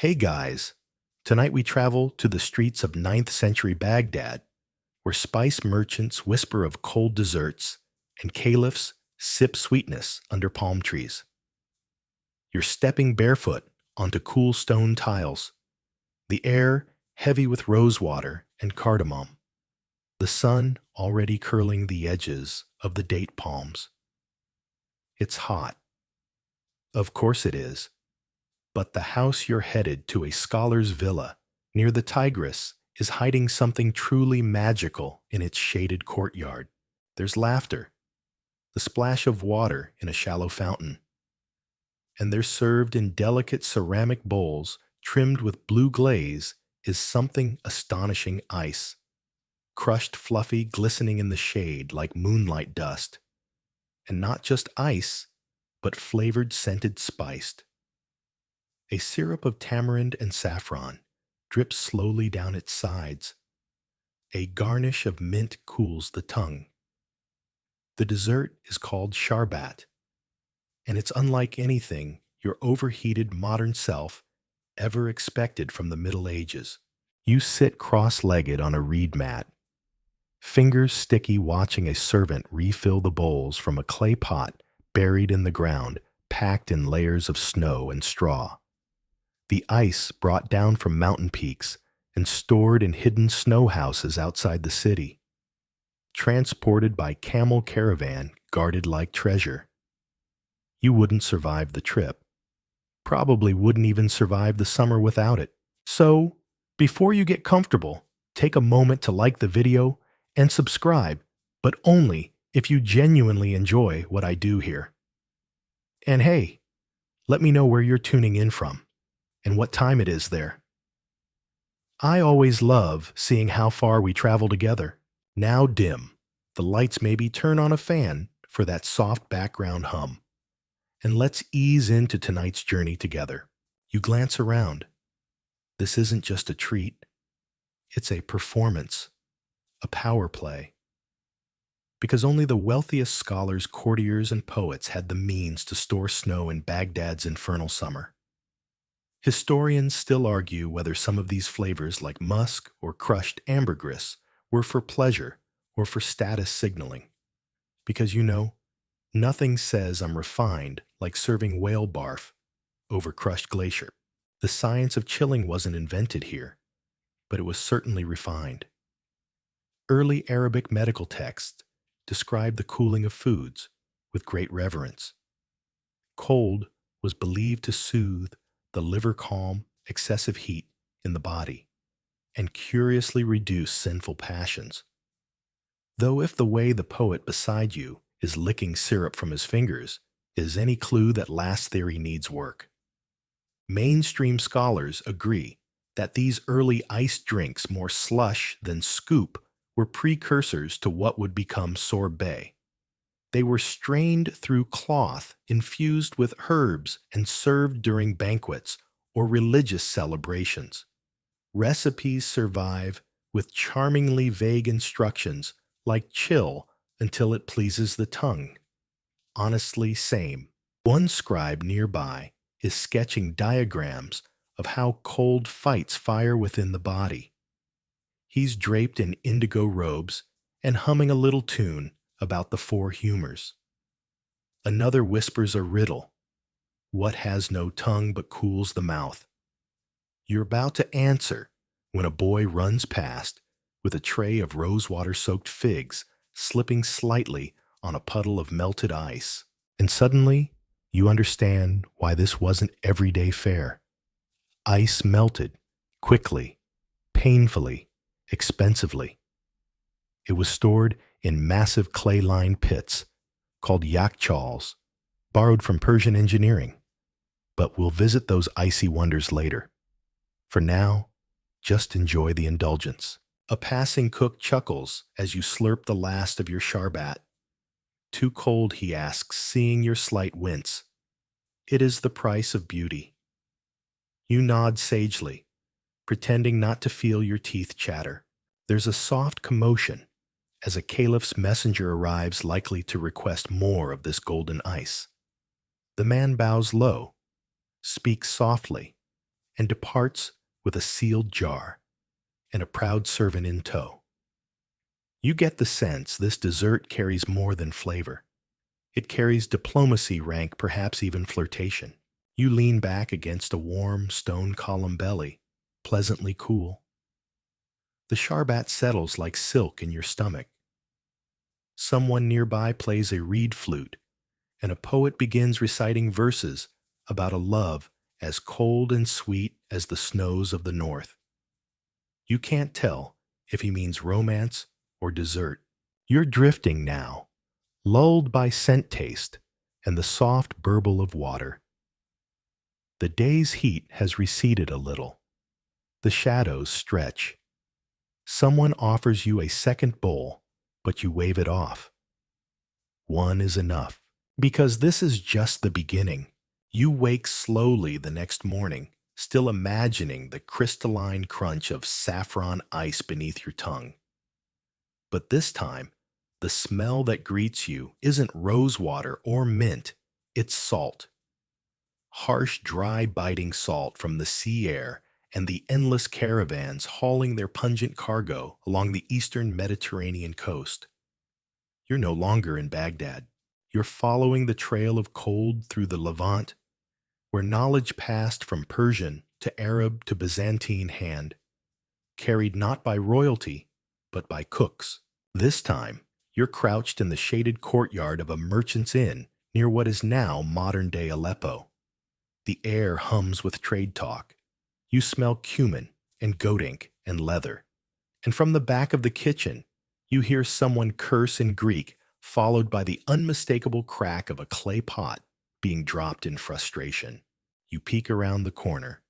Hey guys, tonight we travel to the streets of ninth century Baghdad, where spice merchants whisper of cold desserts and caliphs sip sweetness under palm trees. You're stepping barefoot onto cool stone tiles, the air heavy with rosewater and cardamom, the sun already curling the edges of the date palms. It's hot. Of course it is. But the house you're headed to, a scholar's villa near the Tigris, is hiding something truly magical in its shaded courtyard. There's laughter, the splash of water in a shallow fountain, and they're served in delicate ceramic bowls trimmed with blue glaze is something astonishing ice, crushed fluffy, glistening in the shade like moonlight dust. And not just ice, but flavored, scented, spiced. A syrup of tamarind and saffron drips slowly down its sides. A garnish of mint cools the tongue. The dessert is called sharbat, and it's unlike anything your overheated modern self ever expected from the Middle Ages. You sit cross-legged on a reed mat, fingers sticky watching a servant refill the bowls from a clay pot buried in the ground, packed in layers of snow and straw. The ice brought down from mountain peaks and stored in hidden snow houses outside the city, transported by camel caravan guarded like treasure. You wouldn't survive the trip, probably wouldn't even survive the summer without it. So, before you get comfortable, take a moment to like the video and subscribe, but only if you genuinely enjoy what I do here. And hey, let me know where you're tuning in from and what time it is there. I always love seeing how far we travel together. Now dim, the lights maybe turn on a fan for that soft background hum. And let's ease into tonight's journey together. You glance around. This isn't just a treat. It's a performance, a power play. Because only the wealthiest scholars, courtiers, and poets had the means to store snow in Baghdad's infernal summer. Historians still argue whether some of these flavors, like musk or crushed ambergris, were for pleasure or for status signaling. Because nothing says I'm refined like serving whale barf over crushed glacier. The science of chilling wasn't invented here, but it was certainly refined. Early Arabic medical texts described the cooling of foods with great reverence. Cold was believed to soothe the liver calm, excessive heat in the body, and curiously reduce sinful passions. Though if the way the poet beside you is licking syrup from his fingers is any clue that last theory needs work. Mainstream scholars agree that these early iced drinks, more slush than scoop, were precursors to what would become sorbet. They were strained through cloth, infused with herbs, and served during banquets or religious celebrations. Recipes survive with charmingly vague instructions like chill until it pleases the tongue. Honestly, same. One scribe nearby is sketching diagrams of how cold fights fire within the body. He's draped in indigo robes and humming a little tune about the four humors. Another whispers a riddle. What has no tongue but cools the mouth? You're about to answer when a boy runs past with a tray of rosewater-soaked figs slipping slightly on a puddle of melted ice. And suddenly, you understand why this wasn't everyday fare. Ice melted, quickly, painfully, expensively. It was stored in massive clay-lined pits called yakchals, borrowed from Persian engineering. But we'll visit those icy wonders later. For now, just enjoy the indulgence. A passing cook chuckles as you slurp the last of your sharbat. Too cold, he asks, seeing your slight wince. It is the price of beauty. You nod sagely, pretending not to feel your teeth chatter. There's a soft commotion as a caliph's messenger arrives, likely to request more of this golden ice. The man bows low, speaks softly, and departs with a sealed jar and a proud servant in tow. You get the sense this dessert carries more than flavor. It carries diplomacy rank, perhaps even flirtation. You lean back against a warm stone column belly, pleasantly cool. The sharbat settles like silk in your stomach. Someone nearby plays a reed flute, and a poet begins reciting verses about a love as cold and sweet as the snows of the north. You can't tell if he means romance or dessert. You're drifting now, lulled by scent taste and the soft burble of water. The day's heat has receded a little. The shadows stretch. Someone offers you a second bowl, but you wave it off. One is enough, because this is just the beginning. You wake slowly the next morning, still imagining the crystalline crunch of saffron ice beneath your tongue. But this time, the smell that greets you isn't rosewater or mint, it's salt. Harsh, dry, biting salt from the sea air and the endless caravans hauling their pungent cargo along the eastern Mediterranean coast. You're no longer in Baghdad. You're following the trail of cold through the Levant, where knowledge passed from Persian to Arab to Byzantine hand, carried not by royalty, but by cooks. This time, you're crouched in the shaded courtyard of a merchant's inn near what is now modern-day Aleppo. The air hums with trade talk. You smell cumin and goat ink and leather. And from the back of the kitchen, you hear someone curse in Greek, followed by the unmistakable crack of a clay pot being dropped in frustration. You peek around the corner.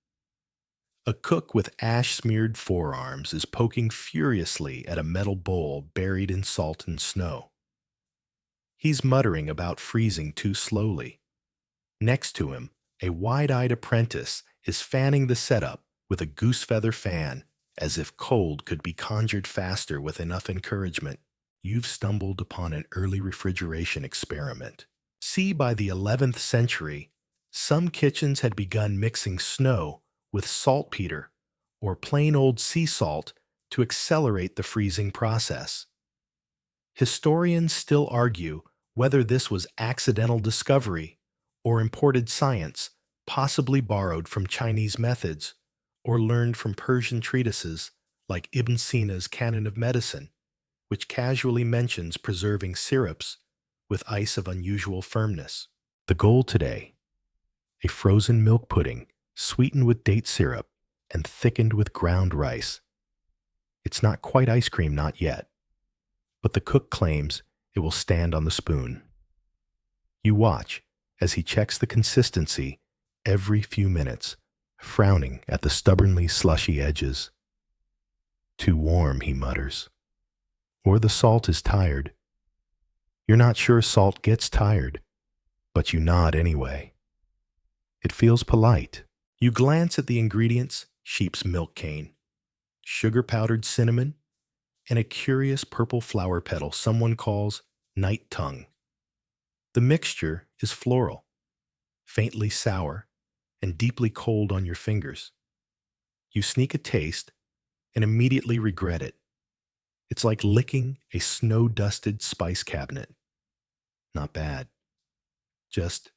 A cook with ash-smeared forearms is poking furiously at a metal bowl buried in salt and snow. He's muttering about freezing too slowly. Next to him, a wide-eyed apprentice is fanning the setup with a goose-feather fan, as if cold could be conjured faster with enough encouragement. You've stumbled upon an early refrigeration experiment. See, by the 11th century, some kitchens had begun mixing snow with saltpeter or plain old sea salt to accelerate the freezing process. Historians still argue whether this was accidental discovery or imported science, possibly borrowed from Chinese methods or learned from Persian treatises like Ibn Sina's Canon of Medicine, which casually mentions preserving syrups with ice of unusual firmness. The goal today: a frozen milk pudding sweetened with date syrup and thickened with ground rice. It's not quite ice cream, not yet, but the cook claims it will stand on the spoon. You watch as he checks the consistency every few minutes, frowning at the stubbornly slushy edges. Too warm, he mutters. Or the salt is tired. You're not sure salt gets tired, but you nod anyway. It feels polite. You glance at the ingredients: sheep's milk cane, sugar-powdered cinnamon, and a curious purple flower petal someone calls night tongue. The mixture is floral, faintly sour, and deeply cold on your fingers. You sneak a taste and immediately regret it. It's like licking a snow-dusted spice cabinet. Not bad, just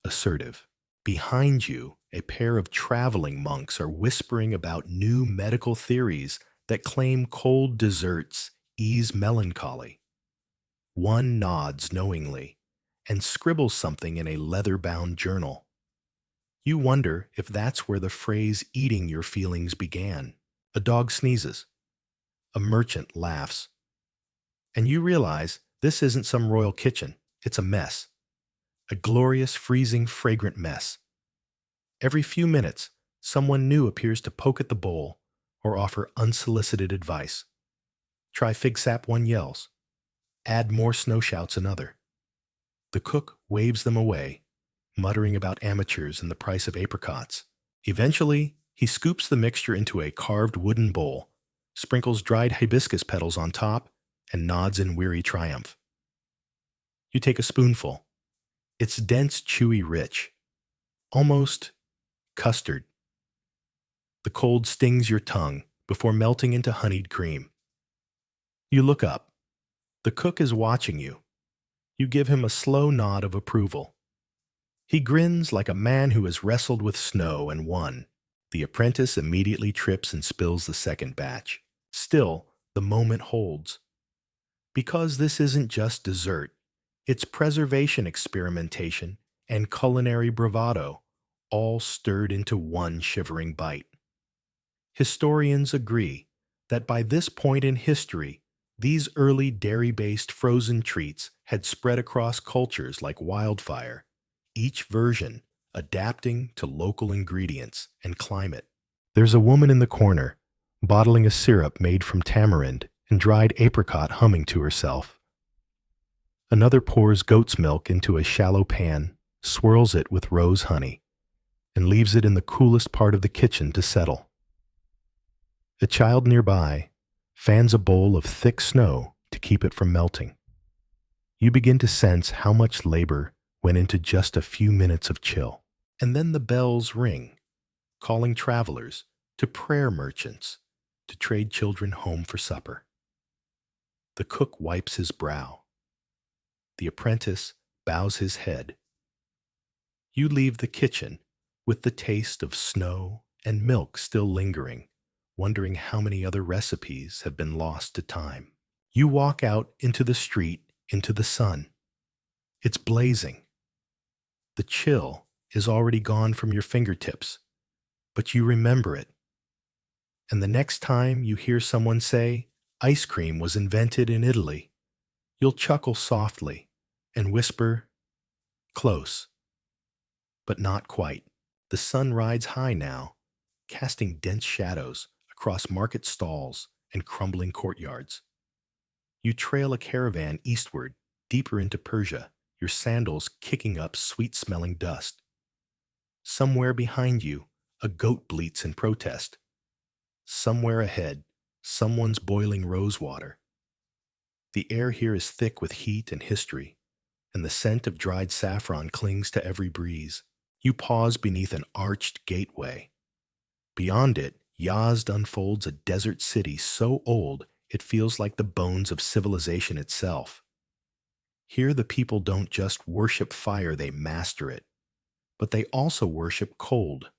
assertive. Behind you, a pair of traveling monks are whispering about new medical theories that claim cold desserts ease melancholy. One nods knowingly and scribbles something in a leather-bound journal. You wonder if that's where the phrase "eating your feelings" began. A dog sneezes. A merchant laughs. And you realize this isn't some royal kitchen. It's a mess. A glorious, freezing, fragrant mess. Every few minutes, someone new appears to poke at the bowl or offer unsolicited advice. Try fig sap, one yells. Add more snow, shouts another. The cook waves them away, muttering about amateurs and the price of apricots. Eventually, he scoops the mixture into a carved wooden bowl, sprinkles dried hibiscus petals on top, and nods in weary triumph. You take a spoonful. It's dense, chewy, rich. Almost custard. cold stings your tongue before melting into honeyed cream. You look up. The cook is watching you. You give him a slow nod of approval. He grins like a man who has wrestled with snow and won. The apprentice immediately trips and spills the second batch. Still, the moment holds. Because this isn't just dessert, it's preservation experimentation and culinary bravado, all stirred into one shivering bite. Historians agree that by this point in history, these early dairy-based frozen treats had spread across cultures like wildfire, each version adapting to local ingredients and climate. There's a woman in the corner, bottling a syrup made from tamarind and dried apricot, humming to herself. Another pours goat's milk into a shallow pan, swirls it with rose honey, and leaves it in the coolest part of the kitchen to settle. A child nearby fans a bowl of thick snow to keep it from melting. You begin to sense how much labor went into just a few minutes of chill. And then the bells ring, calling travelers to prayer merchants to trade children home for supper. The cook wipes his brow. The apprentice bows his head. You leave the kitchen with the taste of snow and milk still lingering, wondering how many other recipes have been lost to time. You walk out into the street, into the sun. It's blazing. The chill is already gone from your fingertips, but you remember it. And the next time you hear someone say, ice cream was invented in Italy, you'll chuckle softly and whisper, close, but not quite. The sun rides high now, casting dense shadows across market stalls and crumbling courtyards. You trail a caravan eastward, deeper into Persia, your sandals kicking up sweet-smelling dust. Somewhere behind you, a goat bleats in protest. Somewhere ahead, someone's boiling rose water. The air here is thick with heat and history, and the scent of dried saffron clings to every breeze. You pause beneath an arched gateway. Beyond it, Yazd unfolds a desert city so old it feels like the bones of civilization itself. Here the people don't just worship fire, they master it. But they also worship cold.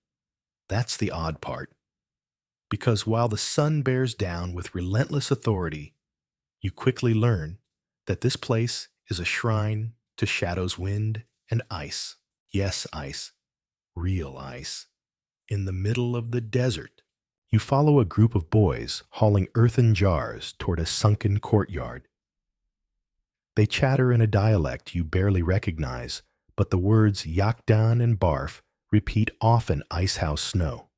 That's the odd part. Because while the sun bears down with relentless authority, you quickly learn that this place is a shrine to Shadow's wind and ice. Yes, ice. Real ice. In the middle of the desert, you follow a group of boys hauling earthen jars toward a sunken courtyard. They chatter in a dialect you barely recognize, but the words yakdan and barf repeat often icehouse snow.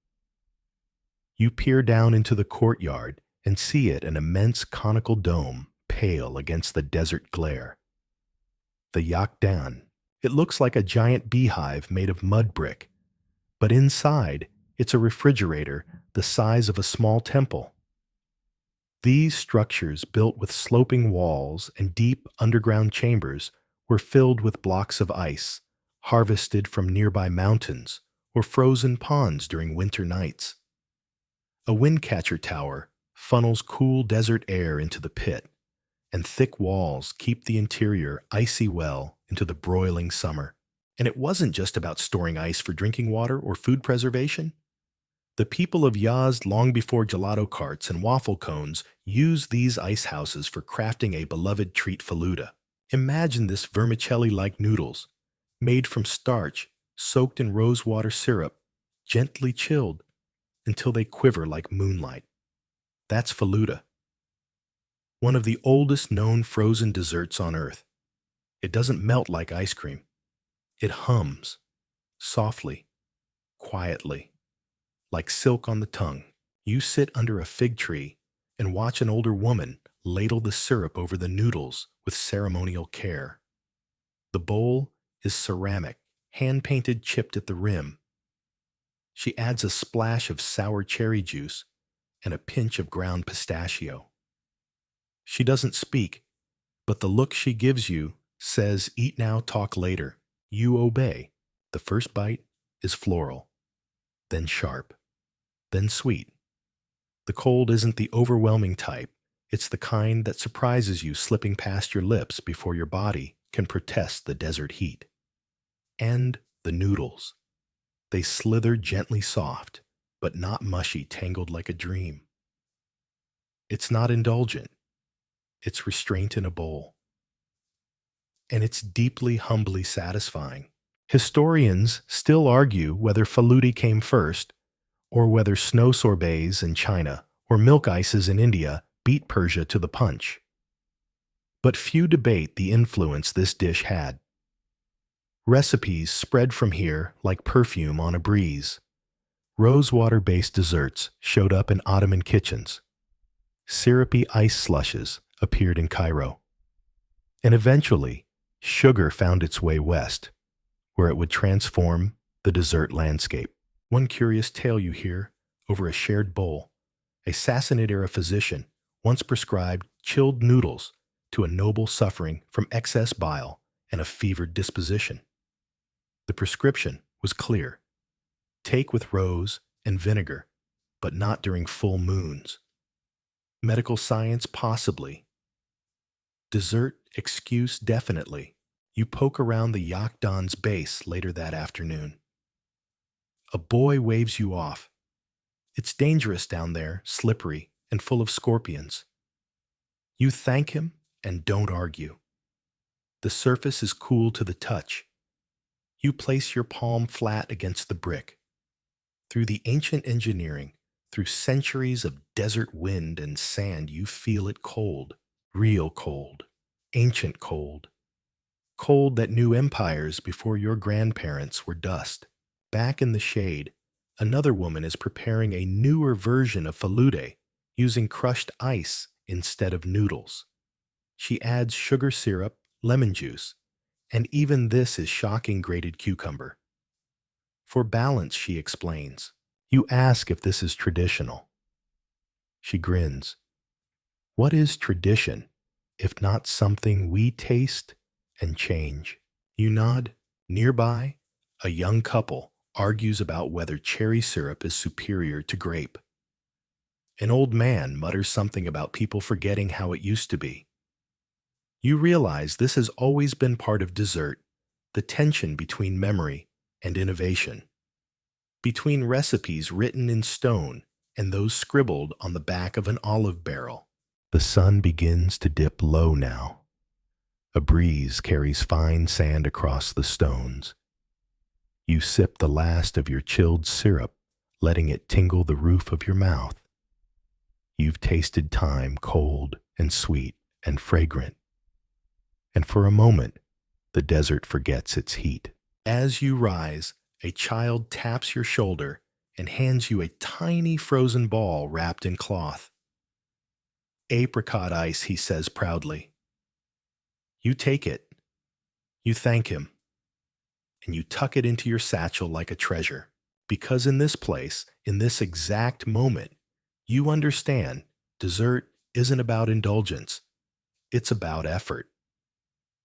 You peer down into the courtyard and see it an immense conical dome, pale against the desert glare. The yakdan. It looks like a giant beehive made of mud brick, but inside it's a refrigerator the size of a small temple. These structures, built with sloping walls and deep underground chambers, were filled with blocks of ice, harvested from nearby mountains or frozen ponds during winter nights. A windcatcher tower funnels cool desert air into the pit, and thick walls keep the interior icy well into the broiling summer. And it wasn't just about storing ice for drinking water or food preservation. The people of Yazd, long before gelato carts and waffle cones, used these ice houses for crafting a beloved treat, faluda. Imagine this vermicelli-like noodles, made from starch, soaked in rosewater syrup, gently chilled until they quiver like moonlight. That's faluda, one of the oldest known frozen desserts on Earth. It doesn't melt like ice cream. It hums, softly, quietly, like silk on the tongue. You sit under a fig tree and watch an older woman ladle the syrup over the noodles with ceremonial care. The bowl is ceramic, hand-painted, chipped at the rim. She adds a splash of sour cherry juice and a pinch of ground pistachio. She doesn't speak, but the look she gives you says, "Eat now, talk later." You obey. The first bite is floral, then sharp, then sweet. The cold isn't the overwhelming type, it's the kind that surprises you slipping past your lips before your body can protest the desert heat. And the noodles. They slither gently soft, but not mushy, tangled like a dream. It's not indulgent, it's restraint in a bowl. And it's deeply, humbly satisfying. Historians still argue whether faluti came first, or whether snow sorbets in China or milk ices in India beat Persia to the punch. But few debate the influence this dish had. Recipes spread from here like perfume on a breeze. Rosewater-based desserts showed up in Ottoman kitchens. Syrupy ice slushes appeared in Cairo. And eventually, sugar found its way west, where it would transform the dessert landscape. One curious tale you hear over a shared bowl. A Sassanid-era physician once prescribed chilled noodles to a noble suffering from excess bile and a fevered disposition. The prescription was clear. Take with rose and vinegar, but not during full moons. Medical science possibly. Dessert excuse definitely. You poke around the Yakdan's base later that afternoon. A boy waves you off. It's dangerous down there, slippery and full of scorpions. You thank him and don't argue. The surface is cool to the touch. You place your palm flat against the brick. Through the ancient engineering, through centuries of desert wind and sand, you feel it cold, real cold, ancient cold. Cold that knew empires before your grandparents were dust. Back in the shade, another woman is preparing a newer version of falude using crushed ice instead of noodles. She adds sugar syrup, lemon juice, and even this is shocking grated cucumber. For balance, she explains. You ask if this is traditional. She grins. What is tradition, if not something we taste and change? You nod. Nearby, a young couple argues about whether cherry syrup is superior to grape. An old man mutters something about people forgetting how it used to be. You realize this has always been part of dessert, the tension between memory and innovation, between recipes written in stone and those scribbled on the back of an olive barrel. The sun begins to dip low now. A breeze carries fine sand across the stones. You sip the last of your chilled syrup, letting it tingle the roof of your mouth. You've tasted time cold and sweet and fragrant. And for a moment, the desert forgets its heat. As you rise, a child taps your shoulder and hands you a tiny frozen ball wrapped in cloth. Apricot ice, he says proudly. You take it. You thank him. And you tuck it into your satchel like a treasure. Because in this place, in this exact moment, you understand dessert isn't about indulgence. It's about effort,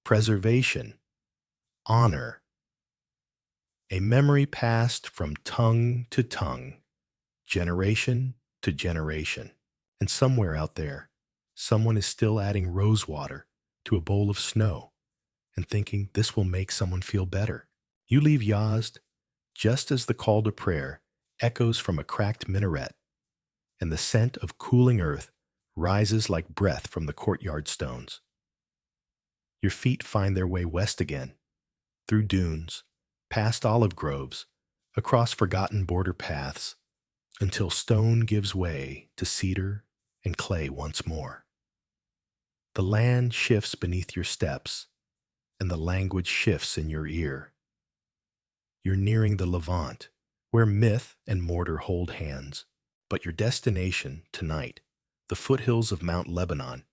preservation, honor. A memory passed from tongue to tongue, generation to generation. And somewhere out there, someone is still adding rose water to a bowl of snow and thinking this will make someone feel better. You leave Yazd just as the call to prayer echoes from a cracked minaret, and the scent of cooling earth rises like breath from the courtyard stones. Your feet find their way west again, through dunes, past olive groves, across forgotten border paths, until stone gives way to cedar and clay once more. The land shifts beneath your steps, and the language shifts in your ear. You're nearing the Levant, where myth and mortar hold hands, but your destination tonight, the foothills of Mount Lebanon,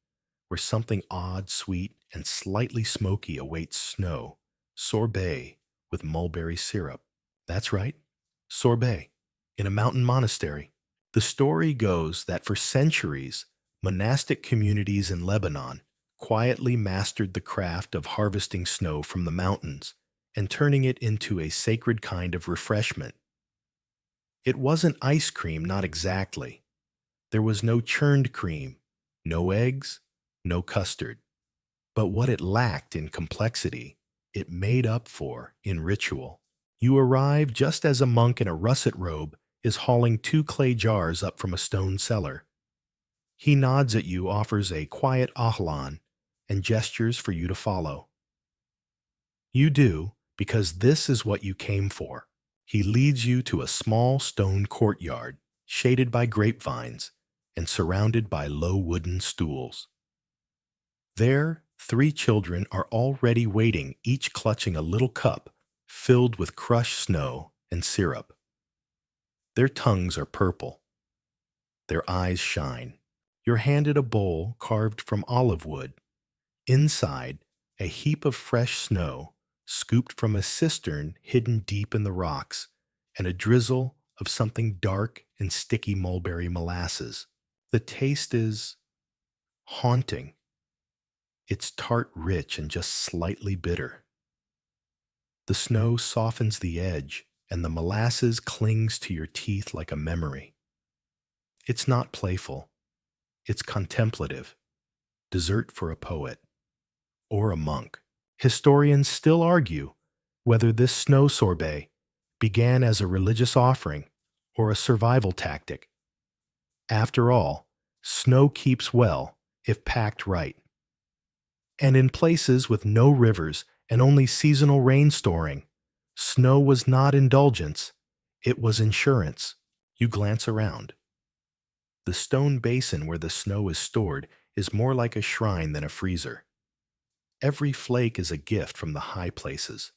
where something odd, sweet, and slightly smoky awaits snow, sorbet with mulberry syrup. That's right, sorbet, in a mountain monastery. The story goes that for centuries, monastic communities in Lebanon quietly mastered the craft of harvesting snow from the mountains and turning it into a sacred kind of refreshment. It wasn't ice cream, not exactly. There was no churned cream, no eggs, no custard. But what it lacked in complexity, it made up for in ritual. You arrive just as a monk in a russet robe is hauling 2 clay jars up from a stone cellar. He nods at you, offers a quiet ahlan, and gestures for you to follow. You do, because this is what you came for. He leads you to a small stone courtyard, shaded by grapevines and surrounded by low wooden stools. There, 3 children are already waiting, each clutching a little cup filled with crushed snow and syrup. Their tongues are purple. Their eyes shine. You're handed a bowl carved from olive wood. Inside, a heap of fresh snow scooped from a cistern hidden deep in the rocks, and a drizzle of something dark and sticky mulberry molasses. The taste is haunting. It's tart rich and just slightly bitter. The snow softens the edge, and the molasses clings to your teeth like a memory. It's not playful. It's contemplative. Dessert for a poet. Or a monk. Historians still argue whether this snow sorbet began as a religious offering or a survival tactic. After all, snow keeps well if packed right. And in places with no rivers and only seasonal rain storing, snow was not indulgence, it was insurance. You glance around. The stone basin where the snow is stored is more like a shrine than a freezer. Every flake is a gift from the high places,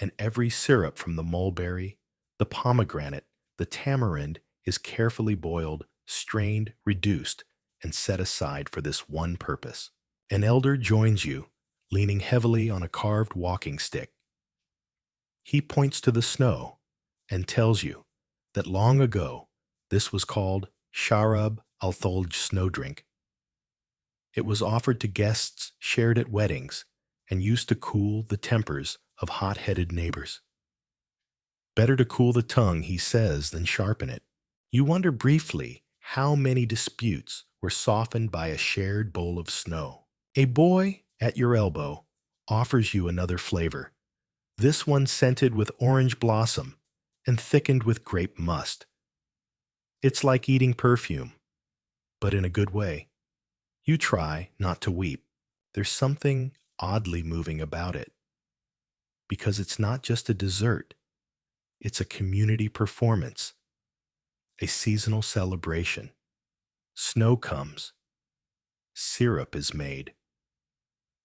and every syrup from the mulberry, the pomegranate, the tamarind is carefully boiled, strained, reduced, and set aside for this one purpose. An elder joins you, leaning heavily on a carved walking stick. He points to the snow and tells you that long ago this was called Sharab al-Tholj snow drink. It was offered to guests shared at weddings and used to cool the tempers of hot-headed neighbors. Better to cool the tongue, he says, than sharpen it. You wonder briefly how many disputes were softened by a shared bowl of snow. A boy at your elbow offers you another flavor, this one scented with orange blossom and thickened with grape must. It's like eating perfume, but in a good way. You try not to weep. There's something oddly moving about it. Because it's not just a dessert, it's a community performance, a seasonal celebration. Snow comes. Syrup is made.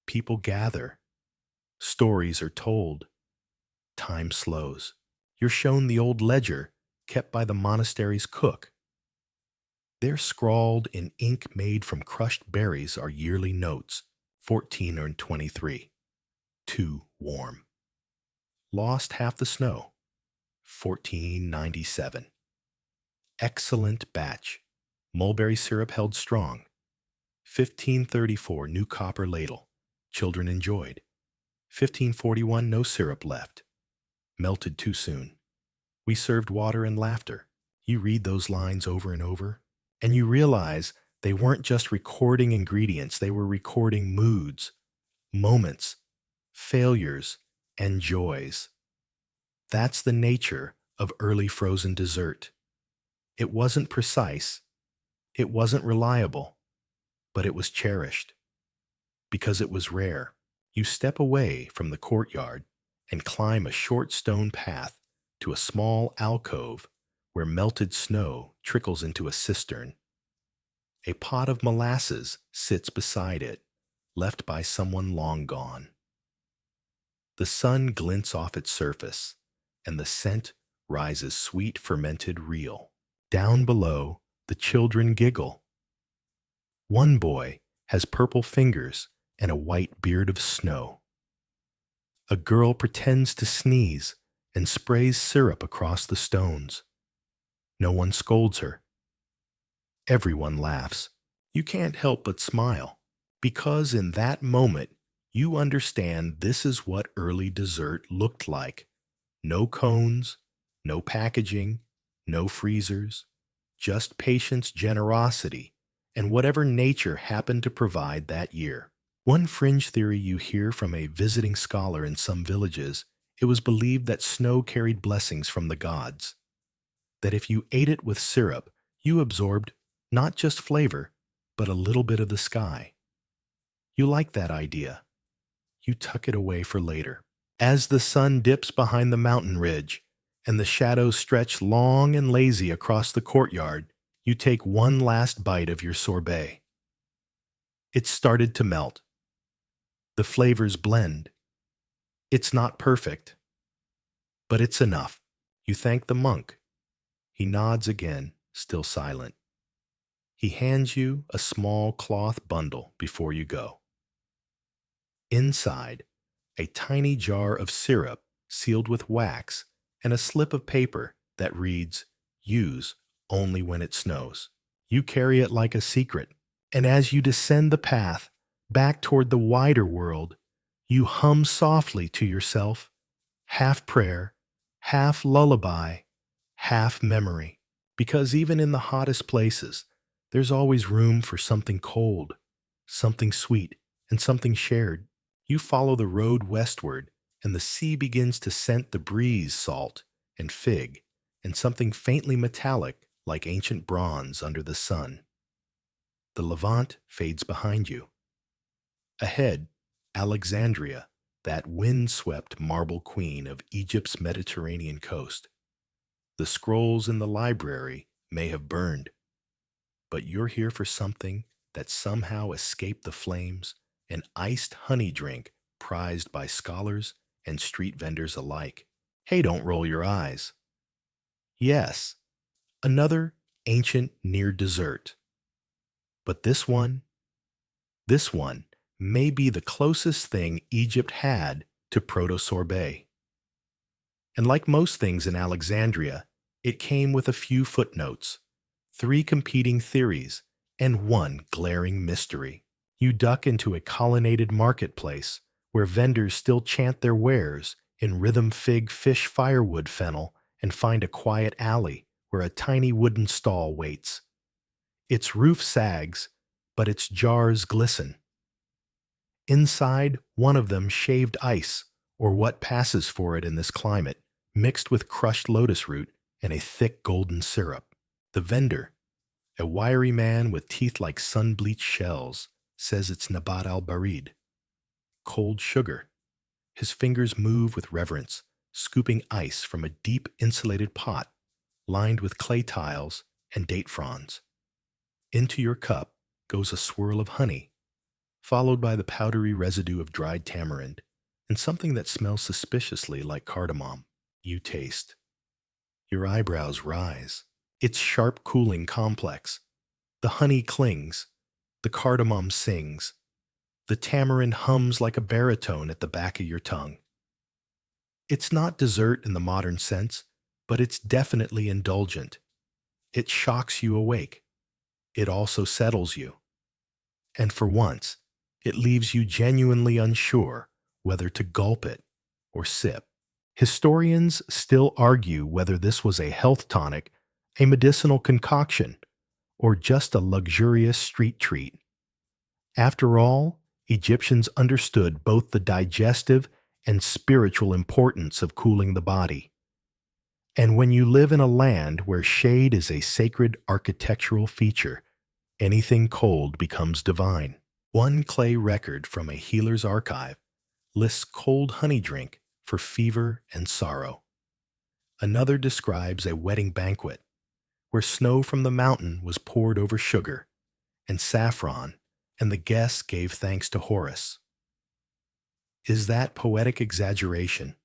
People gather. Stories are told. Time slows. You're shown the old ledger kept by the monastery's cook. There scrawled in ink made from crushed berries are yearly notes, 14 and 23. Too warm. Lost half the snow, 1497. Excellent batch. Mulberry syrup held strong. 1534, new copper ladle. Children enjoyed. 1541, no syrup left. Melted too soon. We served water and laughter. You read those lines over and over, and you realize they weren't just recording ingredients, they were recording moods, moments, failures, and joys. That's the nature of early frozen dessert. It wasn't precise, it wasn't reliable, but it was cherished. Because it was rare, you step away from the courtyard and climb a short stone path to a small alcove where melted snow trickles into a cistern. A pot of molasses sits beside it, left by someone long gone. The sun glints off its surface, and the scent rises sweet fermented real. Down below, the children giggle. One boy has purple fingers and a white beard of snow. A girl pretends to sneeze and sprays syrup across the stones. No one scolds her. Everyone laughs. You can't help but smile, because in that moment, you understand this is what early dessert looked like. No cones, no packaging, No freezers, just patience, generosity, and whatever nature happened to provide that year. One fringe theory you hear from a visiting scholar in some villages, it was believed that snow carried blessings from the gods, that if you ate it with syrup, you absorbed not just flavor, but a little bit of the sky. You like that idea. You tuck it away for later. As the sun dips behind the mountain ridge and the shadows stretch long and lazy across the courtyard, you take one last bite of your sorbet. It's started to melt. The flavors blend. It's not perfect, but it's enough. You thank the monk. He nods again, still silent. He hands you a small cloth bundle before you go. Inside, a tiny jar of syrup sealed with wax and a slip of paper that reads, "Use only when it snows." You carry it like a secret, and as you descend the path back toward the wider world, you hum softly to yourself, half prayer, half lullaby, half memory. Because even in the hottest places, there's always room for something cold, something sweet, and something shared. You follow the road westward, and the sea begins to scent the breeze salt and fig, and something faintly metallic like ancient bronze under the sun. The Levant fades behind you. Ahead, Alexandria, that wind-swept marble queen of Egypt's Mediterranean coast. The scrolls in the library may have burned, but you're here for something that somehow escaped the flames, an iced honey drink prized by scholars and street vendors alike. Hey, don't roll your eyes. Yes, another ancient near dessert. But this one may be the closest thing Egypt had to proto-sorbet. And like most things in Alexandria, it came with a few footnotes, 3 competing theories, and one glaring mystery. You duck into a colonnaded marketplace where vendors still chant their wares in rhythm fig fish firewood fennel and find a quiet alley where a tiny wooden stall waits. Its roof sags, but its jars glisten. Inside, one of them shaved ice, or what passes for it in this climate, mixed with crushed lotus root and a thick golden syrup. The vendor, a wiry man with teeth like sun-bleached shells, says it's Nabat al-Barid, cold sugar. His fingers move with reverence, scooping ice from a deep insulated pot lined with clay tiles and date fronds. Into your cup goes a swirl of honey, followed by the powdery residue of dried tamarind and something that smells suspiciously like cardamom. You taste. Your eyebrows rise. It's sharp, cooling, complex. The honey clings. The cardamom sings. The tamarind hums like a baritone at the back of your tongue. It's not dessert in the modern sense, but it's definitely indulgent. It shocks you awake. It also settles you. And for once, it leaves you genuinely unsure whether to gulp it or sip. Historians still argue whether this was a health tonic, a medicinal concoction, or just a luxurious street treat. After all, Egyptians understood both the digestive and spiritual importance of cooling the body. And when you live in a land where shade is a sacred architectural feature, anything cold becomes divine. One clay record from a healer's archive lists cold honey drink for fever and sorrow. Another describes a wedding banquet where snow from the mountain was poured over sugar and saffron, and the guests gave thanks to Horus. Is that poetic exaggeration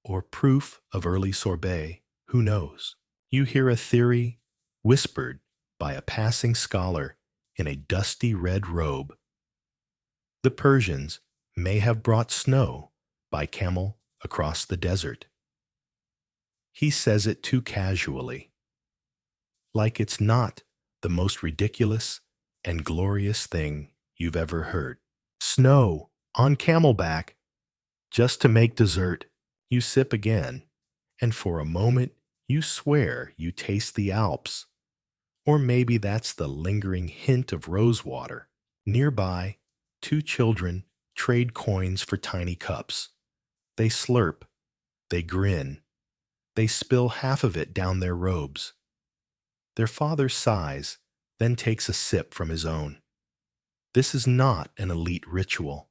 or proof of early sorbet? Who knows? You hear a theory whispered by a passing scholar in a dusty red robe. The Persians may have brought snow by camel across the desert. He says it too casually, like it's not the most ridiculous and glorious thing you've ever heard. Snow on camelback, just to make dessert. You sip again, and for a moment You swear you taste the Alps. Or maybe that's the lingering hint of rosewater. Nearby, two children trade coins for tiny cups. They slurp, they grin, they spill half of it down their robes. Their father sighs, then takes a sip from his own. This is not an elite ritual.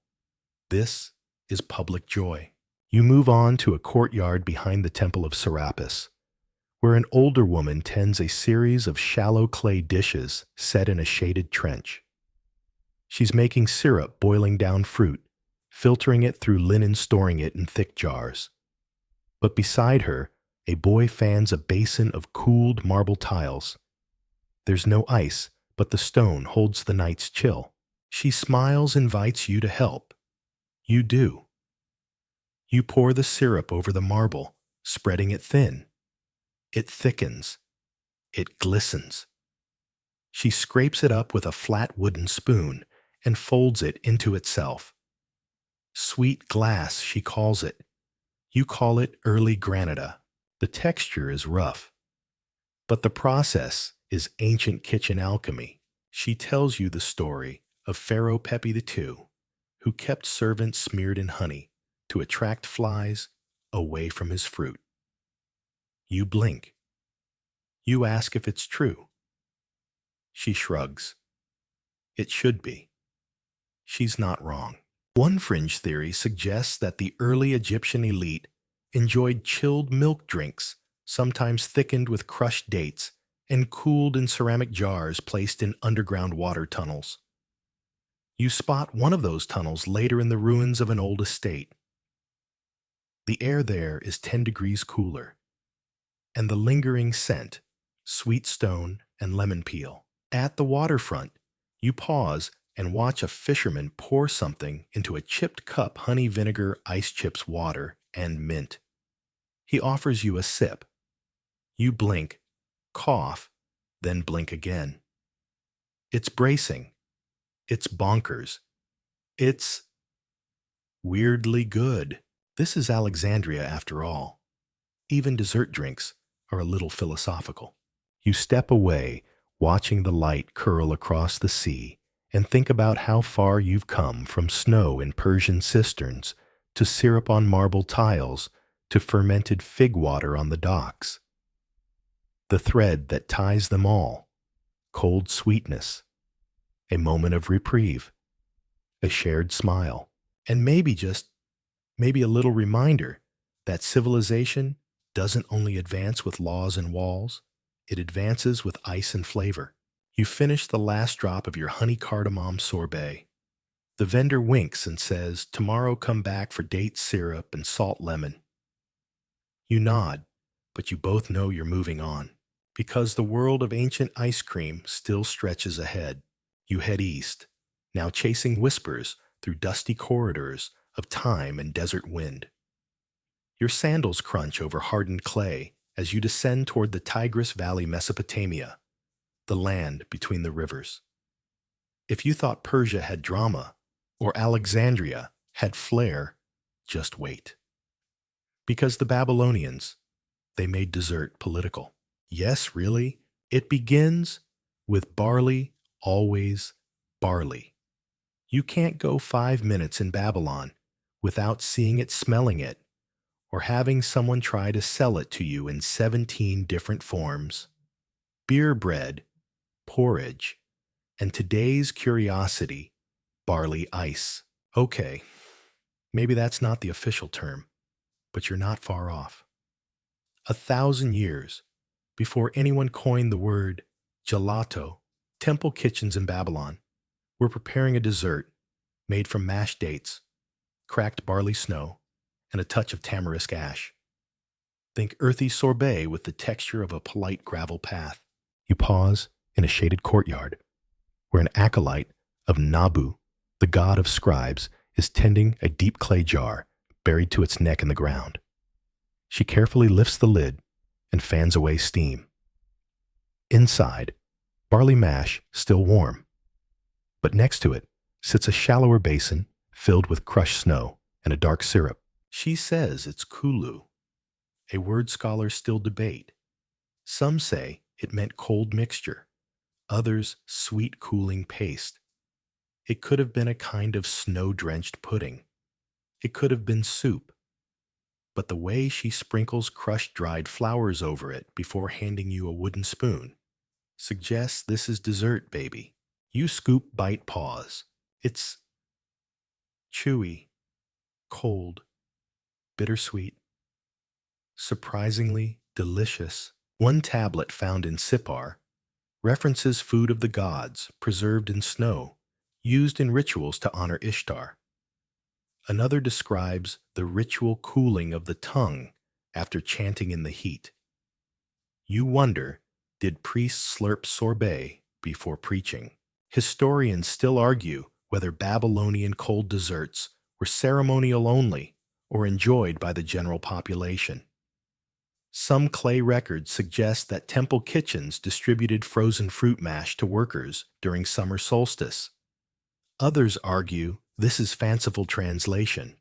This is public joy. You move on to a courtyard behind the Temple of Serapis, where an older woman tends a series of shallow clay dishes set in a shaded trench. She's making syrup boiling down fruit, filtering it through linen, storing it in thick jars. But beside her, a boy fans a basin of cooled marble tiles. There's no ice, but the stone holds the night's chill. She smiles, invites you to help. You do. You pour the syrup over the marble, spreading it thin. It thickens. It glistens. She scrapes it up with a flat wooden spoon and folds it into itself. Sweet glass, she calls it. You call it early granita. The texture is rough, but the process is ancient kitchen alchemy. She tells you the story of Pharaoh Pepi II, who kept servants smeared in honey to attract flies away from his fruit. You blink. You ask if it's true. She shrugs. It should be. She's not wrong. One fringe theory suggests that the early Egyptian elite enjoyed chilled milk drinks, sometimes thickened with crushed dates and cooled in ceramic jars placed in underground water tunnels. You spot one of those tunnels later in the ruins of an old estate. The air there is 10 degrees cooler, and the lingering scent, sweet stone and lemon peel. At the waterfront, you pause and watch a fisherman pour something into a chipped cup: honey, vinegar, ice chips, water, and mint. He offers you a sip. You blink, cough, then blink again. It's bracing. It's bonkers. It's weirdly good. This is Alexandria after all. Even dessert drinks are a little philosophical. You step away, watching the light curl across the sea, and think about how far you've come from snow in Persian cisterns to syrup on marble tiles to fermented fig water on the docks. The thread that ties them all, cold sweetness, a moment of reprieve, a shared smile, and maybe a little reminder that civilization doesn't only advance with laws and walls, it advances with ice and flavor. You finish the last drop of your honey cardamom sorbet. The vendor winks and says, "Tomorrow come back for date syrup and salt lemon." You nod, but you both know you're moving on, because the world of ancient ice cream still stretches ahead. You head east, now chasing whispers through dusty corridors of time and desert wind. Your sandals crunch over hardened clay as you descend toward the Tigris Valley, Mesopotamia, the land between the rivers. If you thought Persia had drama or Alexandria had flair, just wait. Because the Babylonians, they made dessert political. Yes, really, it begins with barley, always barley. You can't go 5 minutes in Babylon without seeing it, smelling it, or having someone try to sell it to you in 17 different forms. Beer bread, porridge, and today's curiosity, barley ice. Okay, maybe that's not the official term, but you're not far off. 1,000 years before anyone coined the word gelato, temple kitchens in Babylon were preparing a dessert made from mashed dates, cracked barley snow, and a touch of tamarisk ash. Think earthy sorbet with the texture of a polite gravel path. You pause in a shaded courtyard where an acolyte of Nabu, the god of scribes, is tending a deep clay jar buried to its neck in the ground. She carefully lifts the lid and fans away steam. Inside, barley mash still warm, but next to it sits a shallower basin filled with crushed snow and a dark syrup. She says it's kulu, a word scholars still debate. Some say it meant cold mixture, others sweet cooling paste. It could have been a kind of snow-drenched pudding. It could have been soup. But the way she sprinkles crushed dried flowers over it before handing you a wooden spoon suggests this is dessert, baby. You scoop, bite, pause. It's chewy, cold, bittersweet, surprisingly delicious. One tablet found in Sippar references food of the gods preserved in snow, used in rituals to honor Ishtar. Another describes the ritual cooling of the tongue after chanting in the heat. You wonder, did priests slurp sorbet before preaching? Historians still argue whether Babylonian cold desserts were ceremonial only or enjoyed by the general population. Some clay records suggest that temple kitchens distributed frozen fruit mash to workers during summer solstice. Others argue this is fanciful translation.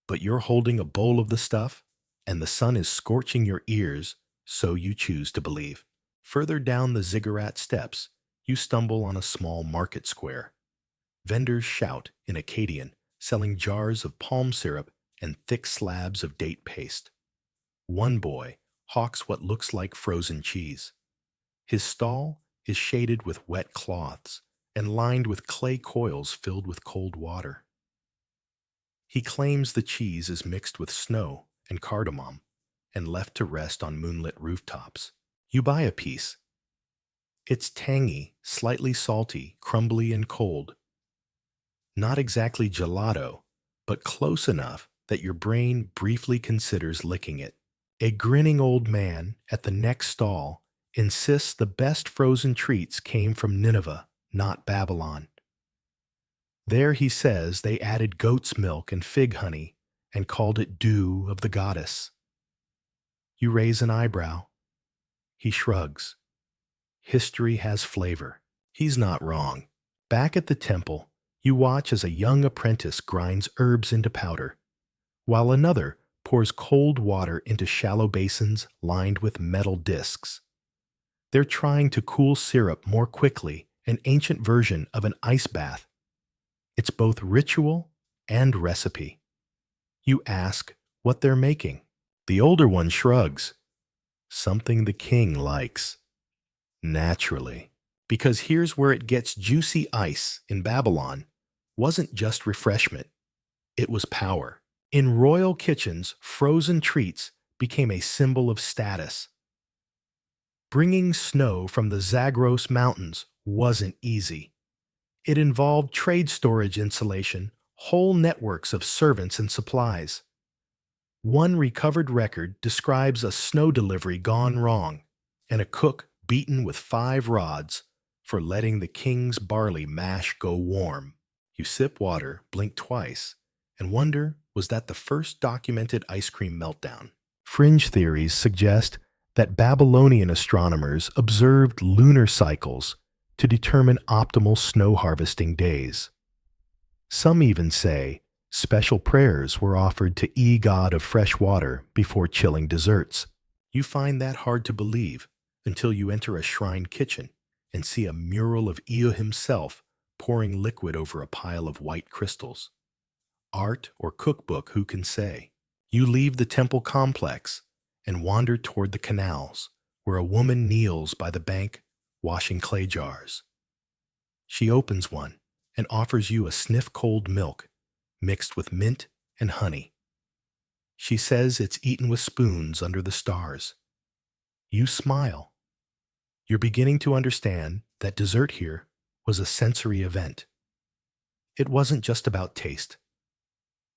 But you're holding a bowl of the stuff, and the sun is scorching your ears, so you choose to believe. Further down the ziggurat steps, you stumble on a small market square. Vendors shout in Akkadian, selling jars of palm syrup and thick slabs of date paste. One boy hawks what looks like frozen cheese. His stall is shaded with wet cloths and lined with clay coils filled with cold water. He claims the cheese is mixed with snow and cardamom and left to rest on moonlit rooftops. You buy a piece. It's tangy, slightly salty, crumbly, and cold. Not exactly gelato, but close enough that your brain briefly considers licking it. A grinning old man at the next stall insists the best frozen treats came from Nineveh, not Babylon. There he says they added goat's milk and fig honey and called it dew of the goddess. You raise an eyebrow. He shrugs. History has flavor. He's not wrong. Back at the temple, you watch as a young apprentice grinds herbs into powder, while another pours cold water into shallow basins lined with metal discs. They're trying to cool syrup more quickly, an ancient version of an ice bath. It's both ritual and recipe. You ask what they're making. The older one shrugs. Something the king likes. Naturally. Because here's where it gets juicy. Ice in Babylon wasn't just refreshment. It was power. In royal kitchens, frozen treats became a symbol of status. Bringing snow from the Zagros Mountains wasn't easy. It involved trade storage insulation, whole networks of servants and supplies. One recovered record describes a snow delivery gone wrong and a cook beaten with 5 rods for letting the king's barley mash go warm. You sip water, blink twice, and wonder, was that the first documented ice cream meltdown? Fringe theories suggest that Babylonian astronomers observed lunar cycles to determine optimal snow harvesting days. Some even say special prayers were offered to Ea, god of fresh water, before chilling desserts. You find that hard to believe until you enter a shrine kitchen and see a mural of Ea himself pouring liquid over a pile of white crystals. Art or cookbook, who can say? You leave the temple complex and wander toward the canals, where a woman kneels by the bank washing clay jars. She opens one and offers you a sniff cold milk mixed with mint and honey. She says it's eaten with spoons under the stars. You smile. You're beginning to understand that dessert here was a sensory event. It wasn't just about taste.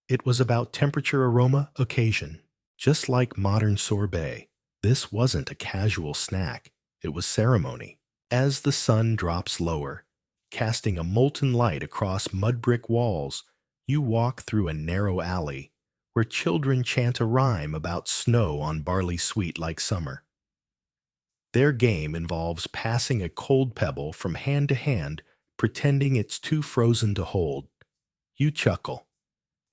It was about temperature, aroma, occasion. Just like modern sorbet, this wasn't a casual snack. It was ceremony. As the sun drops lower, casting a molten light across mud brick walls, you walk through a narrow alley where children chant a rhyme about snow on barley sweet like summer. Their game involves passing a cold pebble from hand to hand, pretending it's too frozen to hold. You chuckle,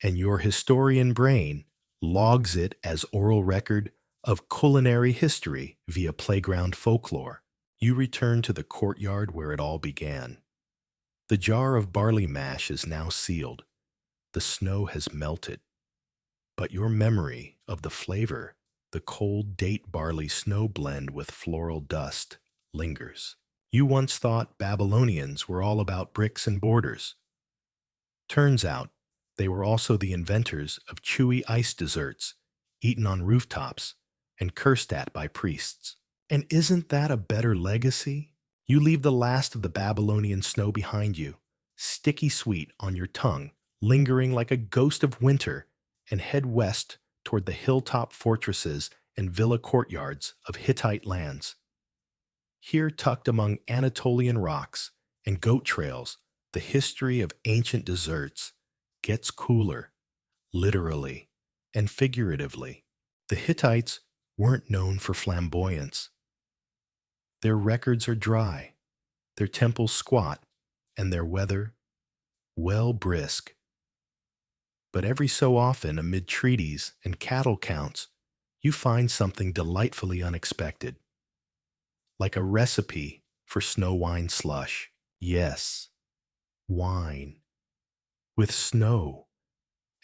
and your historian brain logs it as oral record of culinary history via playground folklore. You return to the courtyard where it all began. The jar of barley mash is now sealed. The snow has melted. But your memory of the flavor, the cold date barley snow blend with floral dust, lingers. You once thought Babylonians were all about bricks and borders. Turns out, they were also the inventors of chewy ice desserts, eaten on rooftops and cursed at by priests. And isn't that a better legacy? You leave the last of the Babylonian snow behind you, sticky sweet on your tongue, lingering like a ghost of winter, and head west toward the hilltop fortresses and villa courtyards of Hittite lands. Here, tucked among Anatolian rocks and goat trails, the history of ancient desserts gets cooler, literally and figuratively. The Hittites weren't known for flamboyance. Their records are dry, their temples squat, and their weather, well, brisk. But every so often, amid treaties and cattle counts, you find something delightfully unexpected, like a recipe for snow wine slush. Yes, wine. With snow,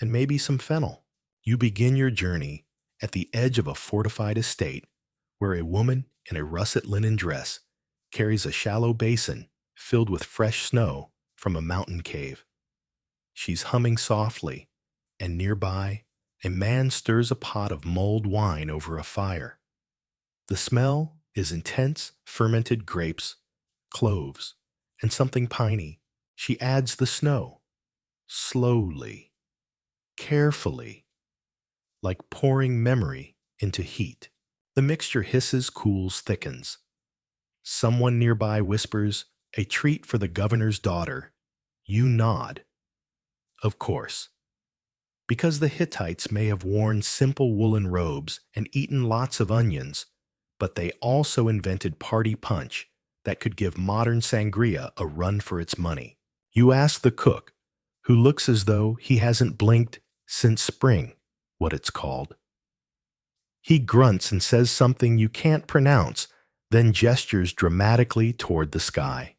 and maybe some fennel. You begin your journey at the edge of a fortified estate where a woman in a russet linen dress carries a shallow basin filled with fresh snow from a mountain cave. She's humming softly, and nearby, a man stirs a pot of mulled wine over a fire. The smell is intense fermented grapes, cloves, and something piney. She adds the snow, slowly, carefully, like pouring memory into heat. The mixture hisses, cools, thickens. Someone nearby whispers, "A treat for the governor's daughter." You nod. Of course. Because the Hittites may have worn simple woolen robes and eaten lots of onions, but they also invented party punch that could give modern sangria a run for its money. You ask the cook, who looks as though he hasn't blinked since spring, what it's called. He grunts and says something you can't pronounce, then gestures dramatically toward the sky.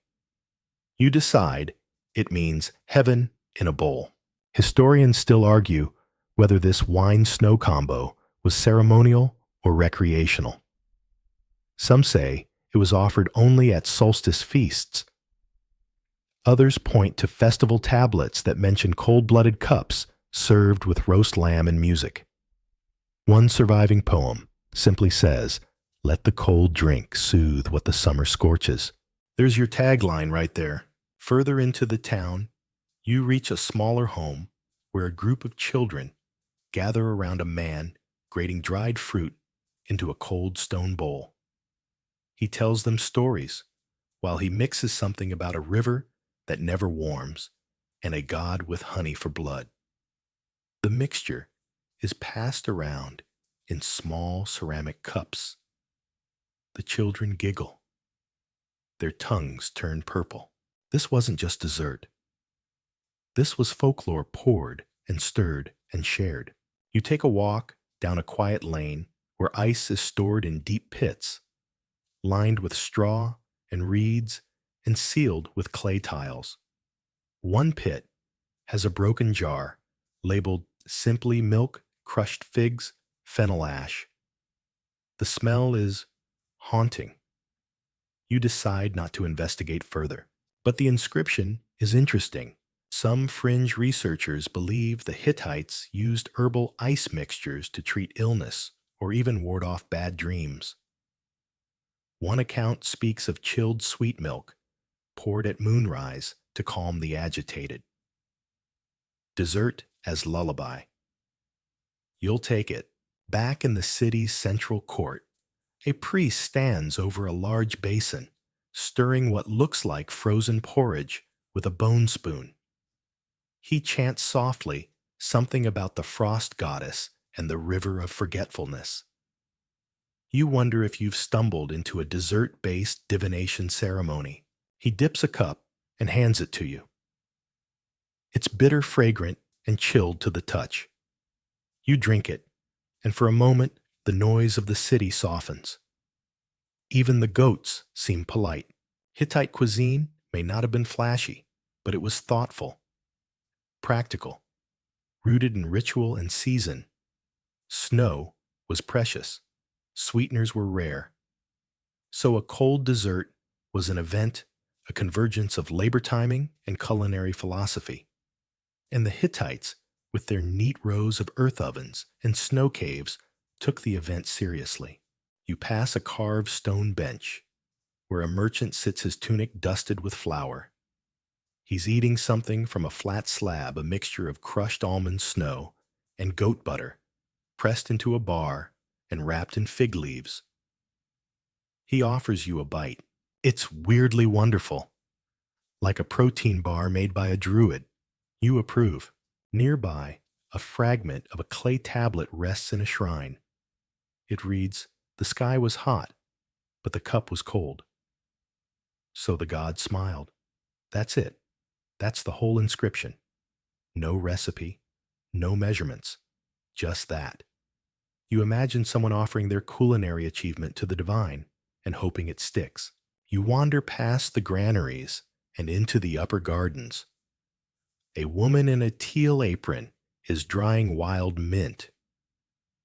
You decide it means heaven in a bowl. Historians still argue whether this wine-snow combo was ceremonial or recreational. Some say it was offered only at solstice feasts. Others point to festival tablets that mention cold-blooded cups served with roast lamb and music. One surviving poem simply says, "Let the cold drink soothe what the summer scorches." There's your tagline right there. Further into the town, you reach a smaller home where a group of children gather around a man grating dried fruit into a cold stone bowl. He tells them stories while he mixes something about a river that never warms and a god with honey for blood. The mixture is passed around in small ceramic cups. The children giggle. Their tongues turn purple. This wasn't just dessert. This was folklore poured and stirred and shared. You take a walk down a quiet lane where ice is stored in deep pits, lined with straw and reeds and sealed with clay tiles. One pit has a broken jar labeled simply milk, crushed figs, fennel ash. The smell is haunting. You decide not to investigate further. But the inscription is interesting. Some fringe researchers believe the Hittites used herbal ice mixtures to treat illness or even ward off bad dreams. One account speaks of chilled sweet milk poured at moonrise to calm the agitated. Dessert as lullaby. You'll take it. Back in the city's central court, a priest stands over a large basin, stirring what looks like frozen porridge with a bone spoon. He chants softly something about the frost goddess and the river of forgetfulness. You wonder if you've stumbled into a dessert-based divination ceremony. He dips a cup and hands it to you. It's bitter, fragrant, and chilled to the touch. You drink it, and for a moment, The noise of the city softens. Even the goats seem polite. Hittite cuisine may not have been flashy, but it was thoughtful, practical, rooted in ritual and season. Snow was precious. Sweeteners were rare. So a cold dessert was an event, a convergence of labor timing and culinary philosophy. And the Hittites, with their neat rows of earth ovens and snow caves, took the event seriously. You pass a carved stone bench where a merchant sits his tunic dusted with flour. He's eating something from a flat slab, a mixture of crushed almond snow and goat butter, pressed into a bar and wrapped in fig leaves. He offers you a bite. It's weirdly wonderful, like a protein bar made by a druid. You approve. Nearby, a fragment of a clay tablet rests in a shrine. It reads, "The sky was hot, but the cup was cold." So the god smiled. That's it. That's the whole inscription. No recipe, no measurements, just that. You imagine someone offering their culinary achievement to the divine and hoping it sticks. You wander past the granaries and into the upper gardens. A woman in a teal apron is drying wild mint.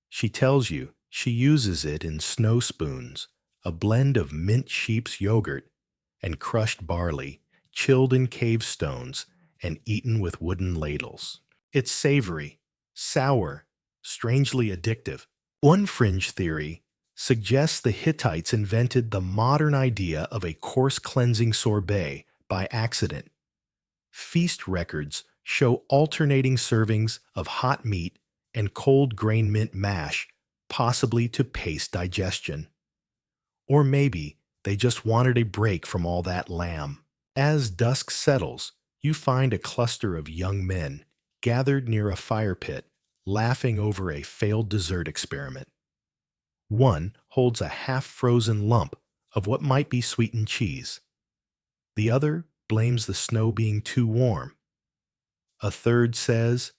She tells you she uses it in snow spoons, a blend of mint sheep's yogurt and crushed barley, chilled in cave stones and eaten with wooden ladles. It's savory, sour, strangely addictive. One fringe theory suggests the Hittites invented the modern idea of a coarse cleansing sorbet by accident. Feast records show alternating servings of hot meat and cold grain mint mash, possibly to pace digestion. Or maybe they just wanted a break from all that lamb. As dusk settles, you find a cluster of young men gathered near a fire pit, laughing over a failed dessert experiment. One holds a half-frozen lump of what might be sweetened cheese. The other blames the snow being too warm. A third says,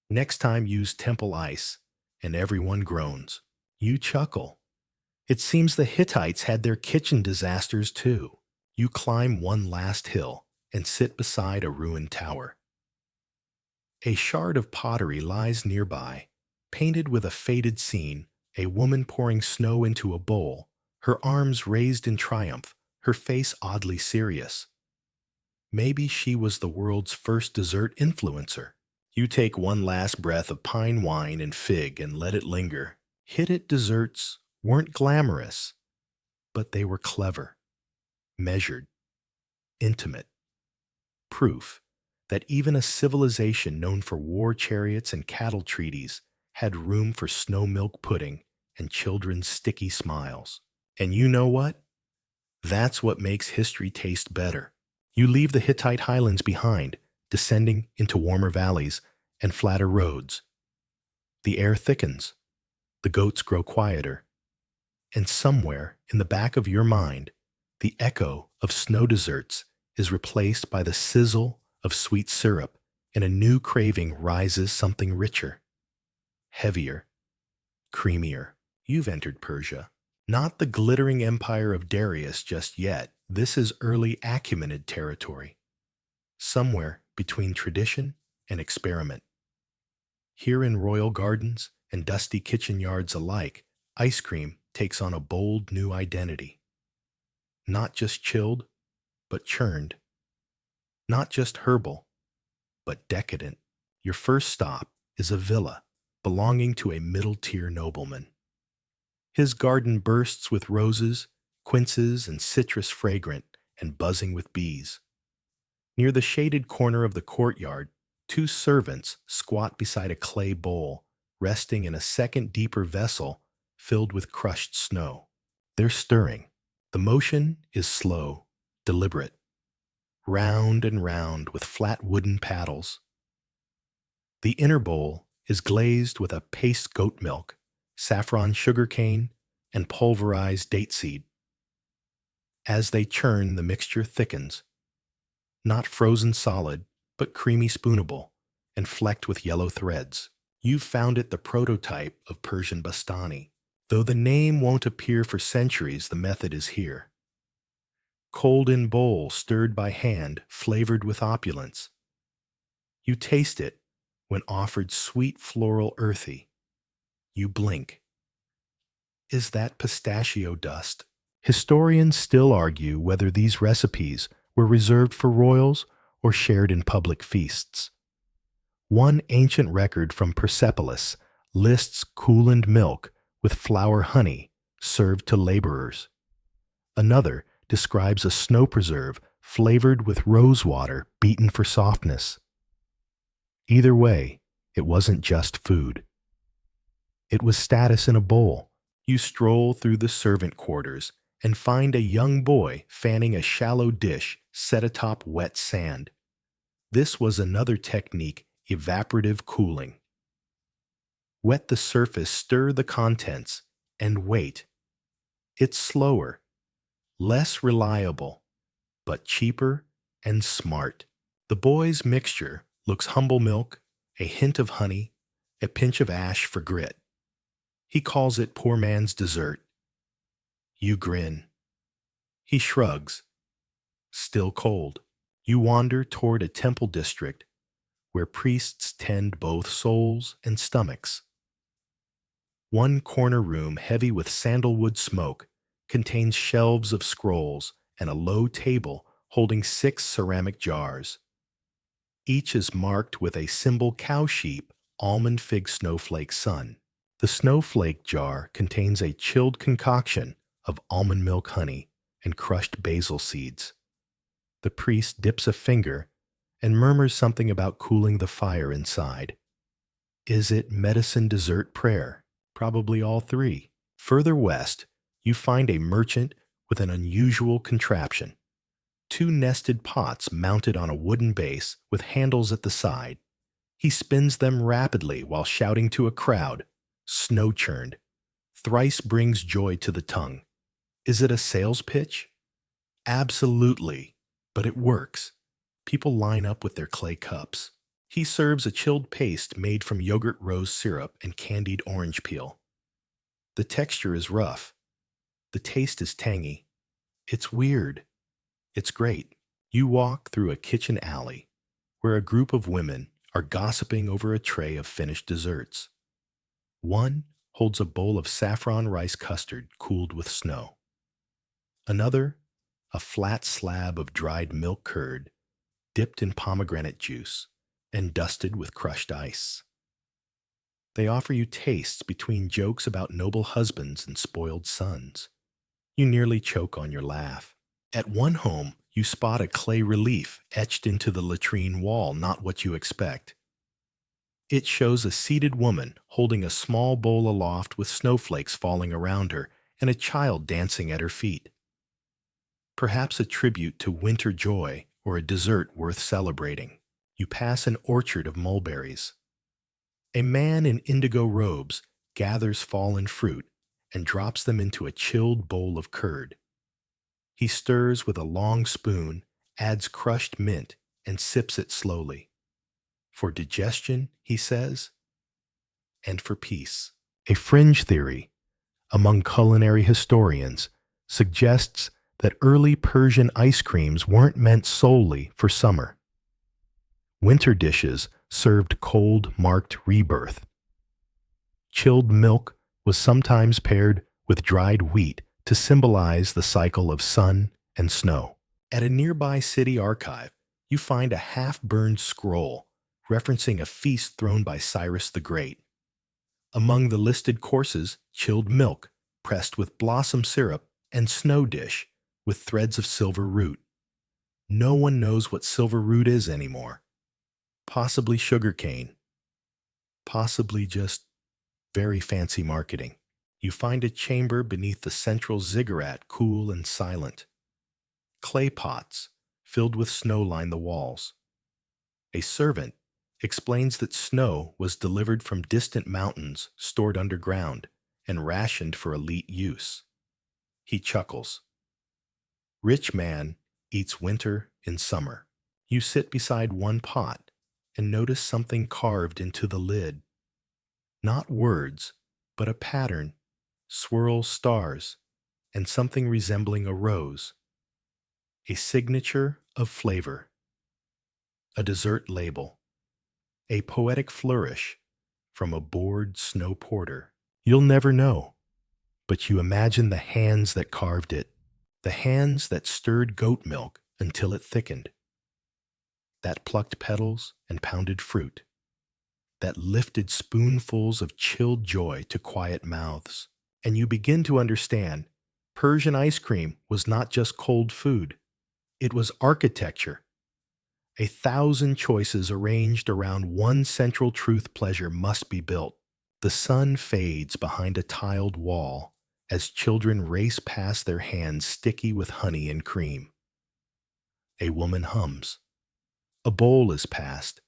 "Next time use temple ice," and everyone groans. You chuckle. It seems the Hittites had their kitchen disasters too. You climb one last hill and sit beside a ruined tower. A shard of pottery lies nearby, painted with a faded scene, a woman pouring snow into a bowl, her arms raised in triumph, her face oddly serious. Maybe she was the world's first dessert influencer. You take one last breath of pine wine and fig and let it linger. Hittite desserts weren't glamorous, but they were clever, measured, intimate. Proof that even a civilization known for war chariots and cattle treaties had room for snow milk pudding and children's sticky smiles. And you know what? That's what makes history taste better. You leave the Hittite highlands behind, descending into warmer valleys and flatter roads. The air thickens, the goats grow quieter, and somewhere in the back of your mind, the echo of snow desserts is replaced by the sizzle of sweet syrup, and a new craving rises, something richer, heavier, creamier. You've entered Persia. Not the glittering empire of Darius just yet. This is early Achaemenid territory, somewhere between tradition and experiment. Here in royal gardens and dusty kitchen yards alike, ice cream takes on a bold new identity. Not just chilled, but churned. Not just herbal, but decadent. Your first stop is a villa belonging to a middle-tier nobleman. His garden bursts with roses, quinces, and citrus fragrant and buzzing with bees. Near the shaded corner of the courtyard, two servants squat beside a clay bowl, resting in a second deeper vessel filled with crushed snow. They're stirring. The motion is slow, deliberate, round and round with flat wooden paddles. The inner bowl is glazed with a paste goat milk, saffron sugarcane, and pulverized date seed. As they churn, the mixture thickens, not frozen solid, but creamy spoonable and flecked with yellow threads. You've found it the prototype of Persian bastani, Though the name won't appear for centuries, the method is here. Cold in bowl, stirred by hand, flavored with opulence. You taste it when offered sweet floral earthy. You blink. Is that pistachio dust? Historians still argue whether these recipes were reserved for royals or shared in public feasts. One ancient record from Persepolis lists coolened milk with flour honey served to laborers. Another describes a snow preserve flavored with rose water beaten for softness. Either way, it wasn't just food. It was status in a bowl. You stroll through the servant quarters and find a young boy fanning a shallow dish set atop wet sand. This was another technique, evaporative cooling. Wet the surface, stir the contents, and wait. It's slower, less reliable, but cheaper and smart. The boy's mixture looks humble milk, a hint of honey, a pinch of ash for grit. He calls it poor man's dessert. You grin. He shrugs. Still cold. You wander toward a temple district where priests tend both souls and stomachs. One corner room, heavy with sandalwood smoke, contains shelves of scrolls and a low table holding 6 ceramic jars. Each is marked with a symbol cow sheep, almond fig snowflake sun. The snowflake jar contains a chilled concoction of almond milk honey and crushed basil seeds. The priest dips a finger and murmurs something about cooling the fire inside. Is it medicine, dessert, prayer? Probably all three. Further west, you find a merchant with an unusual contraption. 2 nested pots mounted on a wooden base with handles at the side. He spins them rapidly while shouting to a crowd, snow churned. Thrice brings joy to the tongue. Is it a sales pitch? Absolutely, but it works. People line up with their clay cups. He serves a chilled paste made from yogurt rose syrup and candied orange peel. The texture is rough. The taste is tangy. It's weird. It's great. You walk through a kitchen alley where a group of women are gossiping over a tray of finished desserts. One holds a bowl of saffron rice custard cooled with snow. Another, a flat slab of dried milk curd dipped in pomegranate juice and dusted with crushed ice. They offer you tastes between jokes about noble husbands and spoiled sons. You nearly choke on your laugh. At one home, you spot a clay relief etched into the latrine wall, not what you expect. It shows a seated woman holding a small bowl aloft with snowflakes falling around her and a child dancing at her feet. Perhaps a tribute to winter joy or a dessert worth celebrating. You pass an orchard of mulberries. A man in indigo robes gathers fallen fruit and drops them into a chilled bowl of curd. He stirs with a long spoon, adds crushed mint, and sips it slowly. For digestion, he says, and for peace. A fringe theory among culinary historians suggests that early Persian ice creams weren't meant solely for summer. Winter dishes served cold marked rebirth. Chilled milk was sometimes paired with dried wheat to symbolize the cycle of sun and snow. At a nearby city archive, you find a half-burned scroll referencing a feast thrown by Cyrus the Great. Among the listed courses, chilled milk, pressed with blossom syrup, and snow dish with threads of silver root. No one knows what silver root is anymore. Possibly sugarcane. Possibly just very fancy marketing. You find a chamber beneath the central ziggurat, cool and silent. Clay pots filled with snow line the walls. A servant explains that snow was delivered from distant mountains stored underground and rationed for elite use. He chuckles. Rich man eats winter in summer. You sit beside one pot and notice something carved into the lid. Not words, but a pattern, swirl stars, and something resembling a rose, a signature of flavor, a dessert label, a poetic flourish from a bored snow porter. You'll never know, but you imagine the hands that carved it, the hands that stirred goat milk until it thickened, that plucked petals and pounded fruit, that lifted spoonfuls of chilled joy to quiet mouths. And you begin to understand Persian ice cream was not just cold food, it was architecture. 1,000 choices arranged around one central truth pleasure must be built. The sun fades behind a tiled wall as children race past their hands sticky with honey and cream. A woman hums. A bowl is passed,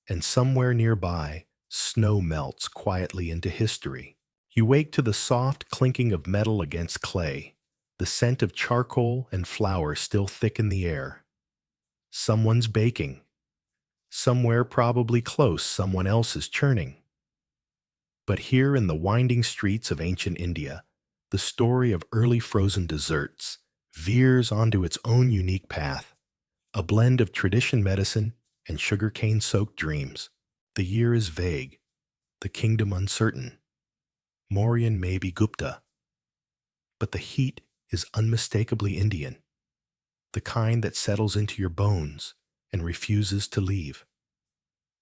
and somewhere nearby, snow melts quietly into history. You wake to the soft clinking of metal against clay, the scent of charcoal and flour still thick in the air. Someone's baking. Somewhere probably close, someone else is churning. But here in the winding streets of ancient India, the story of early frozen desserts veers onto its own unique path, a blend of tradition medicine and sugarcane-soaked dreams. The year is vague, the kingdom uncertain. Mauryan may be Gupta, but the heat is unmistakably Indian, the kind that settles into your bones and refuses to leave,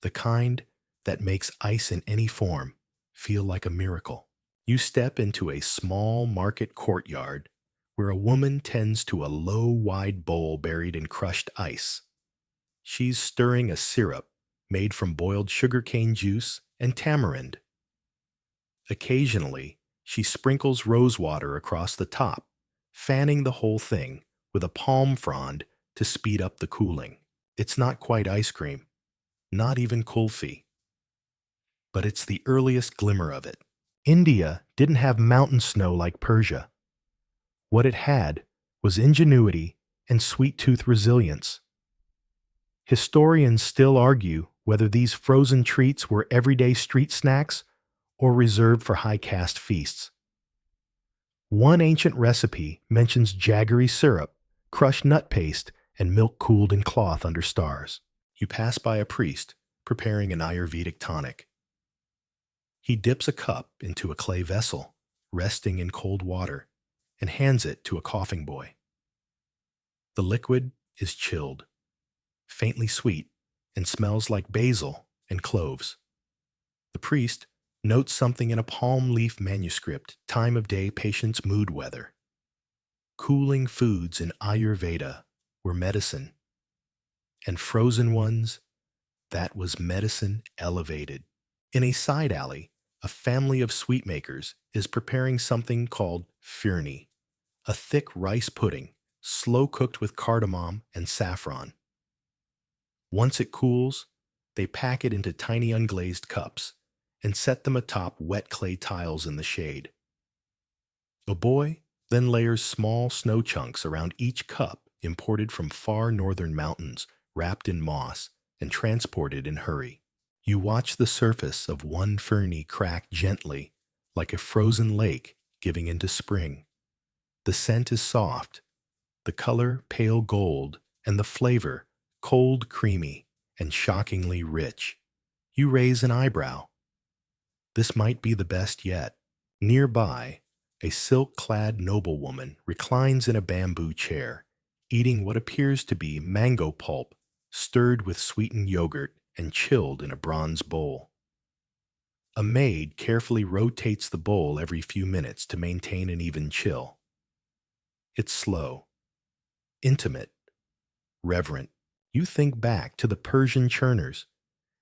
the kind that makes ice in any form feel like a miracle. You step into a small market courtyard where a woman tends to a low, wide bowl buried in crushed ice. She's stirring a syrup made from boiled sugarcane juice and tamarind. Occasionally, she sprinkles rosewater across the top, fanning the whole thing with a palm frond to speed up the cooling. It's not quite ice cream, not even kulfi, but it's the earliest glimmer of it. India didn't have mountain snow like Persia. What it had was ingenuity and sweet-tooth resilience. Historians still argue whether these frozen treats were everyday street snacks or reserved for high-caste feasts. One ancient recipe mentions jaggery syrup, crushed nut paste, and milk cooled in cloth under stars. You pass by a priest preparing an Ayurvedic tonic. He dips a cup into a clay vessel, resting in cold water, and hands it to a coughing boy. The liquid is chilled, faintly sweet, and smells like basil and cloves. The priest notes something in a palm leaf manuscript, time of day, patience, mood, weather. Cooling foods in Ayurveda were medicine, and frozen ones, that was medicine elevated. In a side alley, a family of sweetmakers is preparing something called firni, a thick rice pudding, slow-cooked with cardamom and saffron. Once it cools, they pack it into tiny unglazed cups and set them atop wet clay tiles in the shade. A boy then layers small snow chunks around each cup imported from far northern mountains, wrapped in moss and transported in hurry. You watch the surface of one firni crack gently, like a frozen lake giving into spring. The scent is soft, the color pale gold, and the flavor cold, creamy, and shockingly rich. You raise an eyebrow. This might be the best yet. Nearby, a silk-clad noblewoman reclines in a bamboo chair, eating what appears to be mango pulp, stirred with sweetened yogurt and chilled in a bronze bowl. A maid carefully rotates the bowl every few minutes to maintain an even chill. It's slow, intimate, reverent. You think back to the Persian churners,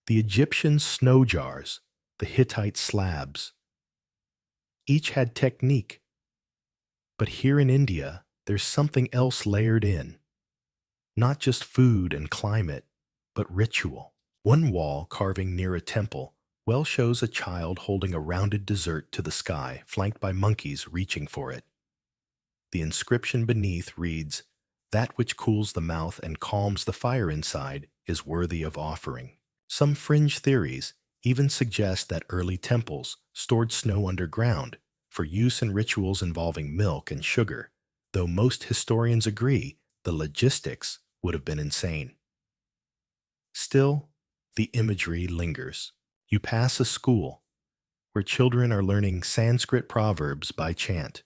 the Egyptian snow jars, the Hittite slabs. Each had technique. But here in India, there's something else layered in. Not just food and climate, but ritual. One wall carving near a temple well shows a child holding a rounded dessert to the sky, flanked by monkeys reaching for it. The inscription beneath reads, "That which cools the mouth and calms the fire inside is worthy of offering." Some fringe theories even suggest that early temples stored snow underground for use in rituals involving milk and sugar, though most historians agree the logistics would have been insane. Still, the imagery lingers. You pass a school where children are learning Sanskrit proverbs by chant.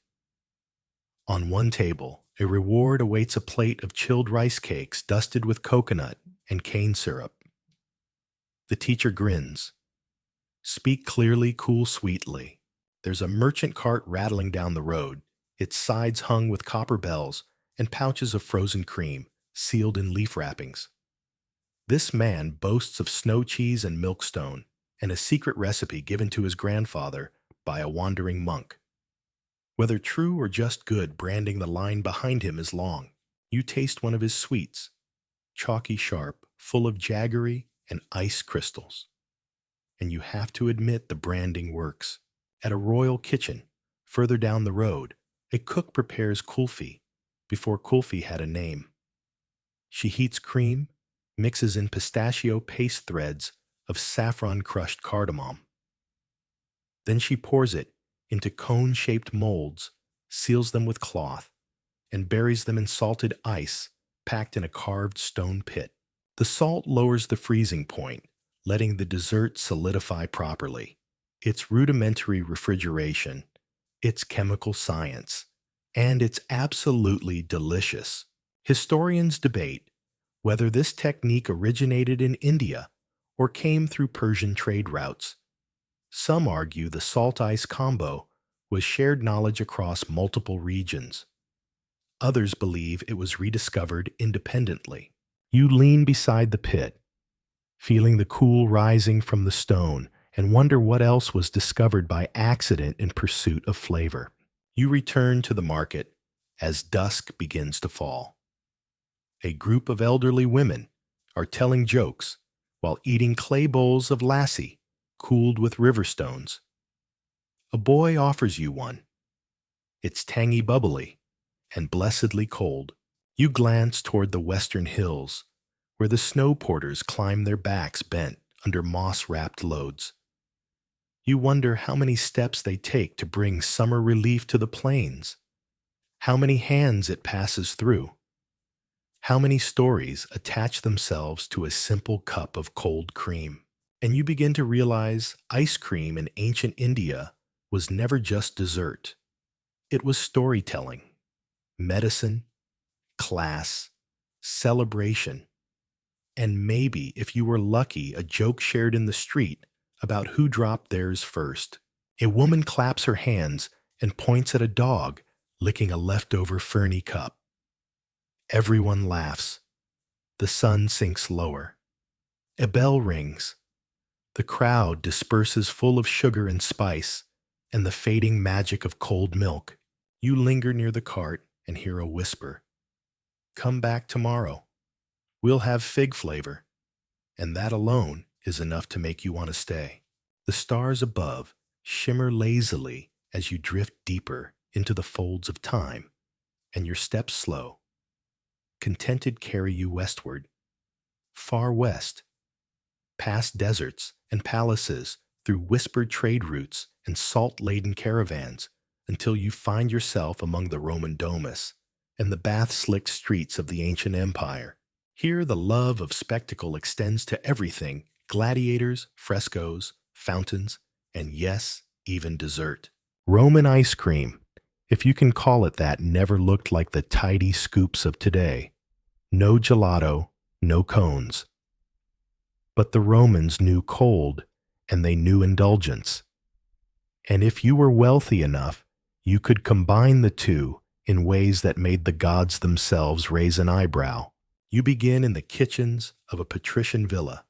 On one table, a reward awaits a plate of chilled rice cakes dusted with coconut and cane syrup. The teacher grins. Speak clearly, cool sweetly. There's a merchant cart rattling down the road, its sides hung with copper bells and pouches of frozen cream, sealed in leaf wrappings. This man boasts of snow cheese and milkstone, and a secret recipe given to his grandfather by a wandering monk. Whether true or just good, branding the line behind him is long. You taste one of his sweets, chalky sharp, full of jaggery and ice crystals. And you have to admit the branding works. At a royal kitchen, further down the road, a cook prepares kulfi before kulfi had a name. She heats cream, mixes in pistachio paste threads of saffron-crushed cardamom. Then she pours it into cone-shaped molds, seals them with cloth, and buries them in salted ice packed in a carved stone pit. The salt lowers the freezing point, letting the dessert solidify properly. It's rudimentary refrigeration, it's chemical science, and it's absolutely delicious. Historians debate whether this technique originated in India or came through Persian trade routes. Some argue the salt-ice combo was shared knowledge across multiple regions. Others believe it was rediscovered independently. You lean beside the pit, feeling the cool rising from the stone, and wonder what else was discovered by accident in pursuit of flavor. You return to the market as dusk begins to fall. A group of elderly women are telling jokes while eating clay bowls of lassi, cooled with river stones. A boy offers you one. It's tangy bubbly and blessedly cold. You glance toward the western hills, where the snow porters climb their backs bent under moss-wrapped loads. You wonder how many steps they take to bring summer relief to the plains, how many hands it passes through, how many stories attach themselves to a simple cup of cold cream. And you begin to realize ice cream in ancient India was never just dessert. It was storytelling, medicine, class, celebration, and maybe, if you were lucky, a joke shared in the street about who dropped theirs first. A woman claps her hands and points at a dog licking a leftover Fernie cup. Everyone laughs. The sun sinks lower. A bell rings. The crowd disperses full of sugar and spice and the fading magic of cold milk. You linger near the cart and hear a whisper. Come back tomorrow. We'll have fig flavor. And that alone is enough to make you want to stay. The stars above shimmer lazily as you drift deeper into the folds of time, and your steps slow. Contented carry you westward, far west, past deserts and palaces, through whispered trade routes and salt-laden caravans, until you find yourself among the Roman domus and the bath-slicked streets of the ancient empire. Here the love of spectacle extends to everything: gladiators, frescoes, fountains, and yes, even dessert. Roman ice cream, if you can call it that, never looked like the tidy scoops of today. No gelato, no cones. But the Romans knew cold, and they knew indulgence. And if you were wealthy enough, you could combine the two in ways that made the gods themselves raise an eyebrow. You begin in the kitchens of a patrician villa.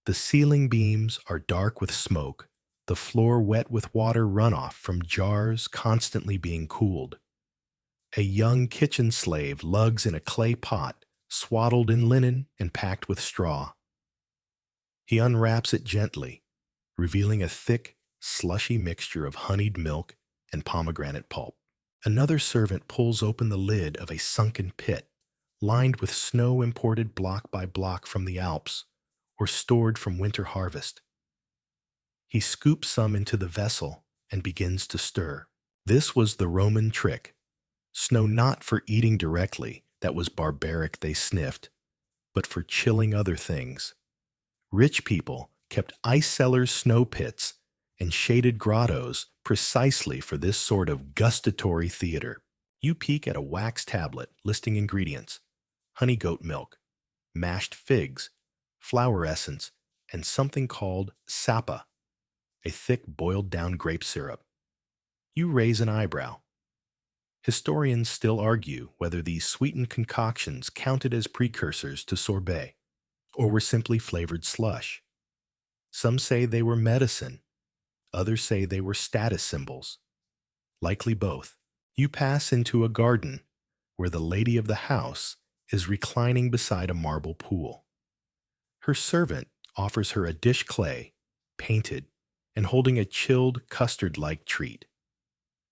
The ceiling beams are dark with smoke, the floor wet with water runoff from jars constantly being cooled. A young kitchen slave lugs in a clay pot, swaddled in linen and packed with straw. He unwraps it gently, revealing a thick, slushy mixture of honeyed milk and pomegranate pulp. Another servant pulls open the lid of a sunken pit, lined with snow imported block by block from the Alps, or stored from winter harvest. He scoops some into the vessel and begins to stir. This was the Roman trick. Snow not for eating directly, that was barbaric, they sniffed, but for chilling other things. Rich people kept ice cellars, snow pits, and shaded grottos precisely for this sort of gustatory theater. You peek at a wax tablet listing ingredients: honey goat milk, mashed figs, flower essence, and something called sapa, a thick boiled down grape syrup. You raise an eyebrow. Historians still argue whether these sweetened concoctions counted as precursors to sorbet, or were simply flavored slush. Some say they were medicine, others say they were status symbols. Likely both. You pass into a garden where the lady of the house is reclining beside a marble pool. Her servant offers her a dish clay, painted, and holding a chilled custard-like treat.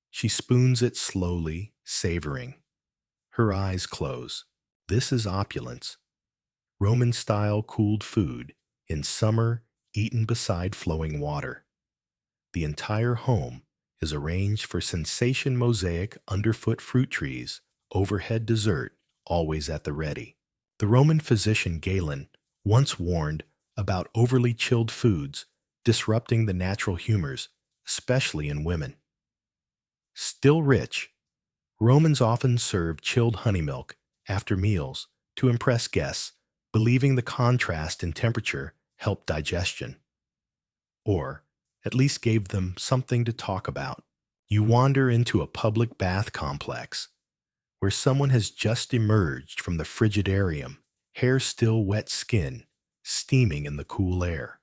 She spoons it slowly, savoring. Her eyes close. This is opulence. Roman-style cooled food, in summer eaten beside flowing water. The entire home is arranged for sensation mosaic underfoot fruit trees, overhead dessert, always at the ready. The Roman physician Galen once warned about overly chilled foods disrupting the natural humors, especially in women. Still rich, Romans often served chilled honey milk after meals to impress guests, believing the contrast in temperature helped digestion, or at least gave them something to talk about. You wander into a public bath complex where someone has just emerged from the frigidarium, hair still wet skin, steaming in the cool air.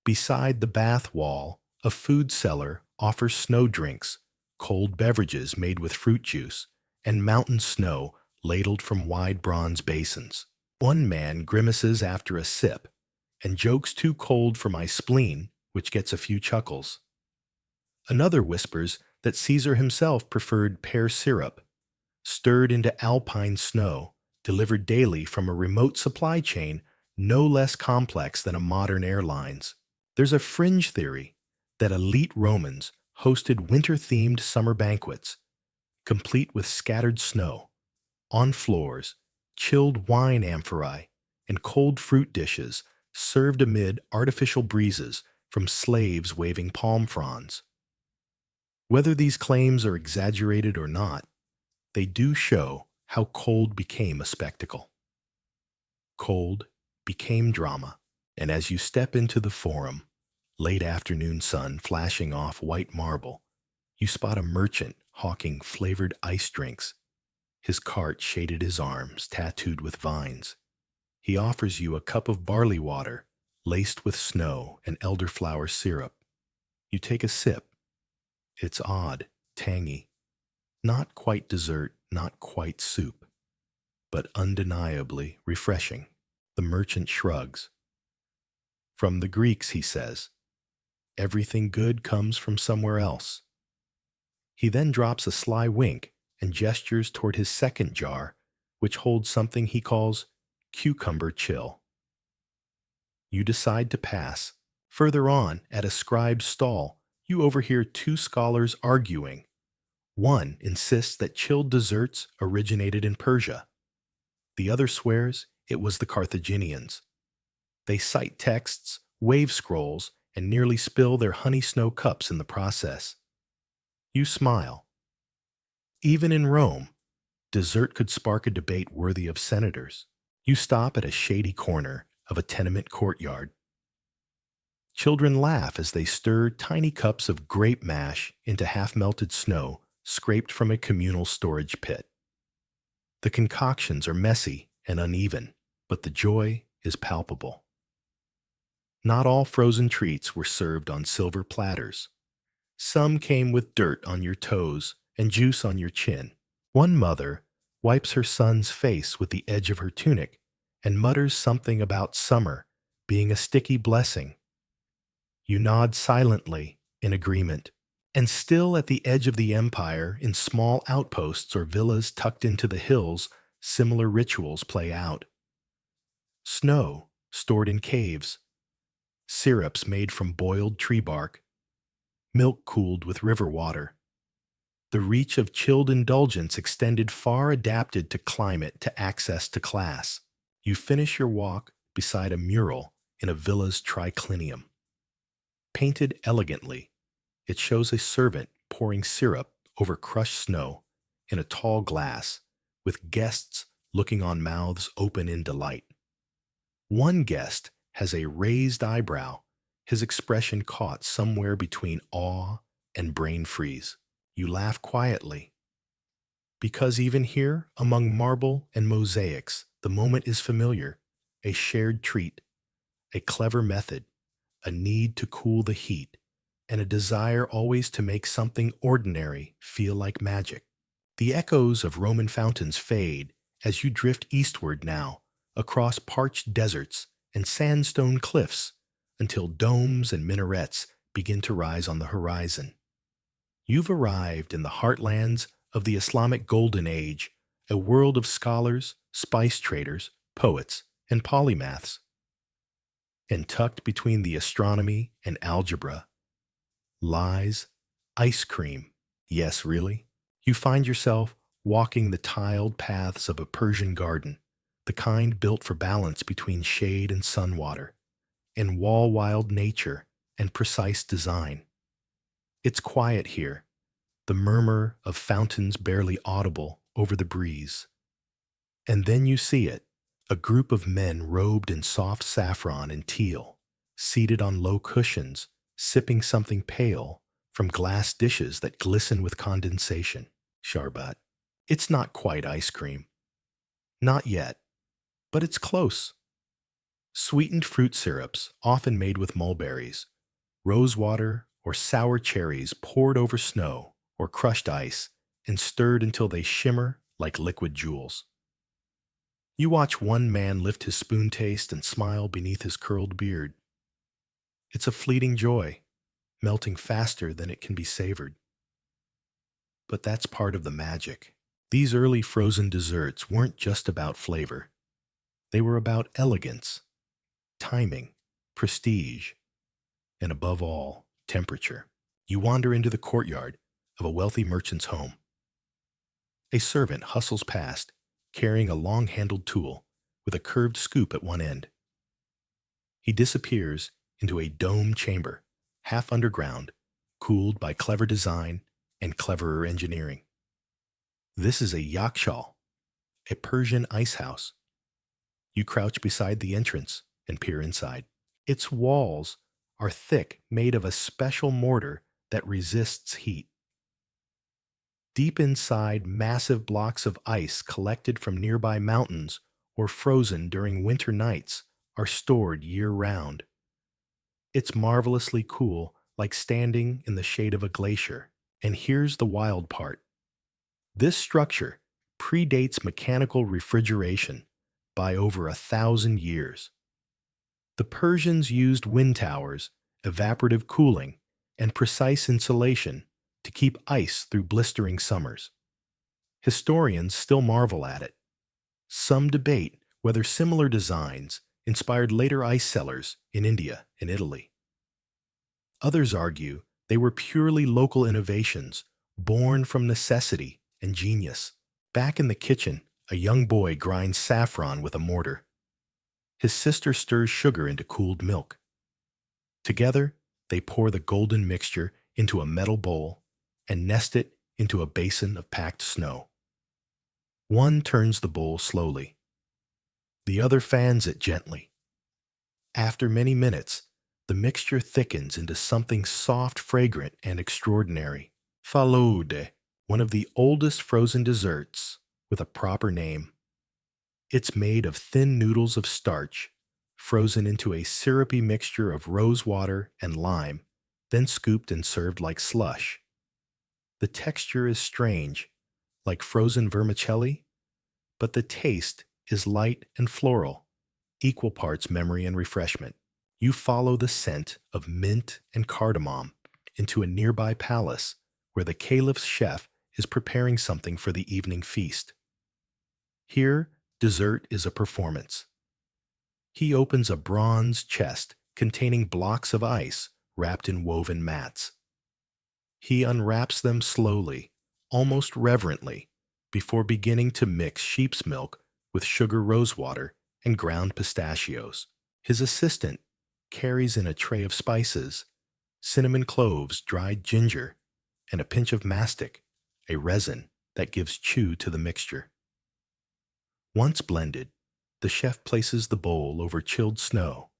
Beside the bath wall, a food cellar offers snow drinks, cold beverages made with fruit juice, and mountain snow ladled from wide bronze basins. One man grimaces after a sip and jokes too cold for my spleen, which gets a few chuckles. Another whispers that Caesar himself preferred pear syrup, stirred into alpine snow, delivered daily from a remote supply chain no less complex than a modern airline's. There's a fringe theory that elite Romans hosted winter-themed summer banquets, complete with scattered snow, on floors, chilled wine amphorae, and cold fruit dishes served amid artificial breezes from slaves waving palm fronds. Whether these claims are exaggerated or not, they do show how cold became a spectacle. Cold became drama, and as you step into the forum, late afternoon sun flashing off white marble, you spot a merchant hawking flavored ice drinks. His cart shaded his arms, tattooed with vines. He offers you a cup of barley water, laced with snow and elderflower syrup. You take a sip. It's odd, tangy. Not quite dessert, not quite soup, but undeniably refreshing. The merchant shrugs. From the Greeks, he says, everything good comes from somewhere else. He then drops a sly wink and gestures toward his second jar, which holds something he calls cucumber chill. You decide to pass. Further on, at a scribe's stall, you overhear two scholars arguing. One insists that chilled desserts originated in Persia. The other swears it was the Carthaginians. They cite texts, wave scrolls, and nearly spill their honey snow cups in the process. You smile. Even in Rome, dessert could spark a debate worthy of senators. You stop at a shady corner of a tenement courtyard. Children laugh as they stir tiny cups of grape mash into half-melted snow scraped from a communal storage pit. The concoctions are messy and uneven, but the joy is palpable. Not all frozen treats were served on silver platters. Some came with dirt on your toes and juice on your chin. One mother wipes her son's face with the edge of her tunic and mutters something about summer being a sticky blessing. You nod silently in agreement. And still at the edge of the empire, in small outposts or villas tucked into the hills, similar rituals play out. Snow stored in caves, syrups made from boiled tree bark, milk cooled with river water. The reach of chilled indulgence extended far, adapted to climate, to access to class. You finish your walk beside a mural in a villa's triclinium. Painted elegantly, it shows a servant pouring syrup over crushed snow in a tall glass, with guests looking on, mouths open in delight. One guest has a raised eyebrow, his expression caught somewhere between awe and brain freeze. You laugh quietly, because even here, among marble and mosaics, the moment is familiar, a shared treat, a clever method, a need to cool the heat, and a desire always to make something ordinary feel like magic. The echoes of Roman fountains fade as you drift eastward now, across parched deserts and sandstone cliffs, until domes and minarets begin to rise on the horizon. You've arrived in the heartlands of the Islamic Golden Age, a world of scholars, spice traders, poets, and polymaths. And tucked between the astronomy and algebra lies ice cream. Yes, really? You find yourself walking the tiled paths of a Persian garden, the kind built for balance between shade and sun water, and wall-wild nature and precise design. It's quiet here, the murmur of fountains barely audible over the breeze. And then you see it, a group of men robed in soft saffron and teal, seated on low cushions, sipping something pale from glass dishes that glisten with condensation. Sharbat. It's not quite ice cream. Not yet, but it's close. Sweetened fruit syrups, often made with mulberries, rose water, or sour cherries poured over snow or crushed ice and stirred until they shimmer like liquid jewels. You watch one man lift his spoon taste and smile beneath his curled beard. It's a fleeting joy, melting faster than it can be savored. But that's part of the magic. These early frozen desserts weren't just about flavor. They were about elegance, timing, prestige, and above all, temperature. You wander into the courtyard of a wealthy merchant's home. A servant hustles past, carrying a long-handled tool with a curved scoop at one end. He disappears into a dome chamber, half underground, cooled by clever design and cleverer engineering. This is a yakshal, a Persian ice house. You crouch beside the entrance and peer inside. Its walls are thick, made of a special mortar that resists heat. Deep inside, massive blocks of ice collected from nearby mountains or frozen during winter nights are stored year-round. It's marvelously cool, like standing in the shade of a glacier. And here's the wild part. This structure predates mechanical refrigeration by over 1,000 years. The Persians used wind towers, evaporative cooling, and precise insulation to keep ice through blistering summers. Historians still marvel at it. Some debate whether similar designs inspired later ice cellars in India and Italy. Others argue they were purely local innovations, born from necessity and genius. Back in the kitchen, a young boy grinds saffron with a mortar. His sister stirs sugar into cooled milk. Together, they pour the golden mixture into a metal bowl and nest it into a basin of packed snow. One turns the bowl slowly. The other fans it gently. After many minutes, the mixture thickens into something soft, fragrant, and extraordinary. Faloude, one of the oldest frozen desserts with a proper name. It's made of thin noodles of starch, frozen into a syrupy mixture of rose water and lime, then scooped and served like slush. The texture is strange, like frozen vermicelli, but the taste is light and floral, equal parts memory and refreshment. You follow the scent of mint and cardamom into a nearby palace where the caliph's chef is preparing something for the evening feast. Here, dessert is a performance. He opens a bronze chest containing blocks of ice wrapped in woven mats. He unwraps them slowly, almost reverently, before beginning to mix sheep's milk with sugar rosewater and ground pistachios. His assistant carries in a tray of spices, cinnamon cloves, dried ginger, and a pinch of mastic, a resin that gives chew to the mixture. Once blended, the chef places the bowl over chilled snow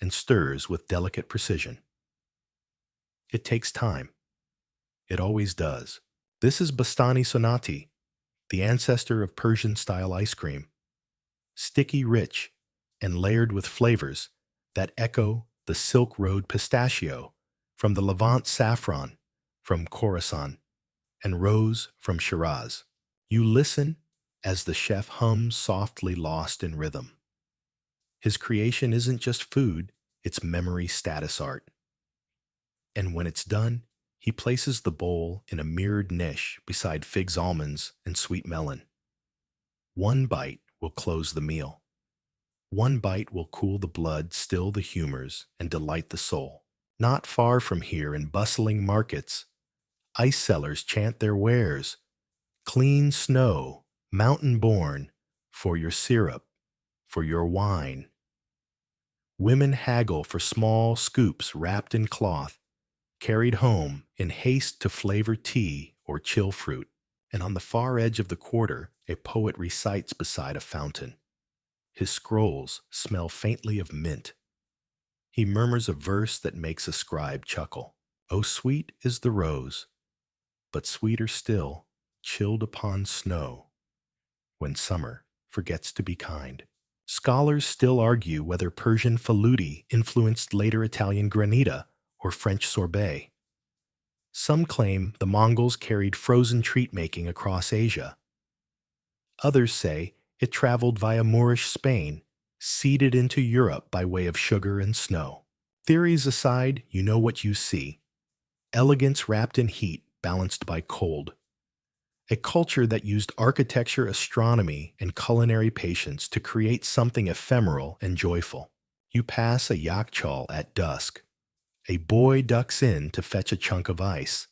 and stirs with delicate precision. It takes time. It always does. This is Bastani Sonati, the ancestor of Persian-style ice cream, sticky rich and layered with flavors that echo the Silk Road pistachio from the Levant saffron from Khorasan and rose from Shiraz. You listen as the chef hums softly, lost in rhythm. His creation isn't just food, it's memory status art. And when it's done, he places the bowl in a mirrored niche beside figs, almonds, and sweet melon. One bite will close the meal. One bite will cool the blood, still the humors, and delight the soul. Not far from here, in bustling markets, ice sellers chant their wares. Clean snow, mountain-born, for your syrup, for your wine. Women haggle for small scoops wrapped in cloth, carried home in haste to flavor tea or chill fruit. And on the far edge of the quarter, a poet recites beside a fountain. His scrolls smell faintly of mint. He murmurs a verse that makes a scribe chuckle. Oh, sweet is the rose, but sweeter still, chilled upon snow, when summer forgets to be kind. Scholars still argue whether Persian faluti influenced later Italian granita or French sorbet. Some claim the Mongols carried frozen treat-making across Asia. Others say it traveled via Moorish Spain, seeded into Europe by way of sugar and snow. Theories aside, you know what you see. Elegance wrapped in heat, balanced by cold. A culture that used architecture, astronomy, and culinary patience to create something ephemeral and joyful. You pass a yakchal at dusk. A boy ducks in to fetch a chunk of ice.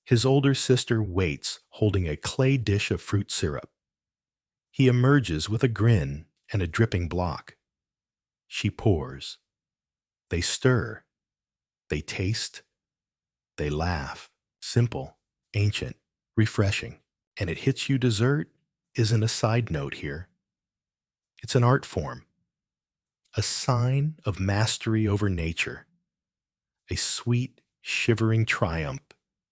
His older sister waits, holding a clay dish of fruit syrup. He emerges with a grin and a dripping block. She pours. They stir. They taste. They laugh. Simple, ancient, refreshing. And it hits you dessert isn't a side note here. It's an art form. A sign of mastery over nature. A sweet, shivering triumph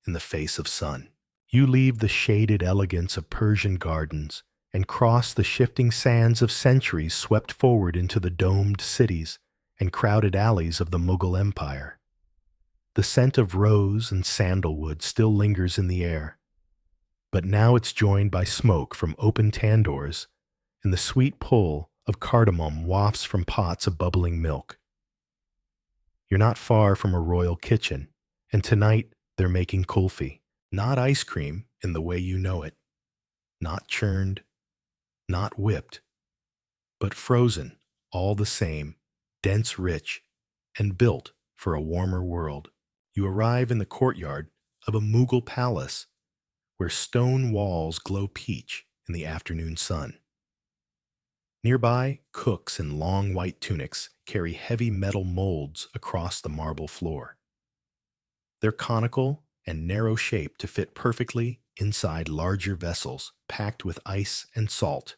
in the face of sun. You leave the shaded elegance of Persian gardens and cross the shifting sands of centuries swept forward into the domed cities and crowded alleys of the Mughal Empire. The scent of rose and sandalwood still lingers in the air, but now it's joined by smoke from open tandoors, and the sweet pull of cardamom wafts from pots of bubbling milk. You're not far from a royal kitchen, and tonight they're making kulfi, not ice cream in the way you know it, not churned, not whipped, but frozen, all the same, dense, rich, and built for a warmer world. You arrive in the courtyard of a Mughal palace where stone walls glow peach in the afternoon sun. Nearby, cooks in long white tunics carry heavy metal molds across the marble floor. They're conical and narrow-shaped to fit perfectly inside larger vessels packed with ice and salt.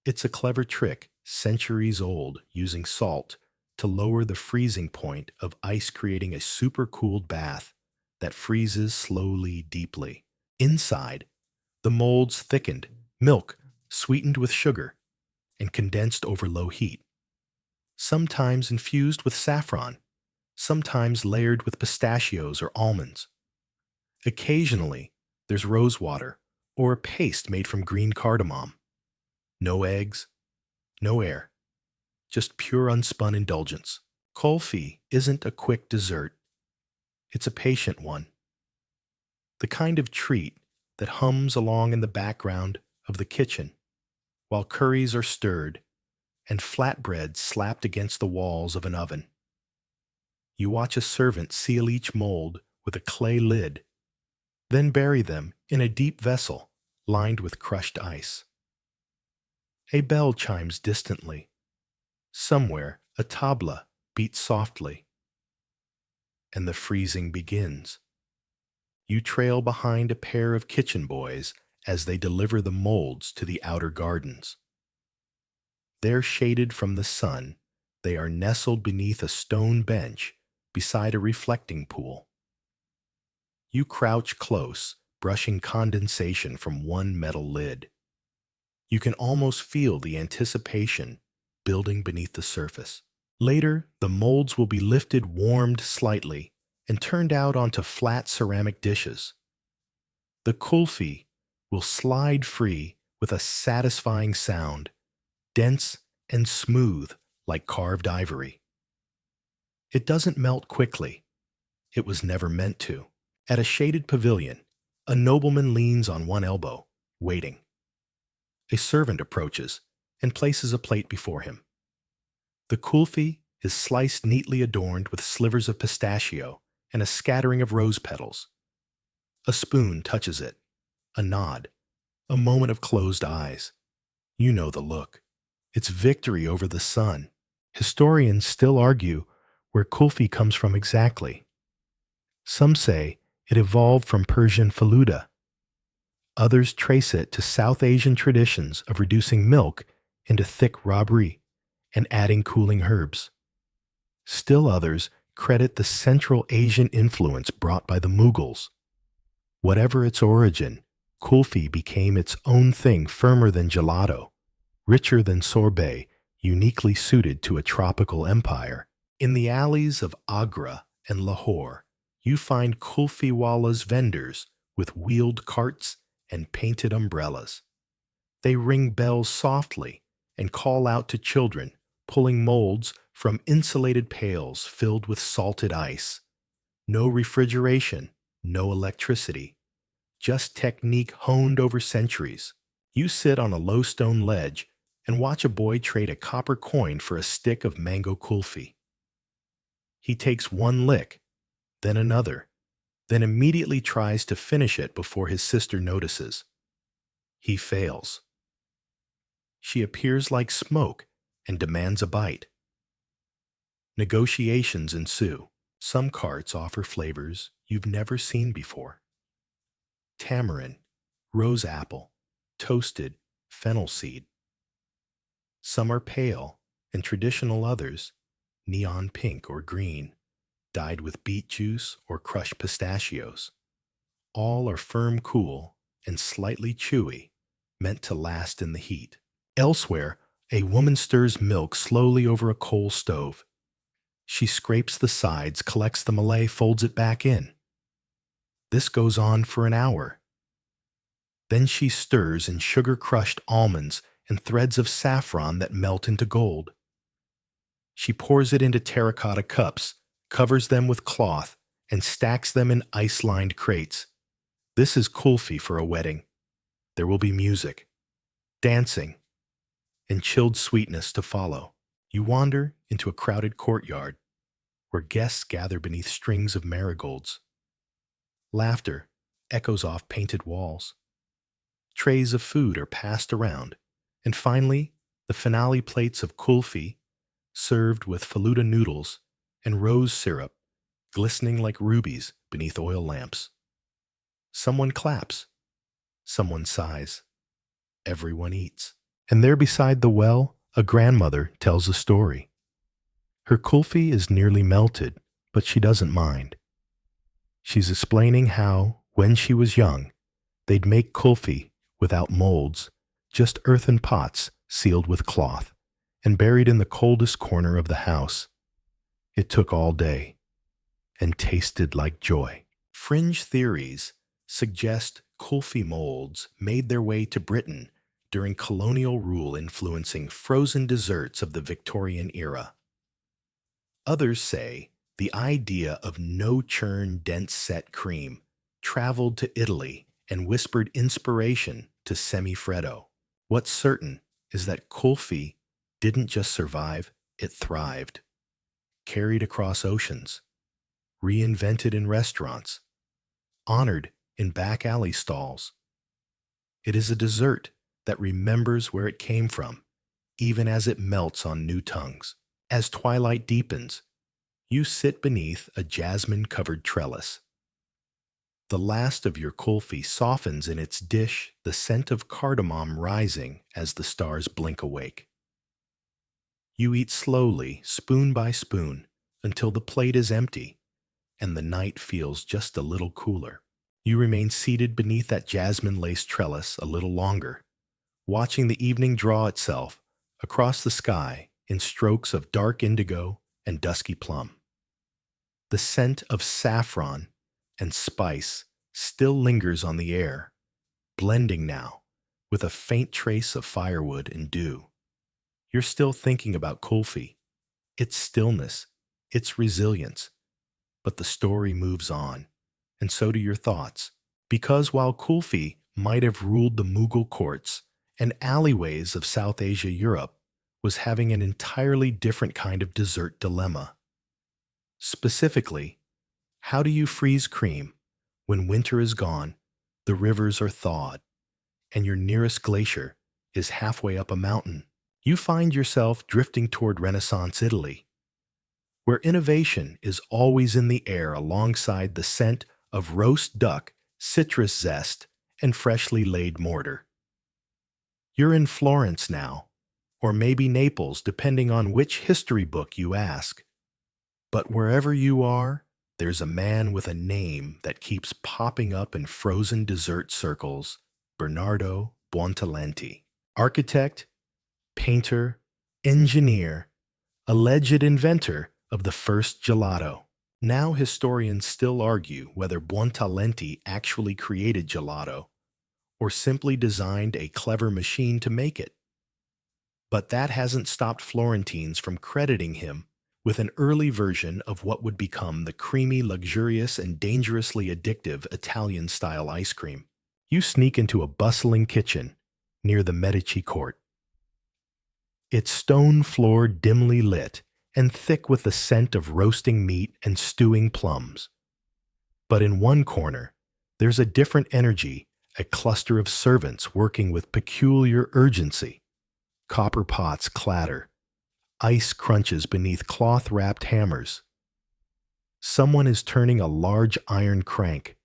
It's a clever trick, centuries old, using salt to lower the freezing point of ice, creating a supercooled bath that freezes slowly, deeply. Inside, the molds thickened, milk sweetened with sugar, and condensed over low heat. Sometimes infused with saffron, sometimes layered with pistachios or almonds. Occasionally, there's rose water or a paste made from green cardamom. No eggs, no air, just pure unspun indulgence. Kulfi isn't a quick dessert. It's a patient one. The kind of treat that hums along in the background of the kitchen while curries are stirred and flatbreads slapped against the walls of an oven. You watch a servant seal each mold with a clay lid Then bury them in a deep vessel lined with crushed ice. A bell chimes distantly. Somewhere a tabla beats softly, and the freezing begins. You trail behind a pair of kitchen boys as they deliver the molds to the outer gardens. There, shaded from the sun, they are nestled beneath a stone bench beside a reflecting pool. You crouch close, brushing condensation from one metal lid. You can almost feel the anticipation building beneath the surface. Later, the molds will be lifted, warmed slightly, and turned out onto flat ceramic dishes. The kulfi will slide free with a satisfying sound, dense and smooth like carved ivory. It doesn't melt quickly. It was never meant to. At a shaded pavilion, a nobleman leans on one elbow, waiting. A servant approaches and places a plate before him. The kulfi is sliced neatly, adorned with slivers of pistachio and a scattering of rose petals. A spoon touches it, a nod, a moment of closed eyes. You know the look. It's victory over the sun. Historians still argue where kulfi comes from exactly. Some say it evolved from Persian faluda. Others trace it to South Asian traditions of reducing milk into thick rabri and adding cooling herbs. Still others credit the Central Asian influence brought by the Mughals. Whatever its origin, kulfi became its own thing, firmer than gelato, richer than sorbet, uniquely suited to a tropical empire. In the alleys of Agra and Lahore, you find kulfiwala's vendors with wheeled carts and painted umbrellas. They ring bells softly and call out to children, pulling molds from insulated pails filled with salted ice. No refrigeration, no electricity, just technique honed over centuries. You sit on a low stone ledge and watch a boy trade a copper coin for a stick of mango kulfi. He takes one lick, then another, then immediately tries to finish it before his sister notices. He fails. She appears like smoke and demands a bite. Negotiations ensue. Some carts offer flavors you've never seen before. Tamarind, rose apple, toasted fennel seed. Some are pale and traditional, others neon pink or green, dyed with beet juice or crushed pistachios. All are firm, cool, and slightly chewy, meant to last in the heat. Elsewhere, a woman stirs milk slowly over a coal stove. She scrapes the sides, collects the malai, folds it back in. This goes on for an hour. Then she stirs in sugar-crushed almonds and threads of saffron that melt into gold. She pours it into terracotta cups, covers them with cloth, and stacks them in ice-lined crates. This is kulfi for a wedding. There will be music, dancing, and chilled sweetness to follow. You wander into a crowded courtyard where guests gather beneath strings of marigolds. Laughter echoes off painted walls. Trays of food are passed around, and finally, the finale plates of kulfi, served with faluda noodles and rose syrup, glistening like rubies beneath oil lamps. Someone claps. Someone sighs. Everyone eats. And there beside the well, a grandmother tells a story. Her kulfi is nearly melted, but she doesn't mind. She's explaining how, when she was young, they'd make kulfi without molds, just earthen pots sealed with cloth and buried in the coldest corner of the house. It took all day and tasted like joy. Fringe theories suggest kulfi molds made their way to Britain during colonial rule, influencing frozen desserts of the Victorian era. Others say the idea of no-churn, dense-set cream traveled to Italy and whispered inspiration to semifreddo. What's certain is that kulfi didn't just survive, it thrived. Carried across oceans, reinvented in restaurants, honored in back alley stalls. It is a dessert that remembers where it came from, even as it melts on new tongues. As twilight deepens, you sit beneath a jasmine-covered trellis. The last of your kulfi softens in its dish, the scent of cardamom rising as the stars blink awake. You eat slowly, spoon by spoon, until the plate is empty and the night feels just a little cooler. You remain seated beneath that jasmine-laced trellis a little longer, watching the evening draw itself across the sky in strokes of dark indigo and dusky plum. The scent of saffron and spice still lingers on the air, blending now with a faint trace of firewood and dew. You're still thinking about kulfi, its stillness, its resilience, but the story moves on, and so do your thoughts. Because while kulfi might have ruled the Mughal courts and alleyways of South Asia Europe, was having an entirely different kind of dessert dilemma. Specifically, how do you freeze cream when winter is gone, the rivers are thawed, and your nearest glacier is halfway up a mountain? You find yourself drifting toward Renaissance Italy, where innovation is always in the air alongside the scent of roast duck, citrus zest, and freshly laid mortar. You're in Florence now, or maybe Naples, depending on which history book you ask. But wherever you are, there's a man with a name that keeps popping up in frozen dessert circles: Bernardo Buontalenti. Architect, painter, engineer, alleged inventor of the first gelato. Now historians still argue whether Buontalenti actually created gelato or simply designed a clever machine to make it. But that hasn't stopped Florentines from crediting him with an early version of what would become the creamy, luxurious, and dangerously addictive Italian-style ice cream. You sneak into a bustling kitchen near the Medici court. Its stone floor dimly lit and thick with the scent of roasting meat and stewing plums. But in one corner, there's a different energy, a cluster of servants working with peculiar urgency. Copper pots clatter. Ice crunches beneath cloth-wrapped hammers. Someone is turning a large iron crank,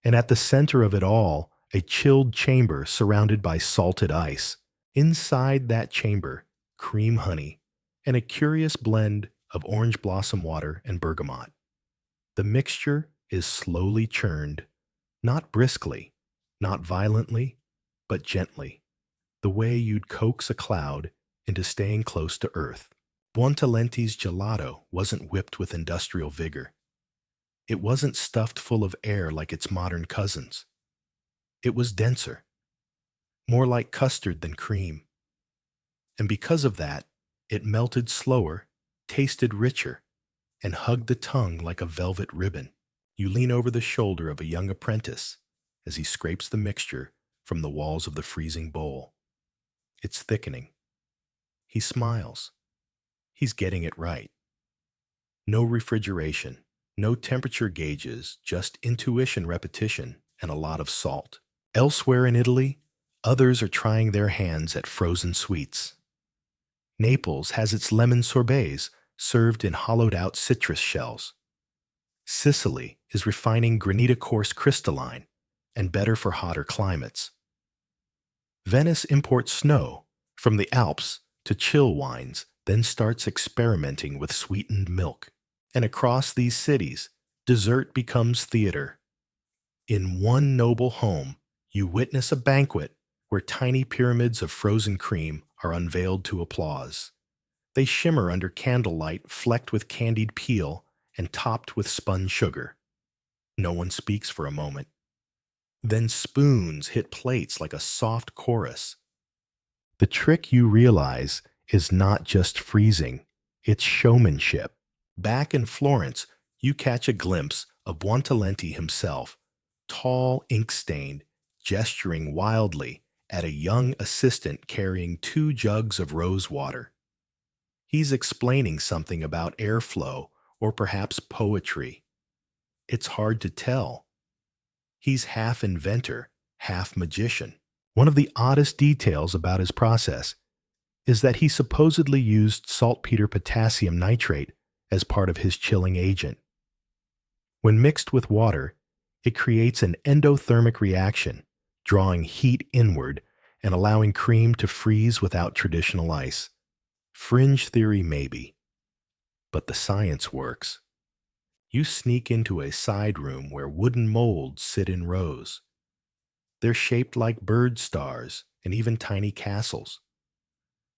and at the center of it all, a chilled chamber surrounded by salted ice. Inside that chamber, cream honey, and a curious blend of orange blossom water and bergamot. The mixture is slowly churned, not briskly, not violently, but gently, the way you'd coax a cloud into staying close to earth. Buontalenti's gelato wasn't whipped with industrial vigor. It wasn't stuffed full of air like its modern cousins. It was denser, more like custard than cream. And because of that, it melted slower, tasted richer, and hugged the tongue like a velvet ribbon. You lean over the shoulder of a young apprentice as he scrapes the mixture from the walls of the freezing bowl. It's thickening. He smiles. He's getting it right. No refrigeration, no temperature gauges, just intuition, repetition, and a lot of salt. Elsewhere in Italy, others are trying their hands at frozen sweets. Naples has its lemon sorbets served in hollowed-out citrus shells. Sicily is refining Granita coarse crystalline and better for hotter climates. Venice imports snow from the Alps to chill wines, then starts experimenting with sweetened milk. And across these cities, dessert becomes theater. In one noble home, you witness a banquet where tiny pyramids of frozen cream are unveiled to applause. They shimmer under candlelight flecked with candied peel and topped with spun sugar. No one speaks for a moment. Then spoons hit plates like a soft chorus. The trick, you realize, is not just freezing, it's showmanship. Back in Florence, you catch a glimpse of Buontalenti himself, tall, ink-stained, gesturing wildly at a young assistant carrying 2 jugs of rose water. He's explaining something about airflow or perhaps poetry. It's hard to tell. He's half inventor, half magician. One of the oddest details about his process is that he supposedly used saltpeter potassium nitrate as part of his chilling agent. When mixed with water, it creates an endothermic reaction, drawing heat inward and allowing cream to freeze without traditional ice. Fringe theory maybe, but the science works. You sneak into a side room where wooden molds sit in rows. They're shaped like bird stars and even tiny castles.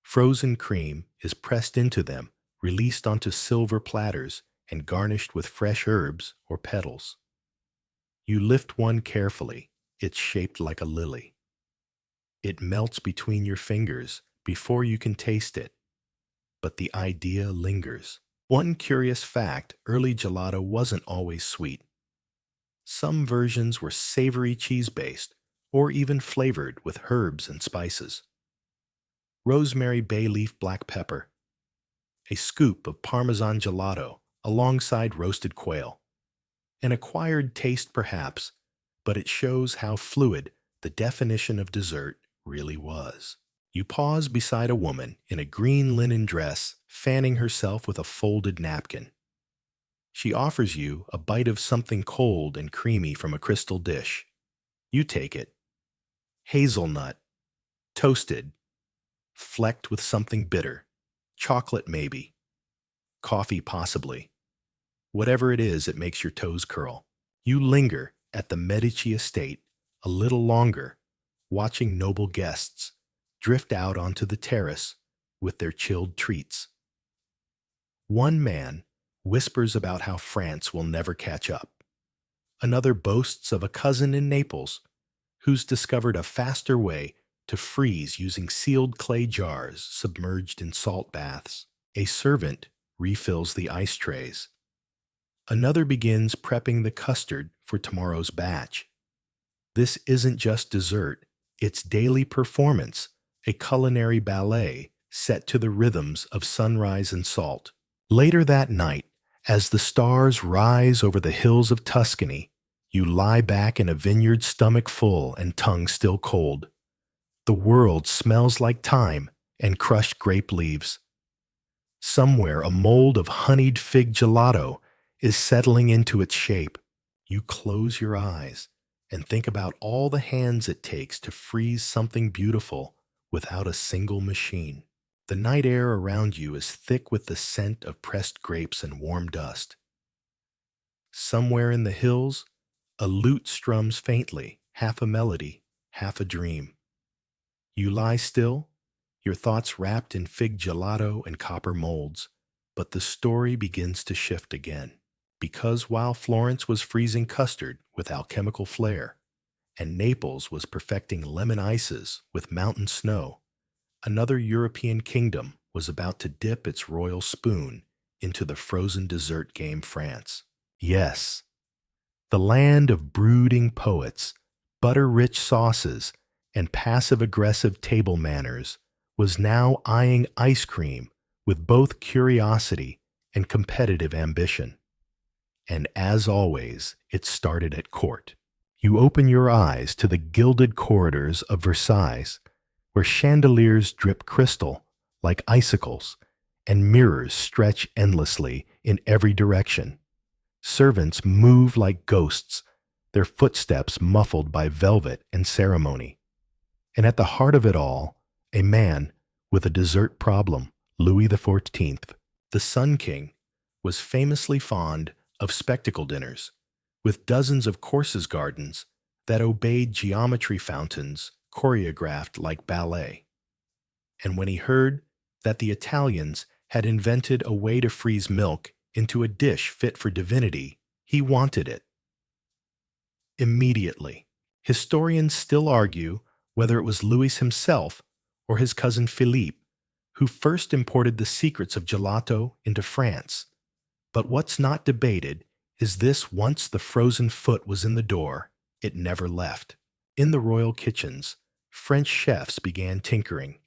Frozen cream is pressed into them, released onto silver platters, and garnished with fresh herbs or petals. You lift one carefully. It's shaped like a lily. It melts between your fingers before you can taste it, but the idea lingers. One curious fact, early gelato wasn't always sweet. Some versions were savory cheese-based or even flavored with herbs and spices. Rosemary bay leaf black pepper, a scoop of Parmesan gelato alongside roasted quail. An acquired taste perhaps, but it shows how fluid the definition of dessert really was. You pause beside a woman in a green linen dress, fanning herself with a folded napkin. She offers you a bite of something cold and creamy from a crystal dish. You take it. Hazelnut, toasted, flecked with something bitter, chocolate maybe, coffee possibly. Whatever it is, it makes your toes curl. You linger at the Medici estate a little longer, watching noble guests drift out onto the terrace with their chilled treats. One man whispers about how France will never catch up. Another boasts of a cousin in Naples who's discovered a faster way to freeze using sealed clay jars submerged in salt baths. A servant refills the ice trays. Another begins prepping the custard for tomorrow's batch. This isn't just dessert, it's daily performance, a culinary ballet set to the rhythms of sunrise and salt. Later that night, as the stars rise over the hills of Tuscany, you lie back in a vineyard stomach full and tongue still cold. The world smells like thyme and crushed grape leaves. Somewhere a mold of honeyed fig gelato is settling into its shape. You close your eyes and think about all the hands it takes to freeze something beautiful without a single machine. The night air around you is thick with the scent of pressed grapes and warm dust. Somewhere in the hills, a lute strums faintly, half a melody, half a dream. You lie still, your thoughts wrapped in fig gelato and copper molds, but the story begins to shift again. Because while Florence was freezing custard with alchemical flair, and Naples was perfecting lemon ices with mountain snow, another European kingdom was about to dip its royal spoon into the frozen dessert game France. Yes, the land of brooding poets, butter-rich sauces, and passive-aggressive table manners was now eyeing ice cream with both curiosity and competitive ambition. And as always, it started at court. You open your eyes to the gilded corridors of Versailles, where chandeliers drip crystal like icicles, and mirrors stretch endlessly in every direction. Servants move like ghosts, their footsteps muffled by velvet and ceremony. And at the heart of it all, a man with a dessert problem, Louis XIV. The Sun King was famously fond of spectacle dinners, with dozens of courses gardens that obeyed geometry fountains choreographed like ballet. And when he heard that the Italians had invented a way to freeze milk into a dish fit for divinity, he wanted it. Immediately, historians still argue whether it was Louis himself or his cousin Philippe who first imported the secrets of gelato into France. But what's not debated is this: once the frozen foot was in the door, it never left. In the royal kitchens, French chefs began tinkering.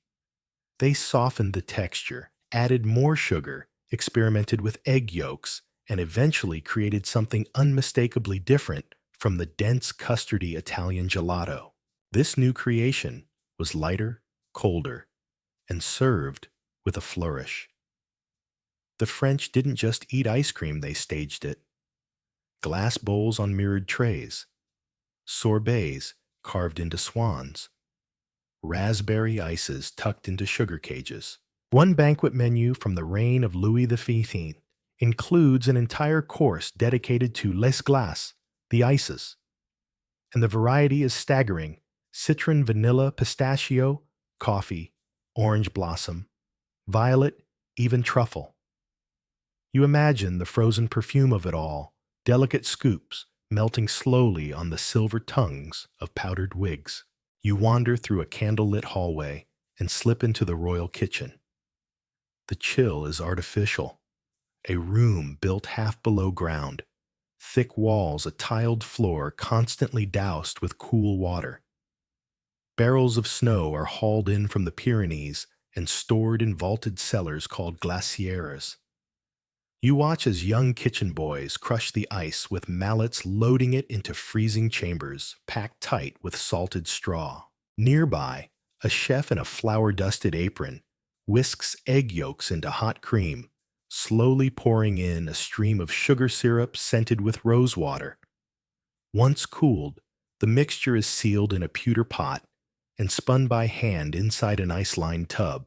They softened the texture, added more sugar, experimented with egg yolks, and eventually created something unmistakably different from the dense custardy Italian gelato. This new creation was lighter, colder, and served with a flourish. The French didn't just eat ice cream, they staged it. Glass bowls on mirrored trays, sorbets carved into swans, raspberry ices tucked into sugar cages. One banquet menu from the reign of Louis XV includes an entire course dedicated to les glaces, the ices. And the variety is staggering: citron, vanilla, pistachio, coffee, orange blossom, violet, even truffle. You imagine the frozen perfume of it all, delicate scoops melting slowly on the silver tongues of powdered wigs. You wander through a candlelit hallway and slip into the royal kitchen. The chill is artificial. A room built half below ground, thick walls, a tiled floor constantly doused with cool water. Barrels of snow are hauled in from the Pyrenees and stored in vaulted cellars called glacières. You watch as young kitchen boys crush the ice with mallets, loading it into freezing chambers packed tight with salted straw. Nearby, a chef in a flour-dusted apron whisks egg yolks into hot cream, slowly pouring in a stream of sugar syrup scented with rose water. Once cooled, the mixture is sealed in a pewter pot and spun by hand inside an ice-lined tub.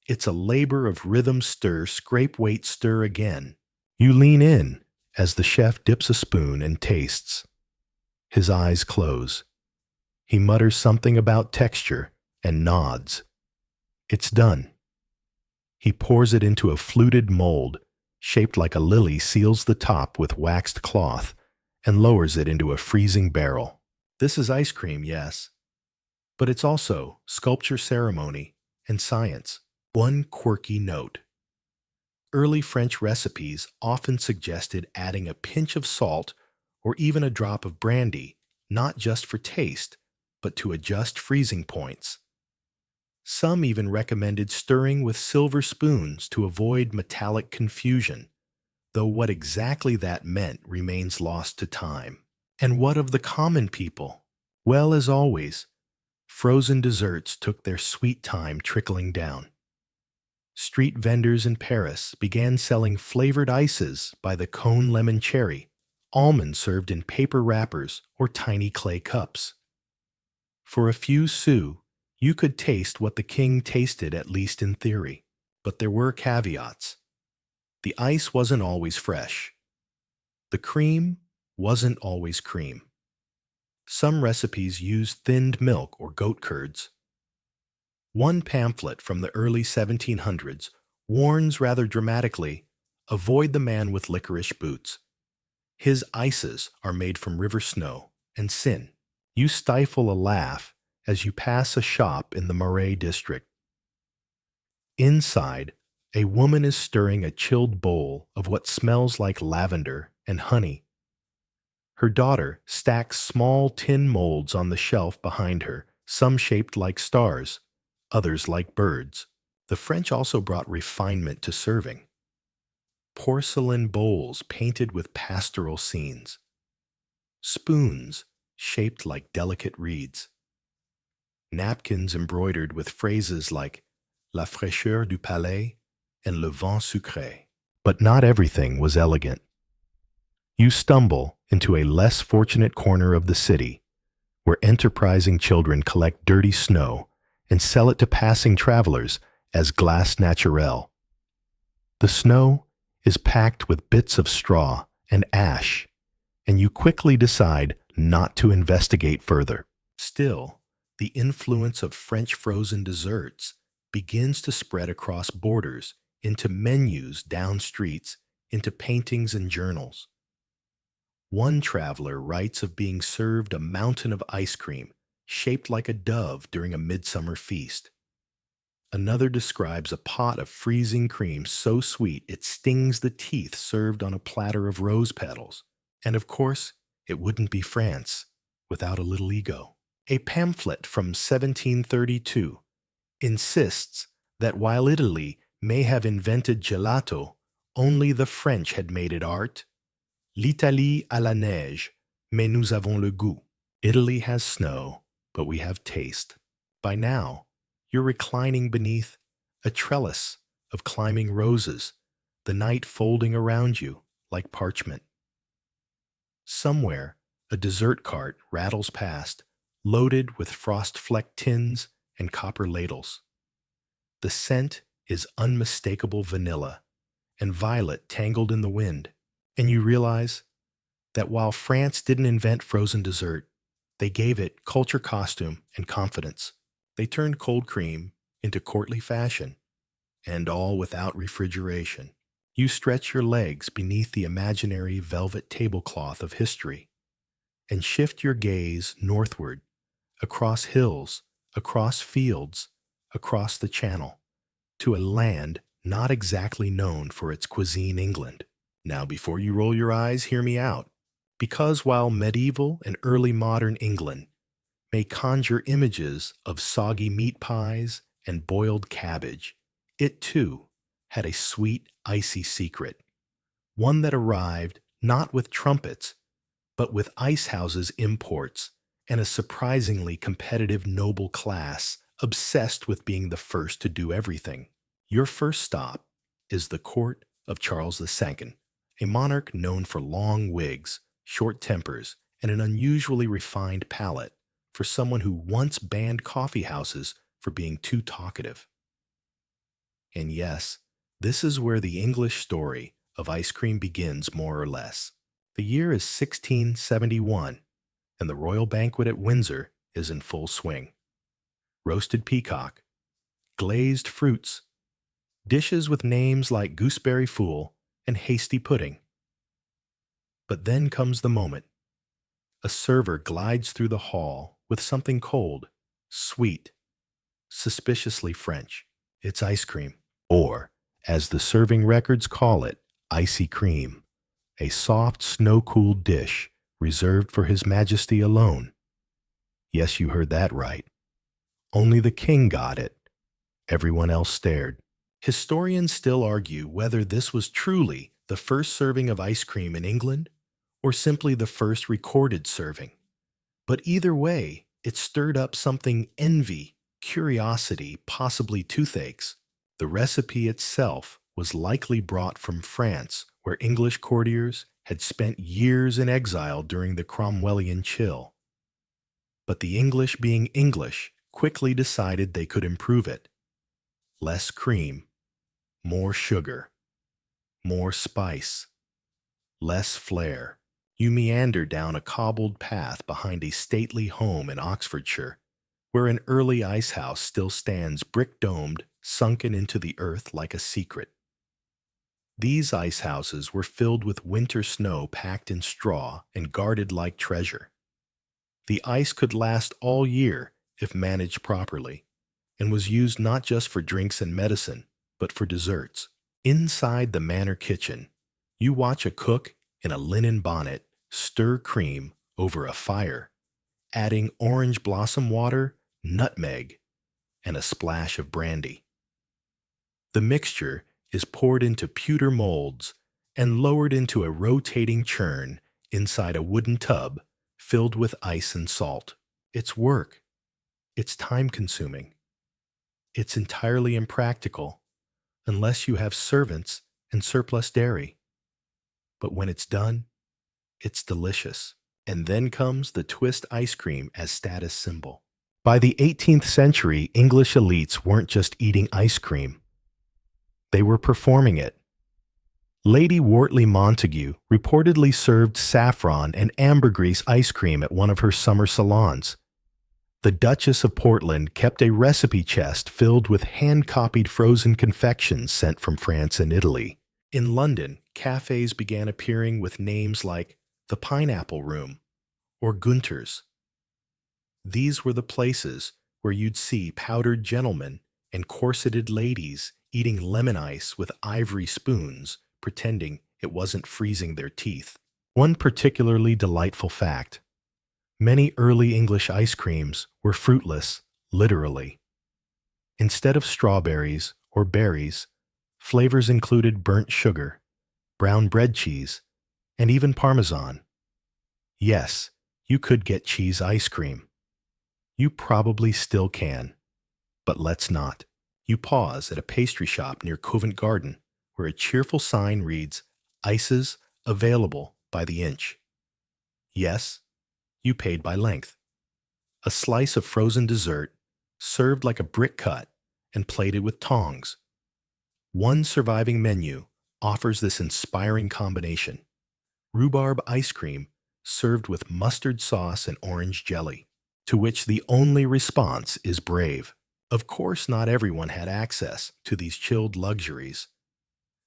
It's a labor of rhythm, stir, scrape, wait, stir again. You lean in as the chef dips a spoon and tastes. His eyes close. He mutters something about texture and nods. It's done. He pours it into a fluted mold, shaped like a lily, seals the top with waxed cloth, and lowers it into a freezing barrel. This is ice cream, yes, but it's also sculpture, ceremony, and science. One quirky note. Early French recipes often suggested adding a pinch of salt or even a drop of brandy, not just for taste, but to adjust freezing points. Some even recommended stirring with silver spoons to avoid metallic confusion, though what exactly that meant remains lost to time. And what of the common people? Well, as always, frozen desserts took their sweet time trickling down. Street vendors in Paris began selling flavored ices by the cone, lemon, cherry, almonds served in paper wrappers or tiny clay cups. For a few sous, you could taste what the king tasted, at least in theory. But there were caveats. The ice wasn't always fresh. The cream wasn't always cream. Some recipes used thinned milk or goat curds. One pamphlet from the early 1700s warns rather dramatically, avoid the man with licorice boots. His ices are made from river snow and sin. You stifle a laugh as you pass a shop in the Marais district. Inside, a woman is stirring a chilled bowl of what smells like lavender and honey. Her daughter stacks small tin molds on the shelf behind her, some shaped like stars, others like birds. The French also brought refinement to serving. Porcelain bowls painted with pastoral scenes. Spoons shaped like delicate reeds. Napkins embroidered with phrases like La fraîcheur du palais and Le vent sucré. But not everything was elegant. You stumble into a less fortunate corner of the city, where enterprising children collect dirty snow and sell it to passing travelers as glace naturelle. The snow is packed with bits of straw and ash, and you quickly decide not to investigate further. Still, the influence of French frozen desserts begins to spread across borders, into menus down streets, into paintings and journals. One traveler writes of being served a mountain of ice cream shaped like a dove during a midsummer feast. Another describes a pot of freezing cream so sweet it stings the teeth, served on a platter of rose petals. And of course, it wouldn't be France without a little ego. A pamphlet from 1732 insists that while Italy may have invented gelato, only the French had made it art. L'Italie à la neige, Mais nous avons le goût. Italy has snow, but we have taste. By now, you're reclining beneath a trellis of climbing roses, the night folding around you like parchment. Somewhere, a dessert cart rattles past, loaded with frost-flecked tins and copper ladles. The scent is unmistakable vanilla and violet tangled in the wind, and you realize that while France didn't invent frozen dessert, they gave it culture costume and confidence. They turned cold cream into courtly fashion, and all without refrigeration. You stretch your legs beneath the imaginary velvet tablecloth of history and shift your gaze northward, across hills, across fields, across the Channel, to a land not exactly known for its cuisine, England. Now, before you roll your eyes, hear me out. Because while medieval and early modern England may conjure images of soggy meat pies and boiled cabbage, it too had a sweet, icy secret, one that arrived not with trumpets, but with ice houses imports and a surprisingly competitive noble class obsessed with being the first to do everything. Your first stop is the court of Charles II, a monarch known for long wigs, short tempers, and an unusually refined palate for someone who once banned coffee houses for being too talkative. And yes, this is where the English story of ice cream begins, more or less. The year is 1671, and the royal banquet at Windsor is in full swing. Roasted peacock, glazed fruits, dishes with names like gooseberry fool and hasty pudding. But then comes the moment. A server glides through the hall with something cold, sweet, suspiciously French. It's ice cream, or, as the serving records call it, icy cream, a soft, snow-cooled dish reserved for His Majesty alone. Yes, you heard that right. Only the king got it. Everyone else stared. Historians still argue whether this was truly the first serving of ice cream in England or simply the first recorded serving. But either way, it stirred up something envy, curiosity, possibly toothaches. The recipe itself was likely brought from France, where English courtiers had spent years in exile during the Cromwellian chill. But the English, being English, quickly decided they could improve it. Less cream, more sugar, more spice, less flair. You meander down a cobbled path behind a stately home in Oxfordshire, where an early ice house still stands brick-domed, sunken into the earth like a secret. These ice houses were filled with winter snow packed in straw and guarded like treasure. The ice could last all year if managed properly, and was used not just for drinks and medicine, but for desserts. Inside the manor kitchen, you watch a cook in a linen bonnet stir cream over a fire, adding orange blossom water, nutmeg, and a splash of brandy. The mixture is poured into pewter molds and lowered into a rotating churn inside a wooden tub filled with ice and salt. It's work. It's time-consuming. It's entirely impractical unless you have servants and surplus dairy. But when it's done, it's delicious. And then comes the twist ice cream as status symbol. By the 18th century, English elites weren't just eating ice cream. They were performing it. Lady Wortley Montagu reportedly served saffron and ambergris ice cream at one of her summer salons. The Duchess of Portland kept a recipe chest filled with hand-copied frozen confections sent from France and Italy. In London, cafes began appearing with names like the Pineapple Room or Gunter's. These were the places where you'd see powdered gentlemen and corseted ladies eating lemon ice with ivory spoons, pretending it wasn't freezing their teeth. One particularly delightful fact: many early English ice creams were fruitless, literally. Instead of strawberries or berries, flavors included burnt sugar, brown bread cheese, and even Parmesan. Yes, you could get cheese ice cream. You probably still can, but let's not. You pause at a pastry shop near Covent Garden where a cheerful sign reads, "Ices available by the inch." Yes, you paid by length. A slice of frozen dessert served like a brick cut and plated with tongs. One surviving menu offers this inspiring combination: rhubarb ice cream served with mustard sauce and orange jelly, to which the only response is brave. Of course, not everyone had access to these chilled luxuries.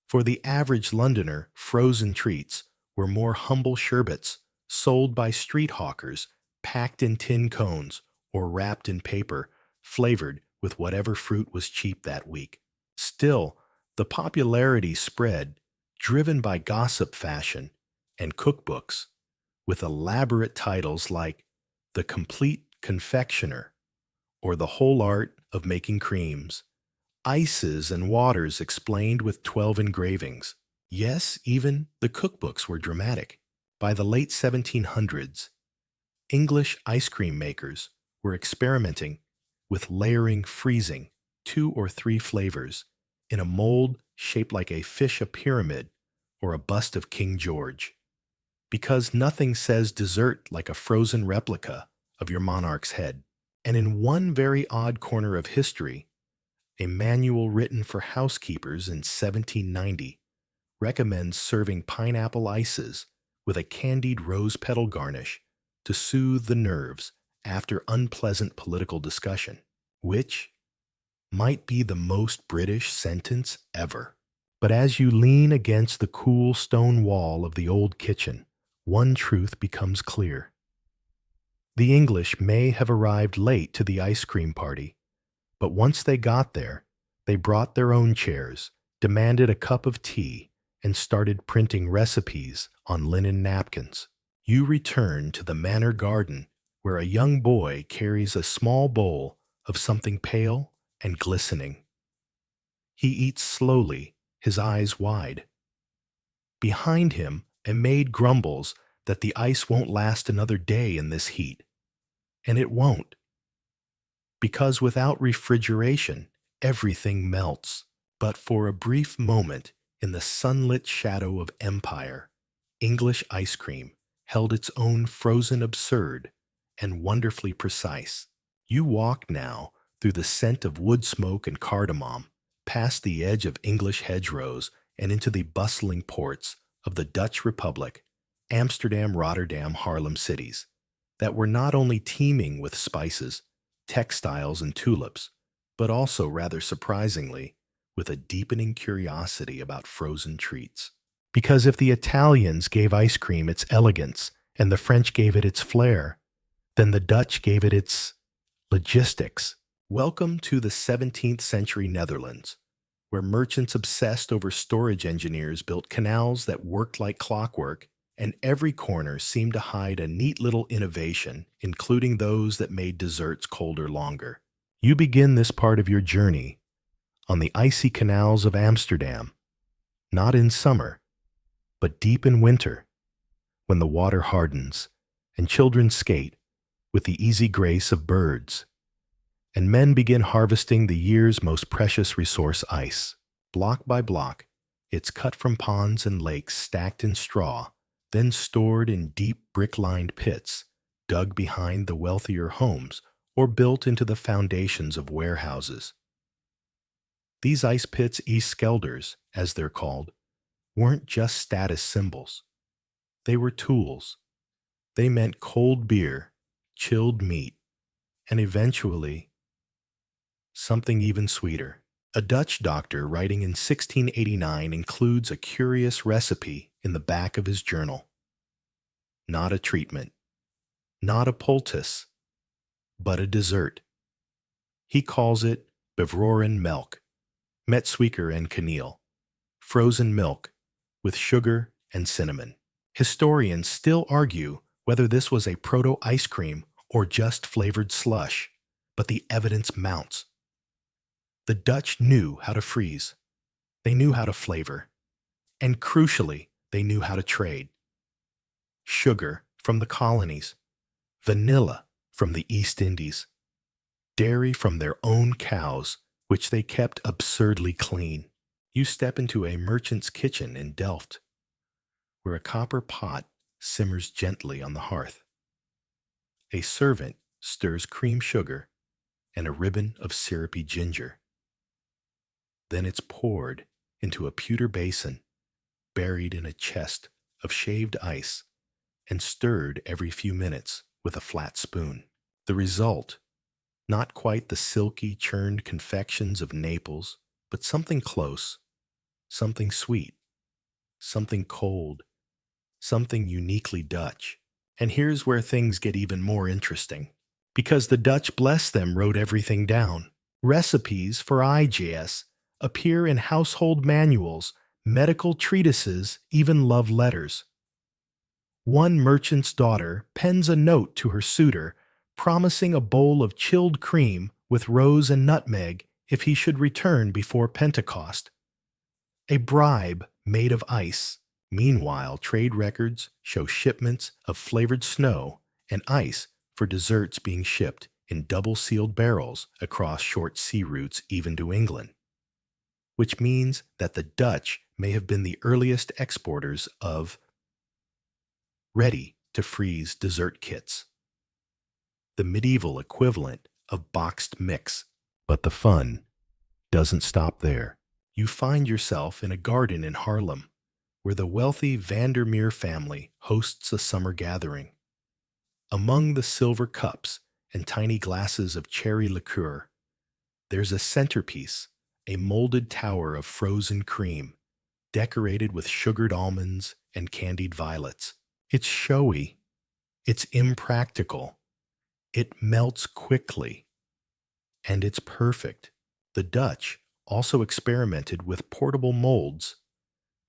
For the average Londoner, frozen treats were more humble sherbets sold by street hawkers, packed in tin cones or wrapped in paper, flavored with whatever fruit was cheap that week. Still, the popularity spread, driven by gossip fashion and cookbooks, with elaborate titles like The Complete Confectioner or The Whole Art of Making Creams. Ices and waters explained with 12 engravings. Yes, even the cookbooks were dramatic. By the late 1700s, English ice cream makers were experimenting with layering freezing 2 or 3 flavors in a mold shaped like a fish a pyramid or a bust of King George. Because nothing says dessert like a frozen replica of your monarch's head. And in one very odd corner of history, a manual written for housekeepers in 1790 recommends serving pineapple ices with a candied rose petal garnish to soothe the nerves after unpleasant political discussion, which might be the most British sentence ever. But as you lean against the cool stone wall of the old kitchen, one truth becomes clear. The English may have arrived late to the ice cream party, but once they got there, they brought their own chairs, demanded a cup of tea, and started printing recipes on linen napkins. You return to the manor garden where a young boy carries a small bowl of something pale and glistening. He eats slowly, his eyes wide. Behind him, a maid grumbles that the ice won't last another day in this heat. And it won't. Because without refrigeration, everything melts. But for a brief moment, in the sunlit shadow of empire, English ice cream held its own frozen absurd and wonderfully precise. You walk now through the scent of wood smoke and cardamom, past the edge of English hedgerows and into the bustling ports of the Dutch Republic, Amsterdam, Rotterdam, Haarlem cities, that were not only teeming with spices, textiles, and tulips, but also, rather surprisingly, with a deepening curiosity about frozen treats. Because if the Italians gave ice cream its elegance and the French gave it its flair, then the Dutch gave it its logistics. Welcome to the 17th century Netherlands, where merchants obsessed over storage engineers built canals that worked like clockwork, and every corner seemed to hide a neat little innovation, including those that made desserts colder longer. You begin this part of your journey on the icy canals of Amsterdam, not in summer, but deep in winter, when the water hardens and children skate with the easy grace of birds, and men begin harvesting the year's most precious resource, ice. Block by block, it's cut from ponds and lakes stacked in straw, then stored in deep brick-lined pits, dug behind the wealthier homes or built into the foundations of warehouses. These ice pits, ijskelders, as they're called, weren't just status symbols. They were tools. They meant cold beer, chilled meat, and eventually something even sweeter. A Dutch doctor writing in 1689 includes a curious recipe in the back of his journal. Not a treatment, not a poultice, but a dessert. He calls it bevroren melk, met suiker en kaneel, frozen milk with sugar and cinnamon. Historians still argue whether this was a proto-ice cream or just flavored slush, but the evidence mounts. The Dutch knew how to freeze. They knew how to flavor. And crucially, they knew how to trade. Sugar from the colonies, vanilla from the East Indies, dairy from their own cows, which they kept absurdly clean. You step into a merchant's kitchen in Delft, where a copper pot simmers gently on the hearth. A servant stirs cream sugar and a ribbon of syrupy ginger. Then it's poured into a pewter basin buried in a chest of shaved ice and stirred every few minutes with a flat spoon. The result, not quite the silky churned confections of Naples, but something close, something sweet, something cold, something uniquely Dutch. And here's where things get even more interesting. Because the Dutch, bless them, wrote everything down. Recipes for IJS appear in household manuals, medical treatises, even love letters. One merchant's daughter pens a note to her suitor promising a bowl of chilled cream with rose and nutmeg if he should return before Pentecost. A bribe made of ice. Meanwhile, trade records show shipments of flavored snow and ice for desserts being shipped in double-sealed barrels across short sea routes even to England, which means that the Dutch may have been the earliest exporters of ready-to-freeze dessert kits, the medieval equivalent of boxed mix. But the fun doesn't stop there. You find yourself in a garden in Haarlem, where the wealthy Vandermeer family hosts a summer gathering. Among the silver cups and tiny glasses of cherry liqueur, there's a centerpiece, a molded tower of frozen cream, decorated with sugared almonds and candied violets. It's showy, it's impractical, it melts quickly, and it's perfect. The Dutch also experimented with portable molds,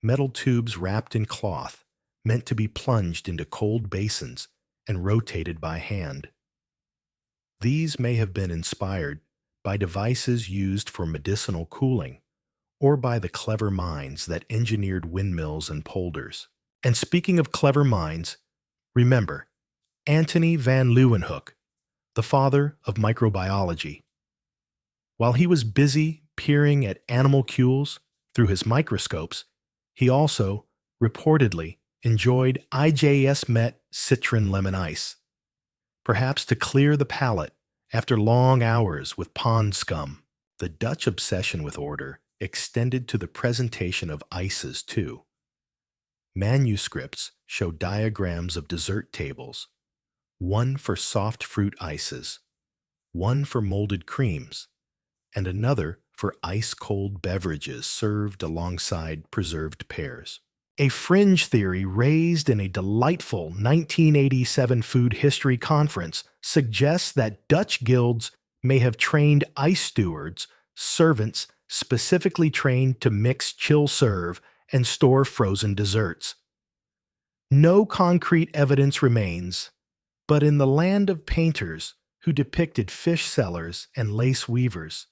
metal tubes wrapped in cloth, meant to be plunged into cold basins and rotated by hand. These may have been inspired by devices used for medicinal cooling, or by the clever minds that engineered windmills and polders. And speaking of clever minds, remember Antony van Leeuwenhoek, the father of microbiology. While he was busy peering at animalcules through his microscopes, he also, reportedly, enjoyed IJS Met citron lemon ice, perhaps to clear the palate after long hours with pond scum. The Dutch obsession with order extended to the presentation of ices too. Manuscripts show diagrams of dessert tables, one for soft fruit ices, one for molded creams, and another for ice-cold beverages served alongside preserved pears. A fringe theory raised in a delightful 1987 food history conference suggests that Dutch guilds may have trained ice stewards, servants specifically trained to mix, chill, serve, and store frozen desserts. No concrete evidence remains, but in the land of painters who depicted fish sellers and lace weavers,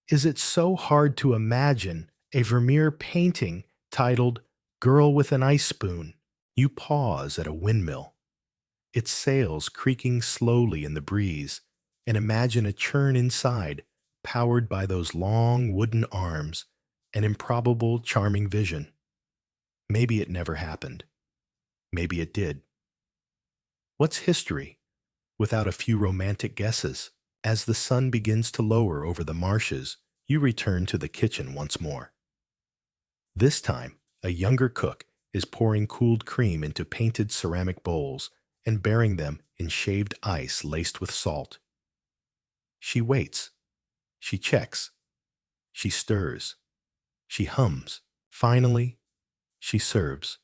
is it so hard to imagine a Vermeer painting titled Girl with an Ice Spoon? You pause at a windmill, its sails creaking slowly in the breeze, and imagine a churn inside, powered by those long wooden arms, an improbable, charming vision. Maybe it never happened. Maybe it did. What's history without a few romantic guesses? As the sun begins to lower over the marshes, you return to the kitchen once more. This time, a younger cook is pouring cooled cream into painted ceramic bowls and bearing them in shaved ice laced with salt. She waits. She checks. She stirs. She hums. Finally, she serves.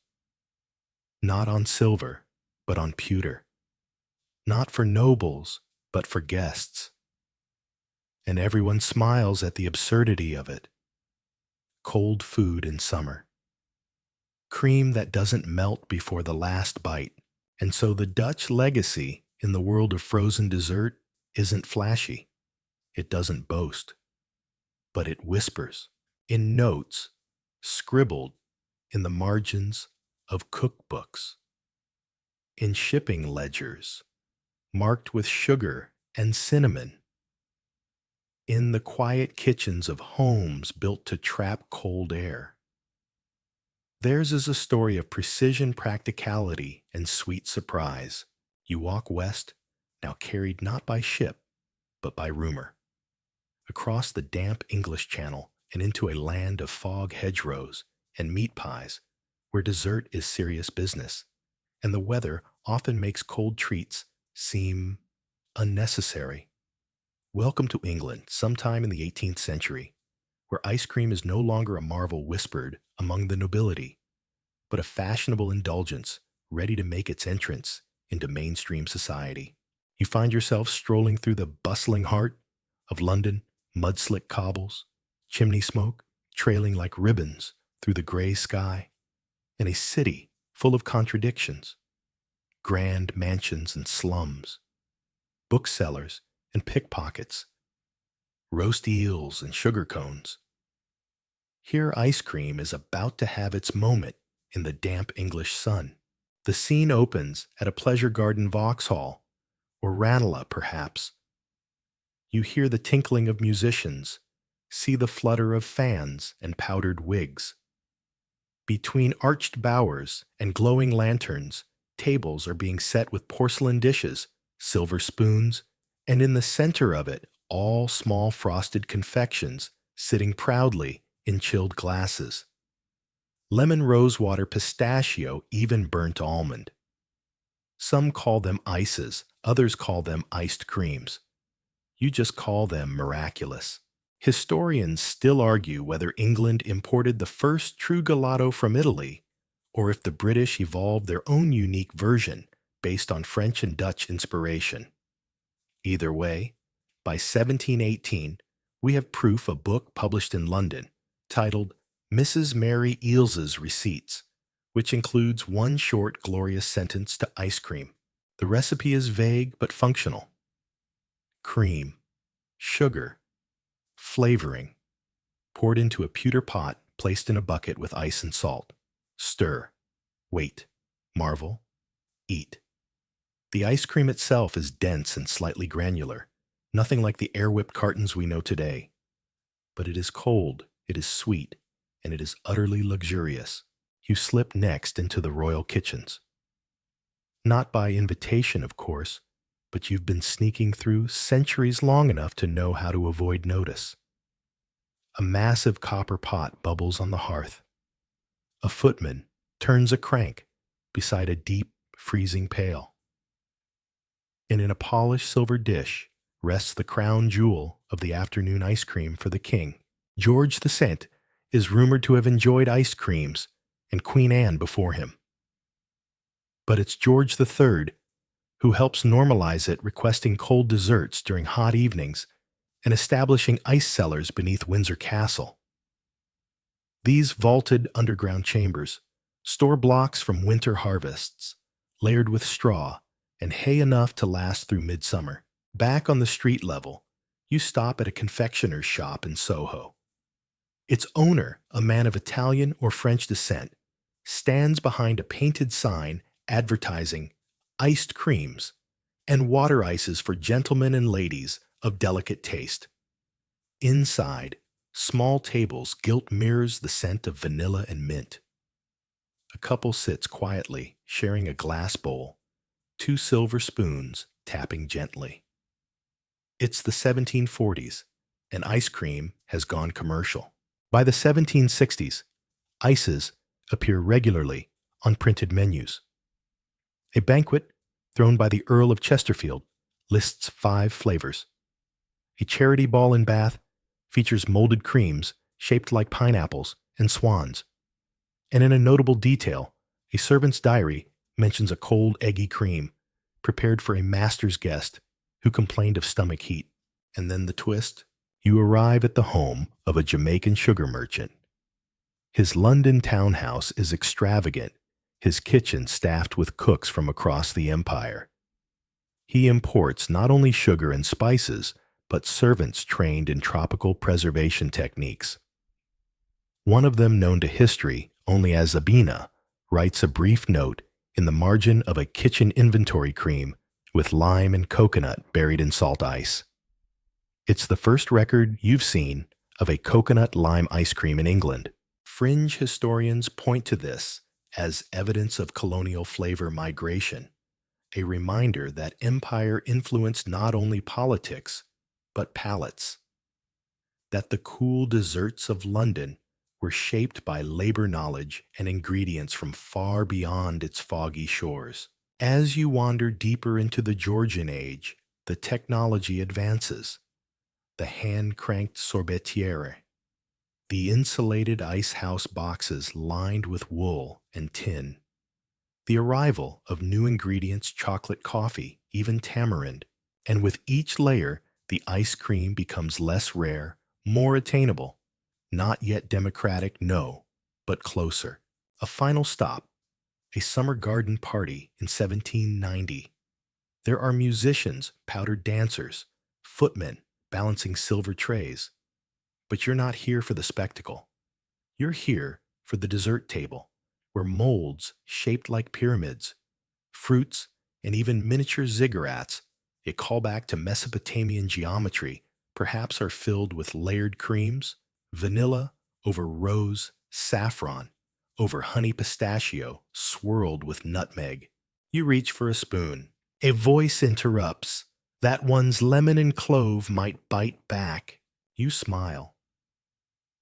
Not on silver, but on pewter. Not for nobles, but for guests. And everyone smiles at the absurdity of it. Cold food in summer. Cream that doesn't melt before the last bite. And so the Dutch legacy in the world of frozen dessert isn't flashy. It doesn't boast. But it whispers in notes scribbled in the margins of cookbooks. in shipping ledgers, marked with sugar and cinnamon, in the quiet kitchens of homes built to trap cold air. Theirs is a story of precision, practicality, and sweet surprise. You walk west, now carried not by ship, but by rumor, across the damp English Channel and into a land of fog hedgerows and meat pies, where dessert is serious business, and the weather often makes cold treats seem unnecessary. Welcome to England, sometime in the 18th century, where ice cream is no longer a marvel whispered among the nobility, but a fashionable indulgence ready to make its entrance into mainstream society. You find yourself strolling through the bustling heart of London, mud-slick cobbles, chimney smoke trailing like ribbons through the gray sky, in a city full of contradictions, grand mansions and slums, booksellers and pickpockets, roast eels and sugar cones. Here ice cream is about to have its moment in the damp English sun. The scene opens at a pleasure garden Vauxhall, or Ranelagh perhaps. You hear the tinkling of musicians, see the flutter of fans and powdered wigs. Between arched bowers and glowing lanterns, tables are being set with porcelain dishes, silver spoons, and in the center of it, all small frosted confections sitting proudly in chilled glasses. Lemon rosewater pistachio, even burnt almond. Some call them ices, others call them iced creams. You just call them miraculous. Historians still argue whether England imported the first true gelato from Italy, or if the British evolved their own unique version based on French and Dutch inspiration. Either way, by 1718, we have proof a book published in London titled Mrs. Mary Eales's Receipts, which includes one short, glorious sentence to ice cream. The recipe is vague but functional. Cream, sugar, flavoring, poured into a pewter pot placed in a bucket with ice and salt. Stir, wait, marvel, eat. The ice cream itself is dense and slightly granular, nothing like the air-whipped cartons we know today. But it is cold, it is sweet, and it is utterly luxurious. You slip next into the royal kitchens. Not by invitation, of course, but you've been sneaking through centuries long enough to know how to avoid notice. A massive copper pot bubbles on the hearth. A footman turns a crank beside a deep, freezing pail. And in a polished silver dish rests the crown jewel of the afternoon ice cream for the king. George VI is rumored to have enjoyed ice creams, and Queen Anne before him. But it's George III who helps normalize it, requesting cold desserts during hot evenings and establishing ice cellars beneath Windsor Castle. These vaulted underground chambers store blocks from winter harvests, layered with straw and hay enough to last through midsummer. Back on the street level, you stop at a confectioner's shop in Soho. Its owner, a man of Italian or French descent, stands behind a painted sign advertising iced creams and water ices for gentlemen and ladies of delicate taste. Inside, small tables gilt mirrors the scent of vanilla and mint. A couple sits quietly, sharing a glass bowl, two silver spoons tapping gently. It's the 1740s, and ice cream has gone commercial. By the 1760s, ices appear regularly on printed menus. A banquet thrown by the Earl of Chesterfield lists 5 flavors. A charity ball in Bath features molded creams shaped like pineapples and swans. And in a notable detail, a servant's diary mentions a cold, eggy cream prepared for a master's guest who complained of stomach heat. And then the twist: you arrive at the home of a Jamaican sugar merchant. His London townhouse is extravagant, his kitchen staffed with cooks from across the empire. He imports not only sugar and spices, but servants trained in tropical preservation techniques. One of them, known to history only as Zabina, writes a brief note in the margin of a kitchen inventory cream with lime and coconut buried in salt ice. It's the first record you've seen of a coconut lime ice cream in England. Fringe historians point to this as evidence of colonial flavor migration, a reminder that empire influenced not only politics, but palates, that the cool desserts of London were shaped by labor knowledge and ingredients from far beyond its foggy shores. As you wander deeper into the Georgian age, the technology advances. The hand-cranked sorbetiere, the insulated ice house boxes lined with wool and tin, the arrival of new ingredients, chocolate, coffee, even tamarind, and with each layer, the ice cream becomes less rare, more attainable, not yet democratic, no, but closer. A final stop, a summer garden party in 1790. There are musicians, powdered dancers, footmen balancing silver trays. But you're not here for the spectacle. You're here for the dessert table, where molds shaped like pyramids, fruits, and even miniature ziggurats, a callback to Mesopotamian geometry, perhaps are filled with layered creams, vanilla over rose, saffron over honey pistachio swirled with nutmeg. You reach for a spoon. A voice interrupts. That one's lemon and clove might bite back. You smile.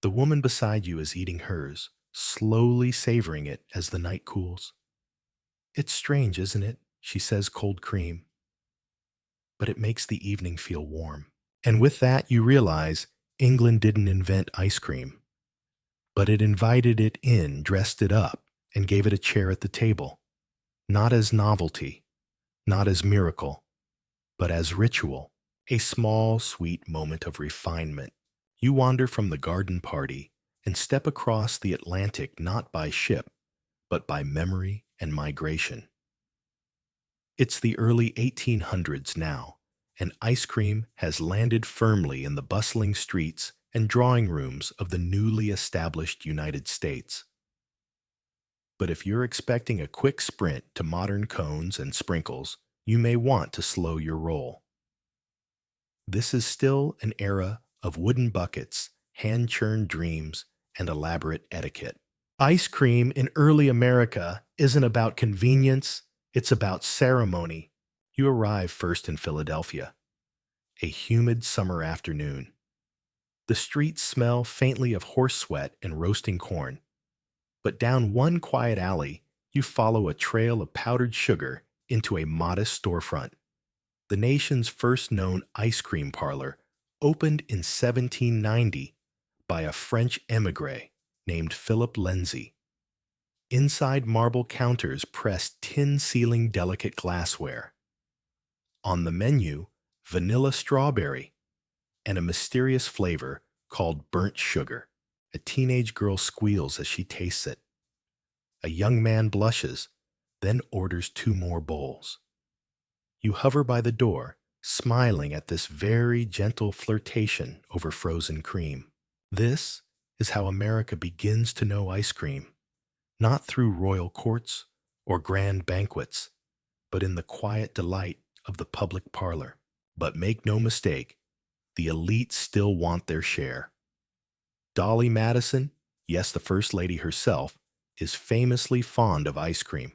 The woman beside you is eating hers, slowly savoring it as the night cools. It's strange, isn't it? She says, cold cream. But it makes the evening feel warm. And with that, you realize England didn't invent ice cream, but it invited it in, dressed it up, and gave it a chair at the table. Not as novelty, not as miracle, but as ritual, a small, sweet moment of refinement. You wander from the garden party and step across the Atlantic not by ship, but by memory and migration. It's the early 1800s now, and ice cream has landed firmly in the bustling streets and drawing rooms of the newly established United States. But if you're expecting a quick sprint to modern cones and sprinkles, you may want to slow your roll. This is still an era of wooden buckets, hand-churned dreams, and elaborate etiquette. Ice cream in early America isn't about convenience, it's about ceremony. You arrive first in Philadelphia, a humid summer afternoon. The streets smell faintly of horse sweat and roasting corn. But down one quiet alley, you follow a trail of powdered sugar into a modest storefront. The nation's first known ice cream parlor opened in 1790 by a French émigré named Philip Lenzi. Inside marble counters pressed tin-ceiling delicate glassware. On the menu, vanilla strawberry and a mysterious flavor called burnt sugar. A teenage girl squeals as she tastes it. A young man blushes, then orders 2 more bowls. You hover by the door, smiling at this very gentle flirtation over frozen cream. This is how America begins to know ice cream, not through royal courts or grand banquets, but in the quiet delight of the public parlor. But make no mistake, the elite still want their share. Dolly Madison, yes, the First Lady herself, is famously fond of ice cream.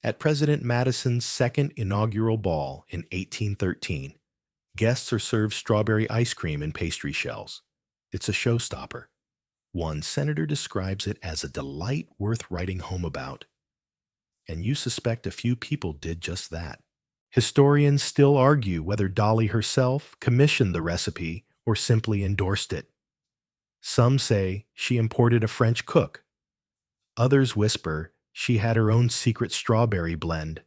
At President Madison's second inaugural ball in 1813, guests are served strawberry ice cream in pastry shells. It's a showstopper. One senator describes it as a delight worth writing home about. And you suspect a few people did just that. Historians still argue whether Dolly herself commissioned the recipe or simply endorsed it. Some say she imported a French cook. Others whisper she had her own secret strawberry blend.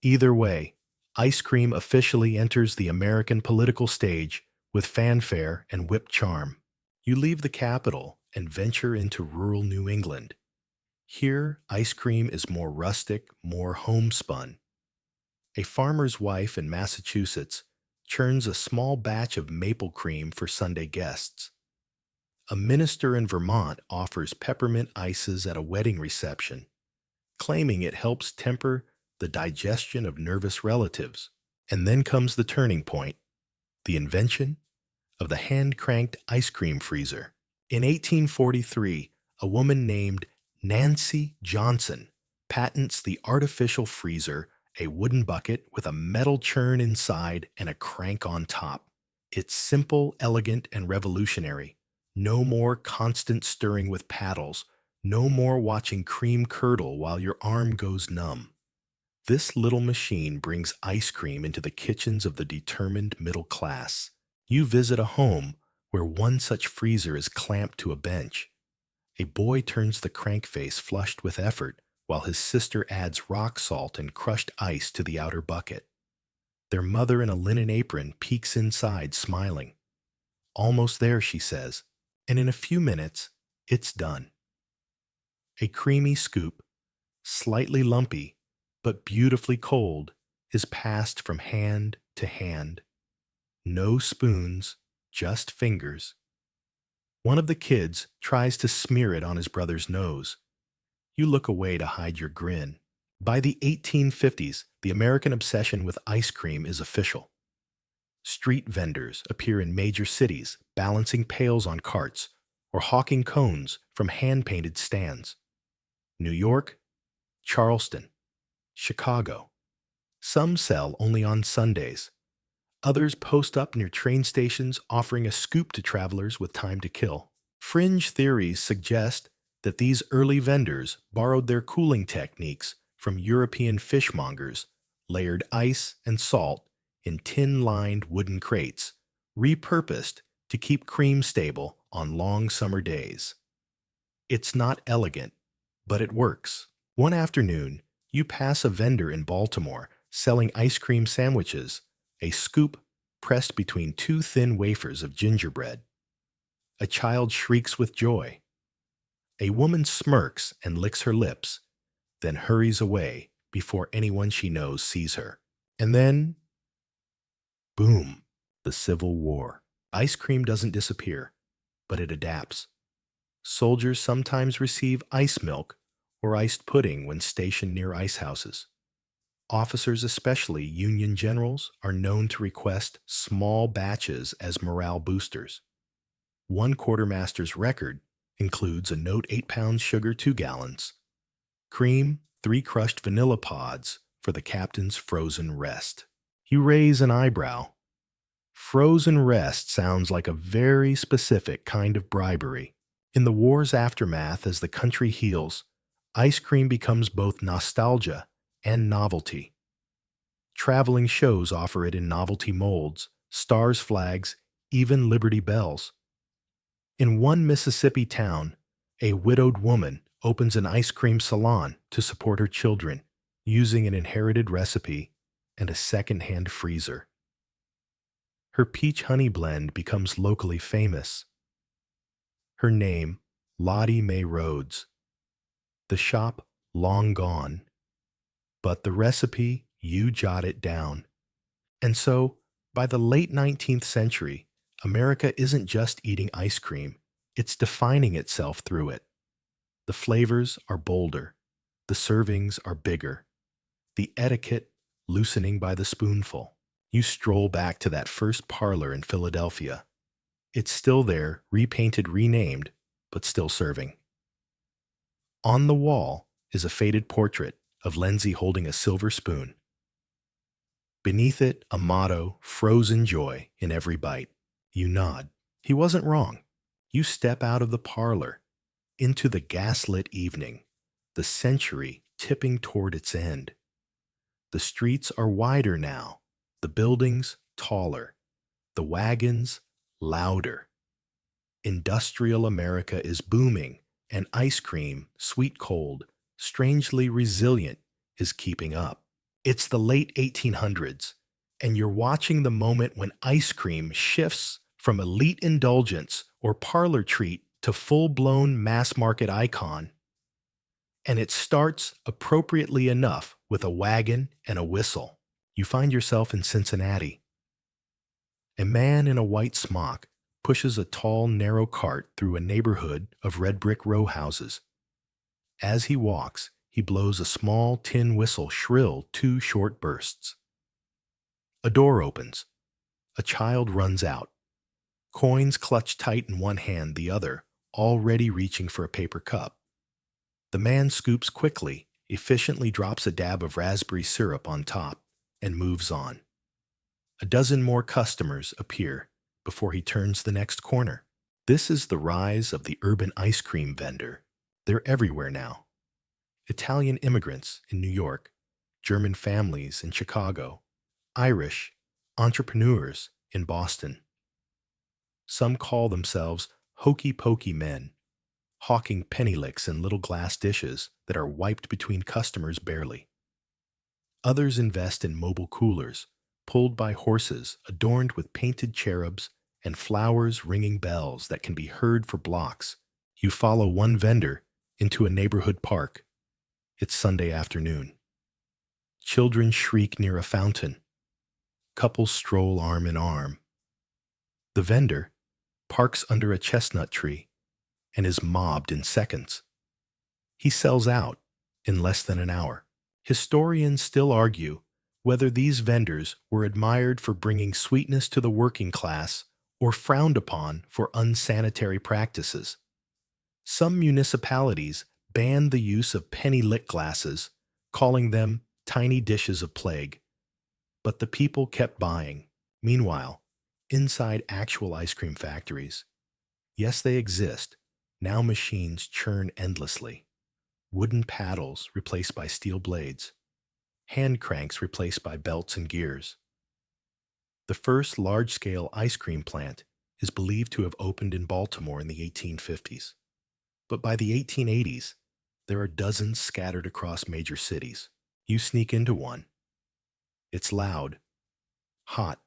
Either way, ice cream officially enters the American political stage with fanfare and whipped charm. You leave the capital and venture into rural New England. Here, ice cream is more rustic, more homespun. A farmer's wife in Massachusetts churns a small batch of maple cream for Sunday guests. A minister in Vermont offers peppermint ices at a wedding reception. claiming it helps temper the digestion of nervous relatives. And then comes the turning point, the invention of the hand-cranked ice cream freezer. In 1843, a woman named Nancy Johnson patents the artificial freezer, a wooden bucket with a metal churn inside and a crank on top. It's simple, elegant, and revolutionary. No more constant stirring with paddles. No more watching cream curdle while your arm goes numb. This little machine brings ice cream into the kitchens of the determined middle class. You visit a home where one such freezer is clamped to a bench. A boy turns the crankcase flushed with effort, while his sister adds rock salt and crushed ice to the outer bucket. Their mother in a linen apron peeks inside, smiling. Almost there, she says, and in a few minutes, it's done. A creamy scoop, slightly lumpy, but beautifully cold, is passed from hand to hand. No spoons, just fingers. One of the kids tries to smear it on his brother's nose. You look away to hide your grin. By the 1850s, the American obsession with ice cream is official. Street vendors appear in major cities, balancing pails on carts or hawking cones from hand-painted stands. New York, Charleston, Chicago. Some sell only on Sundays. Others post up near train stations offering a scoop to travelers with time to kill. Fringe theories suggest that these early vendors borrowed their cooling techniques from European fishmongers, layered ice and salt in tin-lined wooden crates, repurposed to keep cream stable on long summer days. It's not elegant, but it works. One afternoon, you pass a vendor in Baltimore selling ice cream sandwiches, a scoop pressed between two thin wafers of gingerbread. A child shrieks with joy. A woman smirks and licks her lips, then hurries away before anyone she knows sees her. And then, boom, the Civil War. Ice cream doesn't disappear, but it adapts. Soldiers sometimes receive ice milk or iced pudding when stationed near ice houses. Officers, especially Union generals, are known to request small batches as morale boosters. One quartermaster's record includes a note 8 pounds sugar 2 gallons, cream 3 crushed vanilla pods for the captain's frozen rest. You raise an eyebrow. Frozen rest sounds like a very specific kind of bribery. In the war's aftermath, as the country heals, ice cream becomes both nostalgia and novelty. Traveling shows offer it in novelty molds, stars, flags, even Liberty Bells. In one Mississippi town, a widowed woman opens an ice cream salon to support her children, using an inherited recipe and a second-hand freezer. Her peach honey blend becomes locally famous. Her name, Lottie Mae Rhodes. The shop, long gone. But the recipe, you jot it down. And so, by the late 19th century, America isn't just eating ice cream, it's defining itself through it. The flavors are bolder, the servings are bigger, the etiquette loosening by the spoonful. You stroll back to that first parlor in Philadelphia. It's still there, repainted, renamed, but still serving. On the wall is a faded portrait of Lindsay holding a silver spoon. Beneath it, a motto, frozen joy in every bite. You nod. He wasn't wrong. You step out of the parlor, into the gaslit evening, the century tipping toward its end. The streets are wider now, the buildings taller, the wagons louder. Industrial America is booming, and ice cream, sweet cold, strangely resilient, is keeping up. It's the late 1800s, and you're watching the moment when ice cream shifts from elite indulgence or parlor treat to full-blown mass-market icon. And it starts, appropriately enough, with a wagon and a whistle. You find yourself in Cincinnati. A man in a white smock pushes a tall, narrow cart through a neighborhood of red brick row houses. As he walks, he blows a small tin whistle shrill 2 short bursts. A door opens. A child runs out. Coins clutched tight in one hand, the other, already reaching for a paper cup. The man scoops quickly, efficiently drops a dab of raspberry syrup on top, and moves on. A dozen more customers appear before he turns the next corner. This is the rise of the urban ice cream vendor. They're everywhere now. Italian immigrants in New York, German families in Chicago, Irish entrepreneurs in Boston. Some call themselves hokey-pokey men, hawking penny licks in little glass dishes that are wiped between customers barely. Others invest in mobile coolers, pulled by horses adorned with painted cherubs and flowers ringing bells that can be heard for blocks. You follow one vendor into a neighborhood park. It's Sunday afternoon. Children shriek near a fountain. Couples stroll arm in arm. The vendor parks under a chestnut tree and is mobbed in seconds. He sells out in less than an hour. Historians still argue whether these vendors were admired for bringing sweetness to the working class or frowned upon for unsanitary practices. Some municipalities banned the use of penny lick glasses, calling them tiny dishes of plague. But the people kept buying. Meanwhile, inside actual ice cream factories, yes, they exist. Now machines churn endlessly. Wooden paddles replaced by steel blades. Hand cranks replaced by belts and gears. The first large-scale ice cream plant is believed to have opened in Baltimore in the 1850s. But by the 1880s, there are dozens scattered across major cities. You sneak into one. It's loud, hot,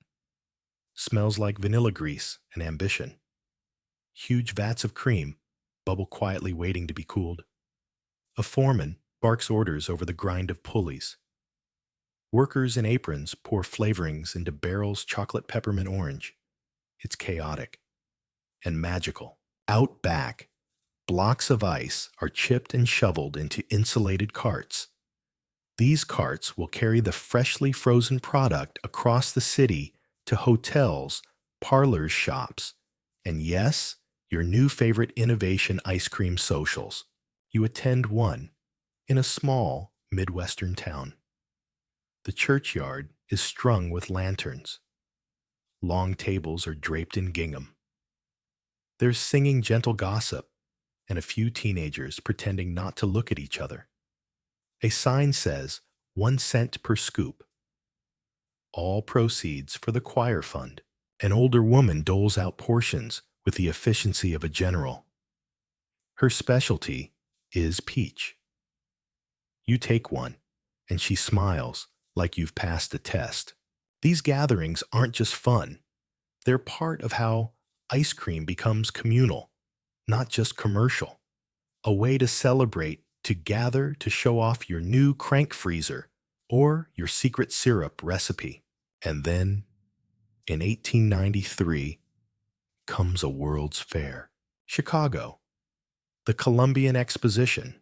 smells like vanilla grease and ambition. Huge vats of cream bubble quietly waiting to be cooled. A foreman barks orders over the grind of pulleys. Workers in aprons pour flavorings into barrels chocolate peppermint orange. It's chaotic and magical. Out back, blocks of ice are chipped and shoveled into insulated carts. These carts will carry the freshly frozen product across the city to hotels, parlors, shops, and yes, your new favorite innovation ice cream socials. You attend one in a small Midwestern town. The churchyard is strung with lanterns. Long tables are draped in gingham. There's singing gentle gossip and a few teenagers pretending not to look at each other. A sign says 1 cent per scoop. All proceeds for the choir fund. An older woman doles out portions with the efficiency of a general. Her specialty is peach. You take one, and she smiles like you've passed a test. These gatherings aren't just fun. They're part of how ice cream becomes communal, not just commercial. A way to celebrate, to gather, to show off your new crank freezer or your secret syrup recipe. And then, in 1893, comes a World's Fair. Chicago. The Columbian Exposition.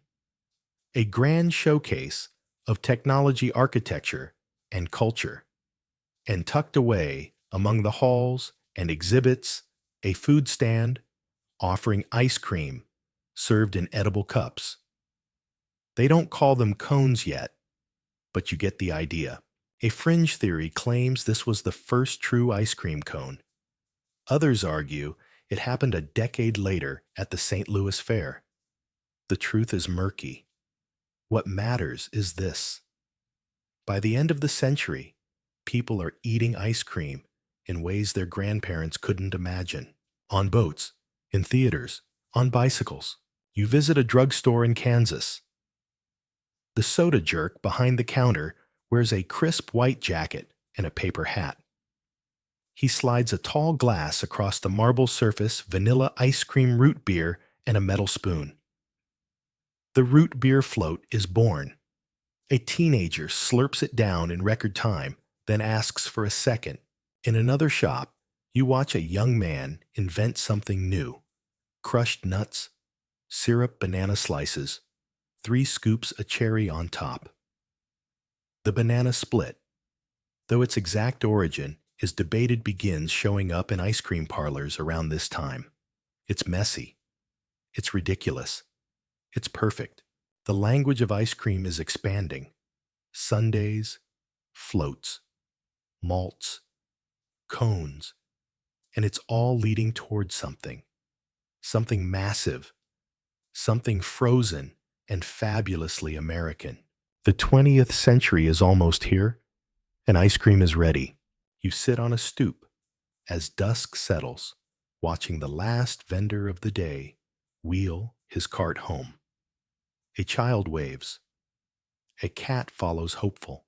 A grand showcase of technology, architecture, and culture. And tucked away among the halls and exhibits, a food stand offering ice cream served in edible cups. They don't call them cones yet, but you get the idea. A fringe theory claims this was the first true ice cream cone. Others argue it happened a decade later at the St. Louis Fair. The truth is murky. What matters is this. By the end of the century, people are eating ice cream in ways their grandparents couldn't imagine. On boats, in theaters, on bicycles. You visit a drugstore in Kansas. The soda jerk behind the counter wears a crisp white jacket and a paper hat. He slides a tall glass across the marble surface, vanilla ice cream root beer, and a metal spoon. The root beer float is born. A teenager slurps it down in record time, then asks for a second. In another shop, you watch a young man invent something new. Crushed nuts, syrup banana slices, 3 scoops a cherry on top. The banana split, though its exact origin is debated, begins showing up in ice cream parlors around this time. It's messy. It's ridiculous. It's perfect. The language of ice cream is expanding. Sundaes, floats, malts, cones, and it's all leading towards something massive, something frozen and fabulously American. The 20th century is almost here, and ice cream is ready. You sit on a stoop as dusk settles, watching the last vendor of the day wheel his cart home. A child waves. A cat follows hopeful.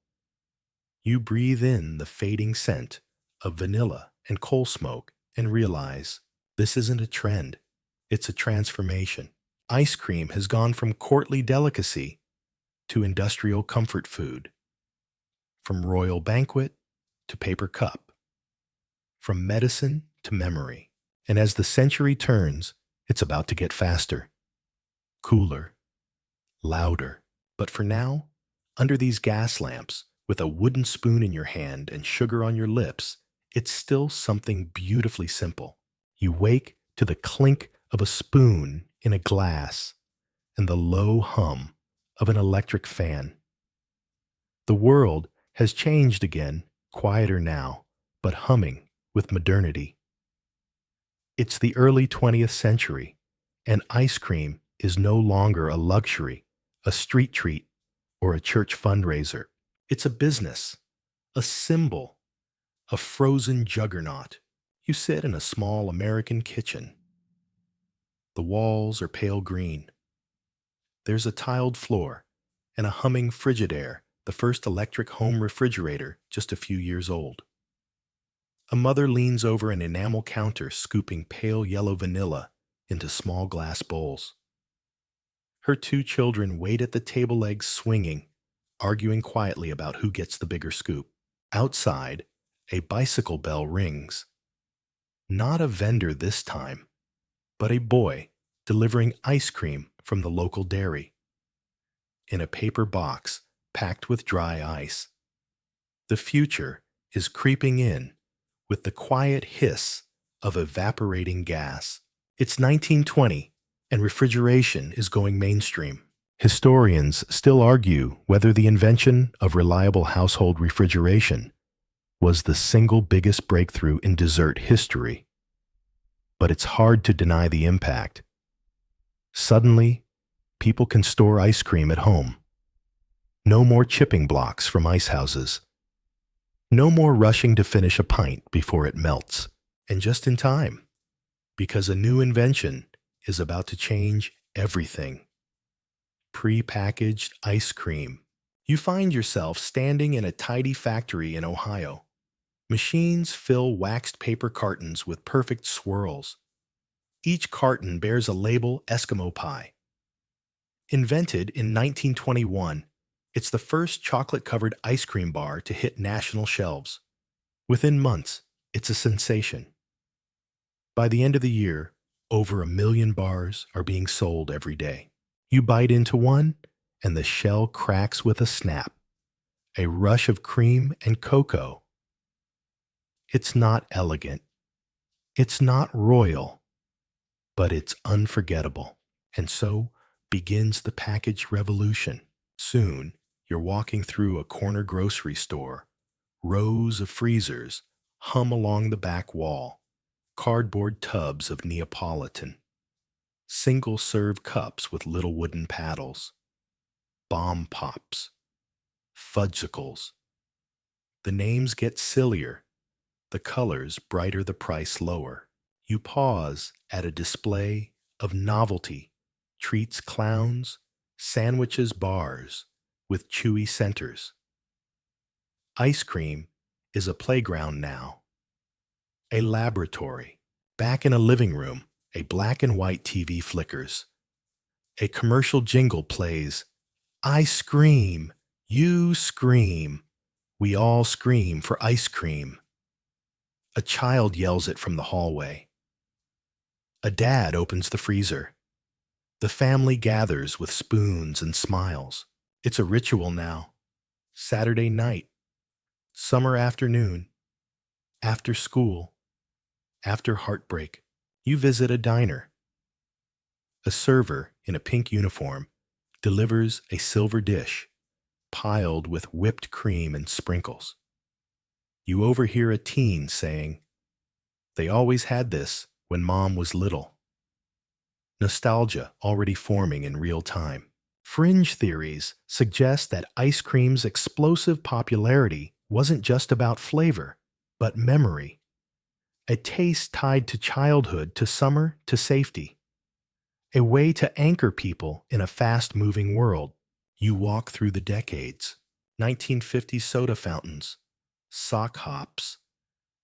You breathe in the fading scent of vanilla and coal smoke and realize this isn't a trend, it's a transformation. Ice cream has gone from courtly delicacy to industrial comfort food, from royal banquet to paper cup, from medicine to memory. And as the century turns, it's about to get faster, cooler, louder. But for now, under these gas lamps, with a wooden spoon in your hand and sugar on your lips, it's still something beautifully simple. You wake to the clink of a spoon in a glass and the low hum of an electric fan. The world has changed again, quieter now, but humming with modernity. It's the early 20th century, and ice cream is no longer a luxury, a street treat, or a church fundraiser. It's a business, a symbol, a frozen juggernaut. You sit in a small American kitchen. The walls are pale green. There's a tiled floor and a humming Frigidaire, the first electric home refrigerator just a few years old. A mother leans over an enamel counter, scooping pale yellow vanilla into small glass bowls. Her 2 children wait at the table legs swinging, arguing quietly about who gets the bigger scoop. Outside, a bicycle bell rings. Not a vendor this time, but a boy delivering ice cream from the local dairy in a paper box packed with dry ice. The future is creeping in with the quiet hiss of evaporating gas. It's 1920, and refrigeration is going mainstream. Historians still argue whether the invention of reliable household refrigeration was the single biggest breakthrough in dessert history. But it's hard to deny the impact. Suddenly, people can store ice cream at home. No more chipping blocks from ice houses. No more rushing to finish a pint before it melts. And just in time, because a new invention is about to change everything. Pre-packaged ice cream. You find yourself standing in a tidy factory in Ohio. Machines fill waxed paper cartons with perfect swirls. Each carton bears a label Eskimo pie. Invented in 1921, it's the first chocolate-covered ice cream bar to hit national shelves. Within months, it's a sensation. By the end of the year, over 1 million bars are being sold every day. You bite into one, and the shell cracks with a snap. A rush of cream and cocoa. It's not elegant. It's not royal. But it's unforgettable. And so begins the package revolution. Soon, you're walking through a corner grocery store. Rows of freezers hum along the back wall. Cardboard tubs of Neapolitan. Single-serve cups with little wooden paddles. Bomb pops. Fudgsicles. The names get sillier. The colors brighter, the price lower. You pause at a display of novelty, treats clowns, sandwiches bars with chewy centers. Ice cream is a playground now. A laboratory. Back in a living room, a black and white TV flickers. A commercial jingle plays. I scream, you scream, we all scream for ice cream. A child yells it from the hallway. A dad opens the freezer. The family gathers with spoons and smiles. It's a ritual now. Saturday night, summer afternoon, after school, after heartbreak, you visit a diner. A server in a pink uniform delivers a silver dish piled with whipped cream and sprinkles. You overhear a teen saying, "They always had this when Mom was little." Nostalgia already forming in real time. Fringe theories suggest that ice cream's explosive popularity wasn't just about flavor, but memory. A taste tied to childhood, to summer, to safety. A way to anchor people in a fast-moving world. You walk through the decades. 1950s soda fountains, sock hops,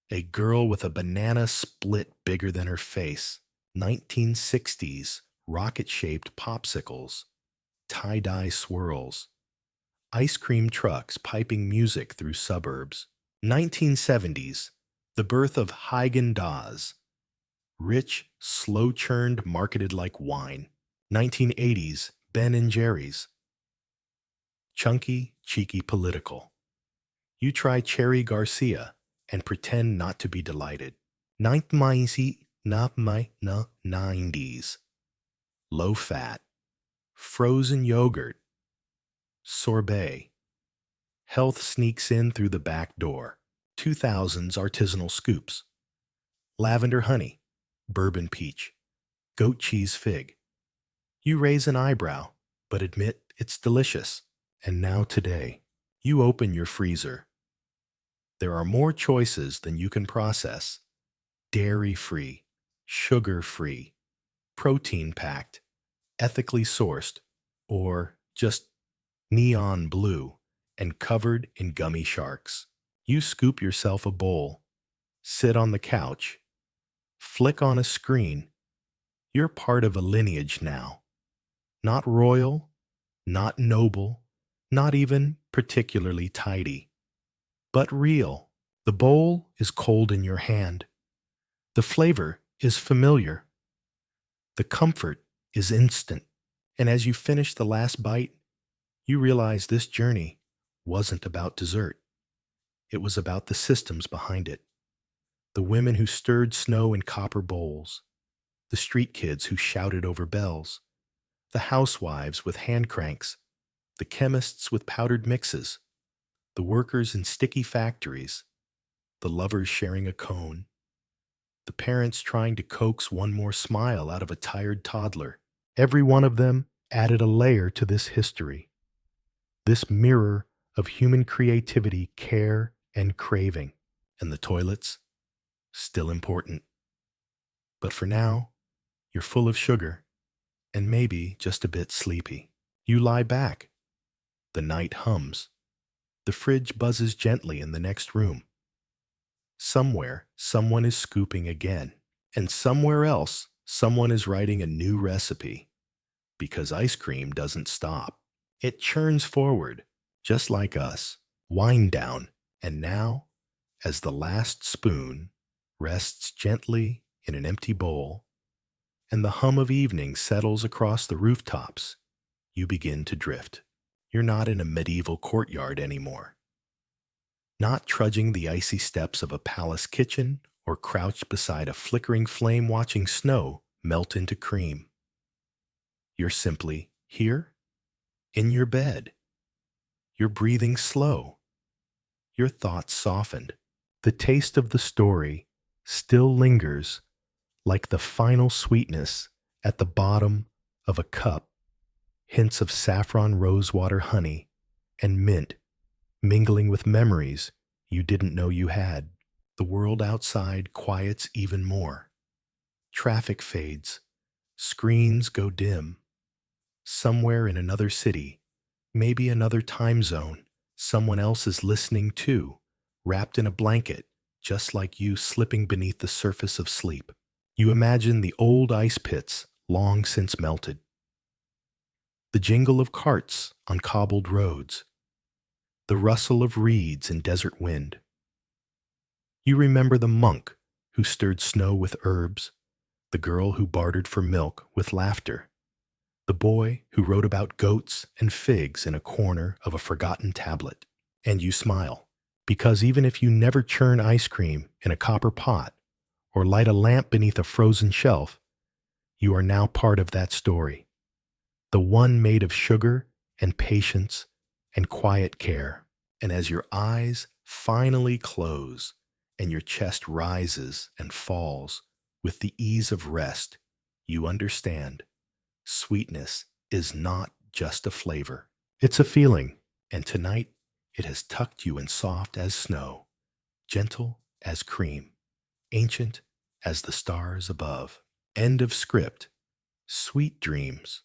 a girl with a banana split bigger than her face. 1960s rocket-shaped popsicles, tie-dye swirls, ice cream trucks piping music through suburbs. 1970s, the birth of Haagen-Dazs, rich, slow-churned, marketed like wine. 1980s, Ben & Jerry's, chunky, cheeky, political. You try Cherry Garcia and pretend not to be delighted. 90s, low-fat, frozen yogurt, sorbet. Health sneaks in through the back door. 2000s artisanal scoops. Lavender honey, bourbon peach, goat cheese fig. You raise an eyebrow, but admit it's delicious. And now today, you open your freezer. There are more choices than you can process. Dairy-free, sugar-free, protein-packed, ethically sourced, or just neon blue and covered in gummy sharks. You scoop yourself a bowl, sit on the couch, flick on a screen. You're part of a lineage now. Not royal, not noble, not even particularly tidy, but real. The bowl is cold in your hand. The flavor is familiar. The comfort is instant. And as you finish the last bite, you realize this journey wasn't about dessert. It was about the systems behind it. The women who stirred snow in copper bowls, the street kids who shouted over bells, the housewives with hand cranks, the chemists with powdered mixes, the workers in sticky factories, the lovers sharing a cone, the parents trying to coax one more smile out of a tired toddler. Every one of them added a layer to this history, this mirror of human creativity, care, and craving. And the toilets? Still important. But for now, you're full of sugar and maybe just a bit sleepy. You lie back. The night hums. The fridge buzzes gently in the next room. Somewhere, someone is scooping again. And somewhere else, someone is writing a new recipe. Because ice cream doesn't stop. It churns forward, just like us. Wind down. And now, as the last spoon rests gently in an empty bowl, and the hum of evening settles across the rooftops, you begin to drift. You're not in a medieval courtyard anymore. Not trudging the icy steps of a palace kitchen or crouched beside a flickering flame watching snow melt into cream. You're simply here, in your bed. You're breathing slow. Your thoughts softened. The taste of the story still lingers like the final sweetness at the bottom of a cup, hints of saffron rosewater honey and mint mingling with memories you didn't know you had. The world outside quiets even more. Traffic fades. Screens go dim. Somewhere in another city, maybe another time zone, someone else is listening too, wrapped in a blanket, just like you slipping beneath the surface of sleep. You imagine the old ice pits long since melted. The jingle of carts on cobbled roads. The rustle of reeds in desert wind. You remember the monk who stirred snow with herbs, the girl who bartered for milk with laughter, The boy who wrote about goats and figs in a corner of a forgotten tablet. And you smile, because even if you never churn ice cream in a copper pot or light a lamp beneath a frozen shelf, you are now part of that story, the one made of sugar and patience and quiet care. And as your eyes finally close and your chest rises and falls with the ease of rest, you understand sweetness is not just a flavor, it's a feeling. And tonight, it has tucked you in soft as snow, gentle as cream, ancient as the stars above. End of script. Sweet dreams.